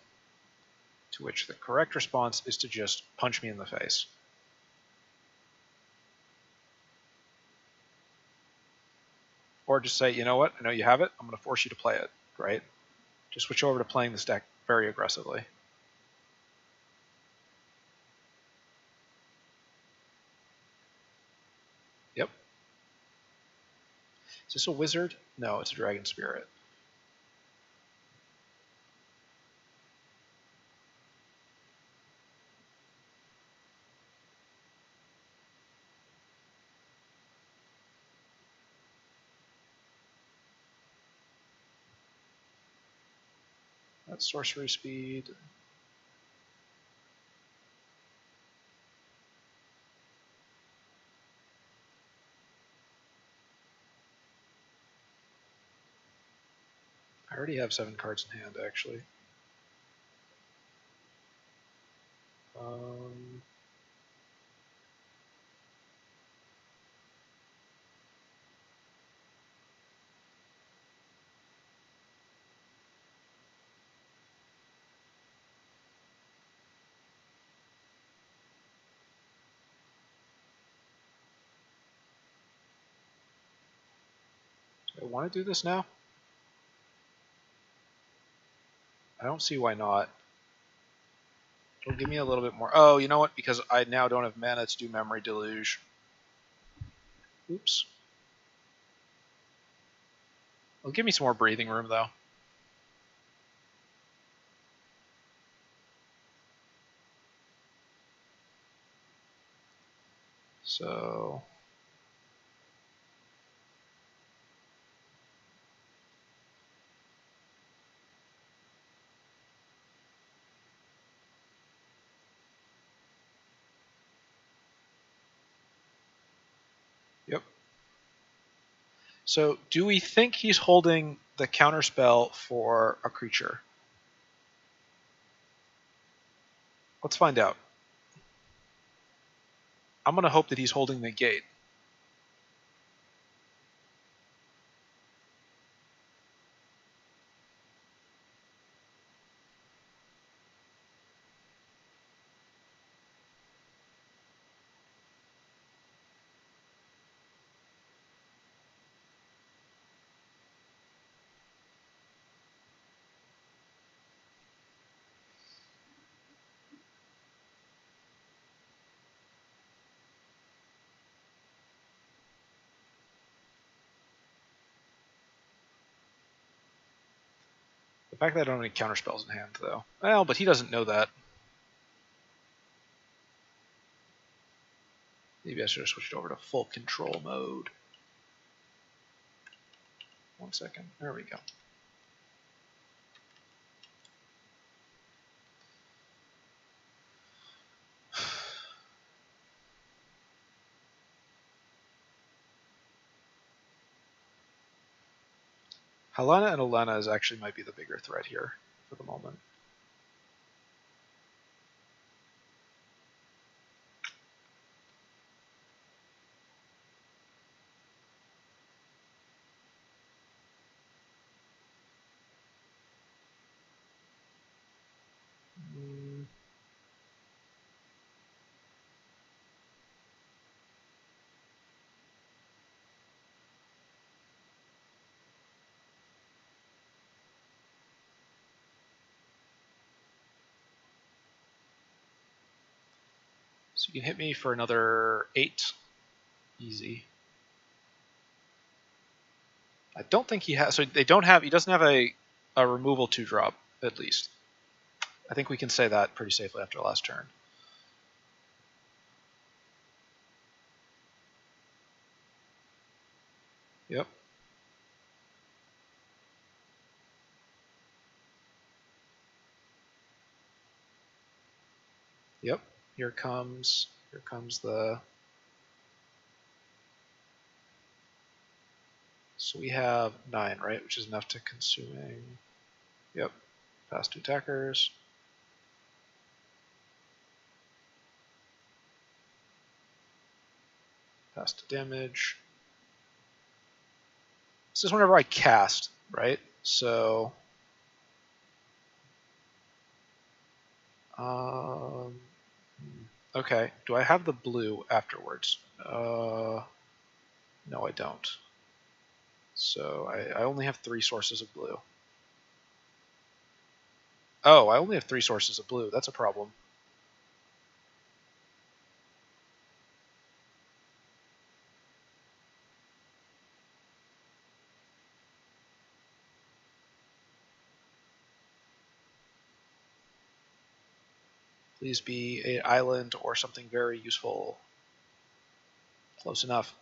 to which the correct response is to just punch me in the face. Or just say, you know what, I know you have it, I'm going to force you to play it, right? Just switch over to playing this deck very aggressively. Yep. Is this a wizard? No, it's a dragon spirit. That's sorcery speed. I already have 7 cards in hand, actually. Do I want to do this now? I don't see why not. It'll give me a little bit more. Oh, you know what? Because I now don't have mana to do Memory Deluge. Oops. It'll give me some more breathing room, though. So... Yep. So, do we think he's holding the counterspell for a creature? Let's find out. I'm going to hope that he's holding the gate. The fact that I don't have any counterspells in hand, though. Well, but he doesn't know that. Maybe I should have switched over to full control mode. 1 second. There we go. Helena and Elena is actually might be the bigger threat here for the moment. So you can hit me for another 8. Easy. I don't think he has. So they don't have. He doesn't have a removal 2-drop at least. I think we can say that pretty safely after the last turn. Yep. Yep. Here comes the So we have 9, right? Which is enough to consuming. Yep. Pass to attackers. Pass to damage. This is whenever I cast, right? So okay. Do I have the blue afterwards? No, I don't. So I only have 3 sources of blue. Oh, I only have 3 sources of blue. That's a problem. Please be an island or something very useful. Close enough.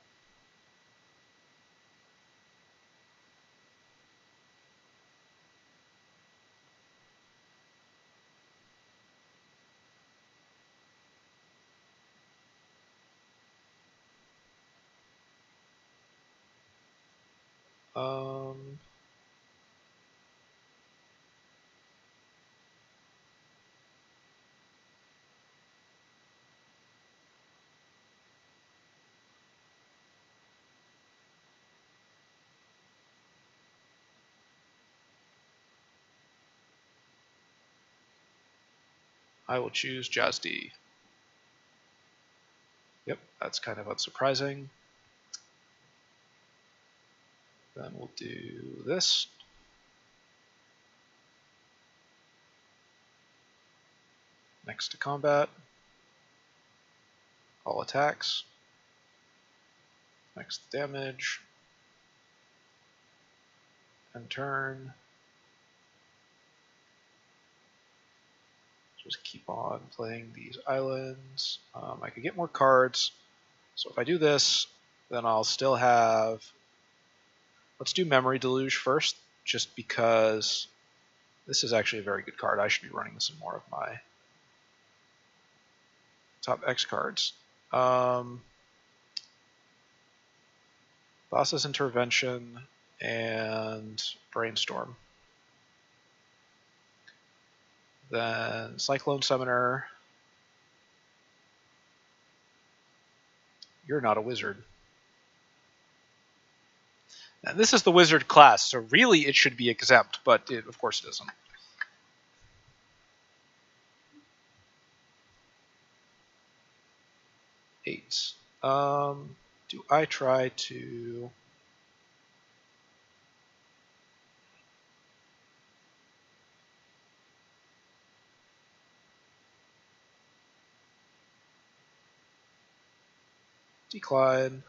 I will choose Jadzi. Yep, that's kind of unsurprising. Then we'll do this. Next to combat. All attacks. Next to damage. End turn. Just keep on playing these islands. I could get more cards. So if I do this, then I'll still have... Let's do Memory Deluge first, just because this is actually a very good card. I should be running this in more of my top X cards. Boss's Intervention and Brainstorm. Then Cyclone Summoner. You're not a wizard. And this is the wizard class, so really it should be exempt, but of course it isn't. Eight. Do I try to... Decline.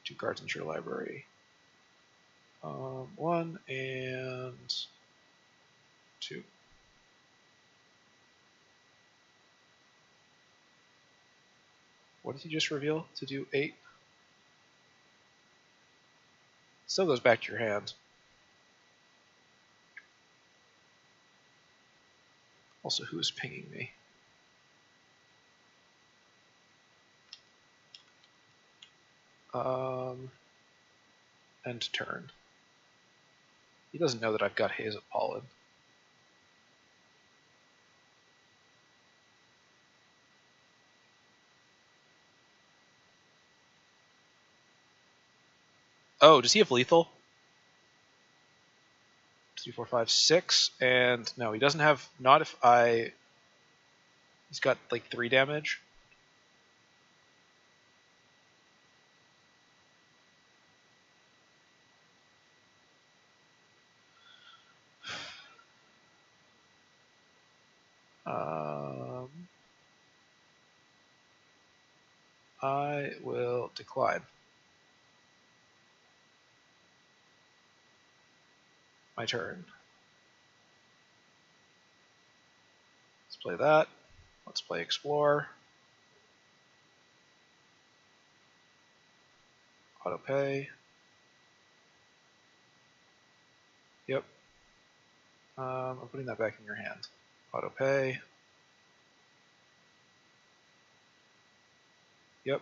2 cards into your library. 1 and 2. What did you just reveal to do 8? Still goes back to your hand. Also, who is pinging me? End turn. He doesn't know that I've got Haze of Pollen. Oh, does he have lethal? 2, 4, 5, 6, and no, he doesn't have. Not if I. He's got like 3 damage. I will decline. My turn. Let's play that. Let's play Explore. Auto pay. Yep. I'm putting that back in your hand. Auto pay. Yep.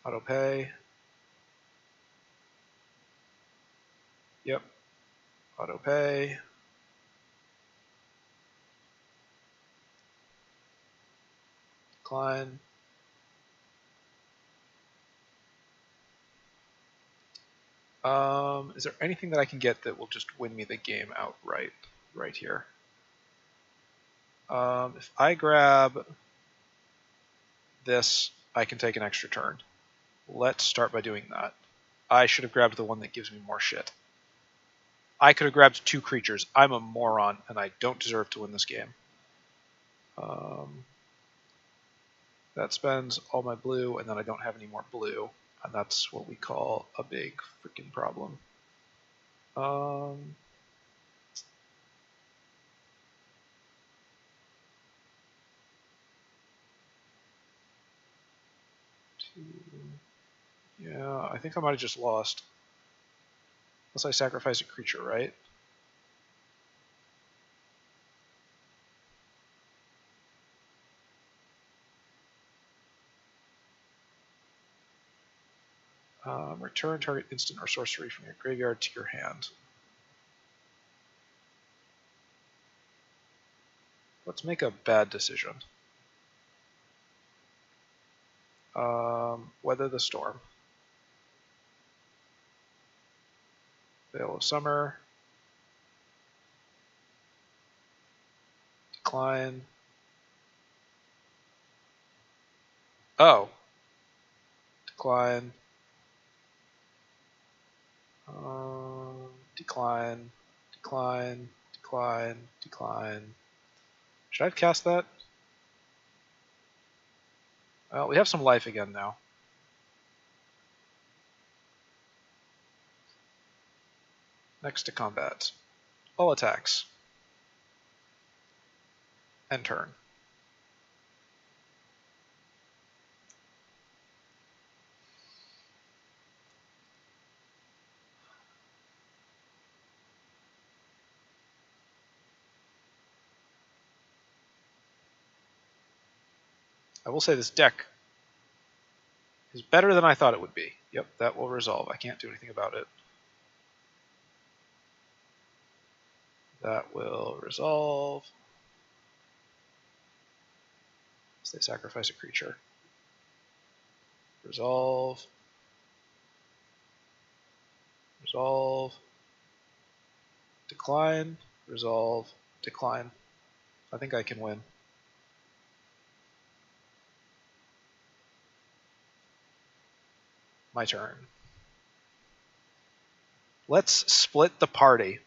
Auto pay. Yep. Auto pay. Decline. Is there anything that I can get that will just win me the game outright right here? If I grab this, I can take an extra turn. Let's start by doing that. I should have grabbed the one that gives me more shit. I could have grabbed 2 creatures. I'm a moron, and I don't deserve to win this game. That spends all my blue, and then I don't have any more blue, and that's what we call a big freaking problem. Yeah, I think I might have just lost. Unless I sacrifice a creature, right? Return target instant or sorcery from your graveyard to your hand. Let's make a bad decision. Weather the storm. Veil of Summer. Decline. Oh. Decline. Decline. Decline. Decline. Decline. Should I have cast that? Well, we have some life again now. Next to combat. All attacks. End turn. I will say this deck is better than I thought it would be. Yep, that will resolve. I can't do anything about it. That will resolve. So they sacrifice a creature. Resolve. Resolve. Decline. Resolve. Decline. I think I can win. My turn. Let's split the party.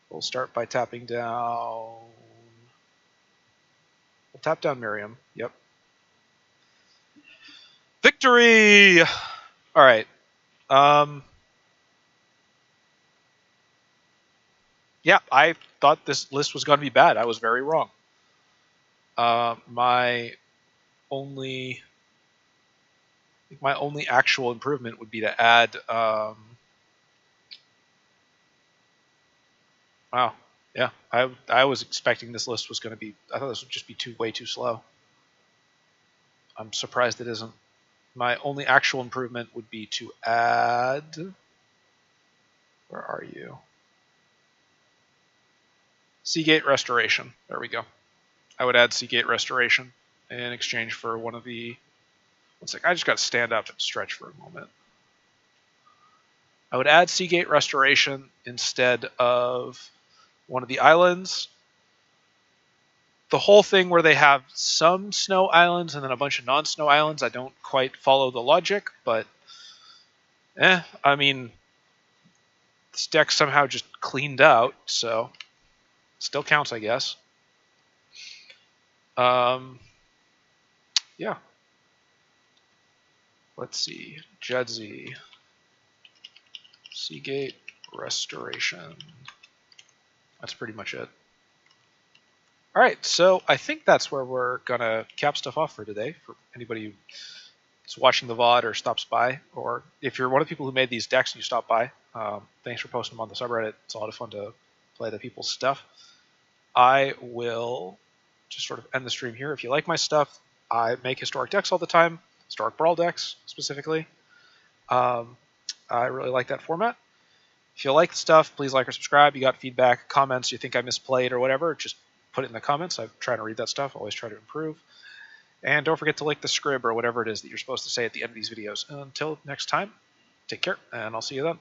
We'll start by tapping down. We'll tap down Miriam. Yep. Victory! All right. Yeah, I thought this list was going to be bad. I was very wrong. My only actual improvement would be to add. Wow. Yeah, I was expecting this list was going to be. I thought this would just be way too slow. I'm surprised it isn't. My only actual improvement would be to add. Where are you? Seagate Restoration. There we go. I would add Seagate Restoration in exchange for one of the. One sec. I just got to stand up and stretch for a moment. I would add Seagate Restoration instead of one of the islands. The whole thing where they have some snow islands and then a bunch of non-snow islands, I don't quite follow the logic, but I mean, this deck somehow just cleaned out, so still counts, I guess. Yeah. Let's see. Jadzi. Seagate Restoration. That's pretty much it. All right, so I think that's where we're going to cap stuff off for today. For anybody who's watching the VOD or stops by, or if you're one of the people who made these decks and you stop by, thanks for posting them on the subreddit. It's a lot of fun to play the people's stuff. I will just sort of end the stream here. If you like my stuff, I make historic decks all the time, historic Brawl decks specifically. I really like that format. If you like the stuff, please like or subscribe. You got feedback, comments, you think I misplayed or whatever, just put it in the comments. I'm trying to read that stuff. Always try to improve. And don't forget to like the scrib or whatever it is that you're supposed to say at the end of these videos. Until next time, take care, and I'll see you then.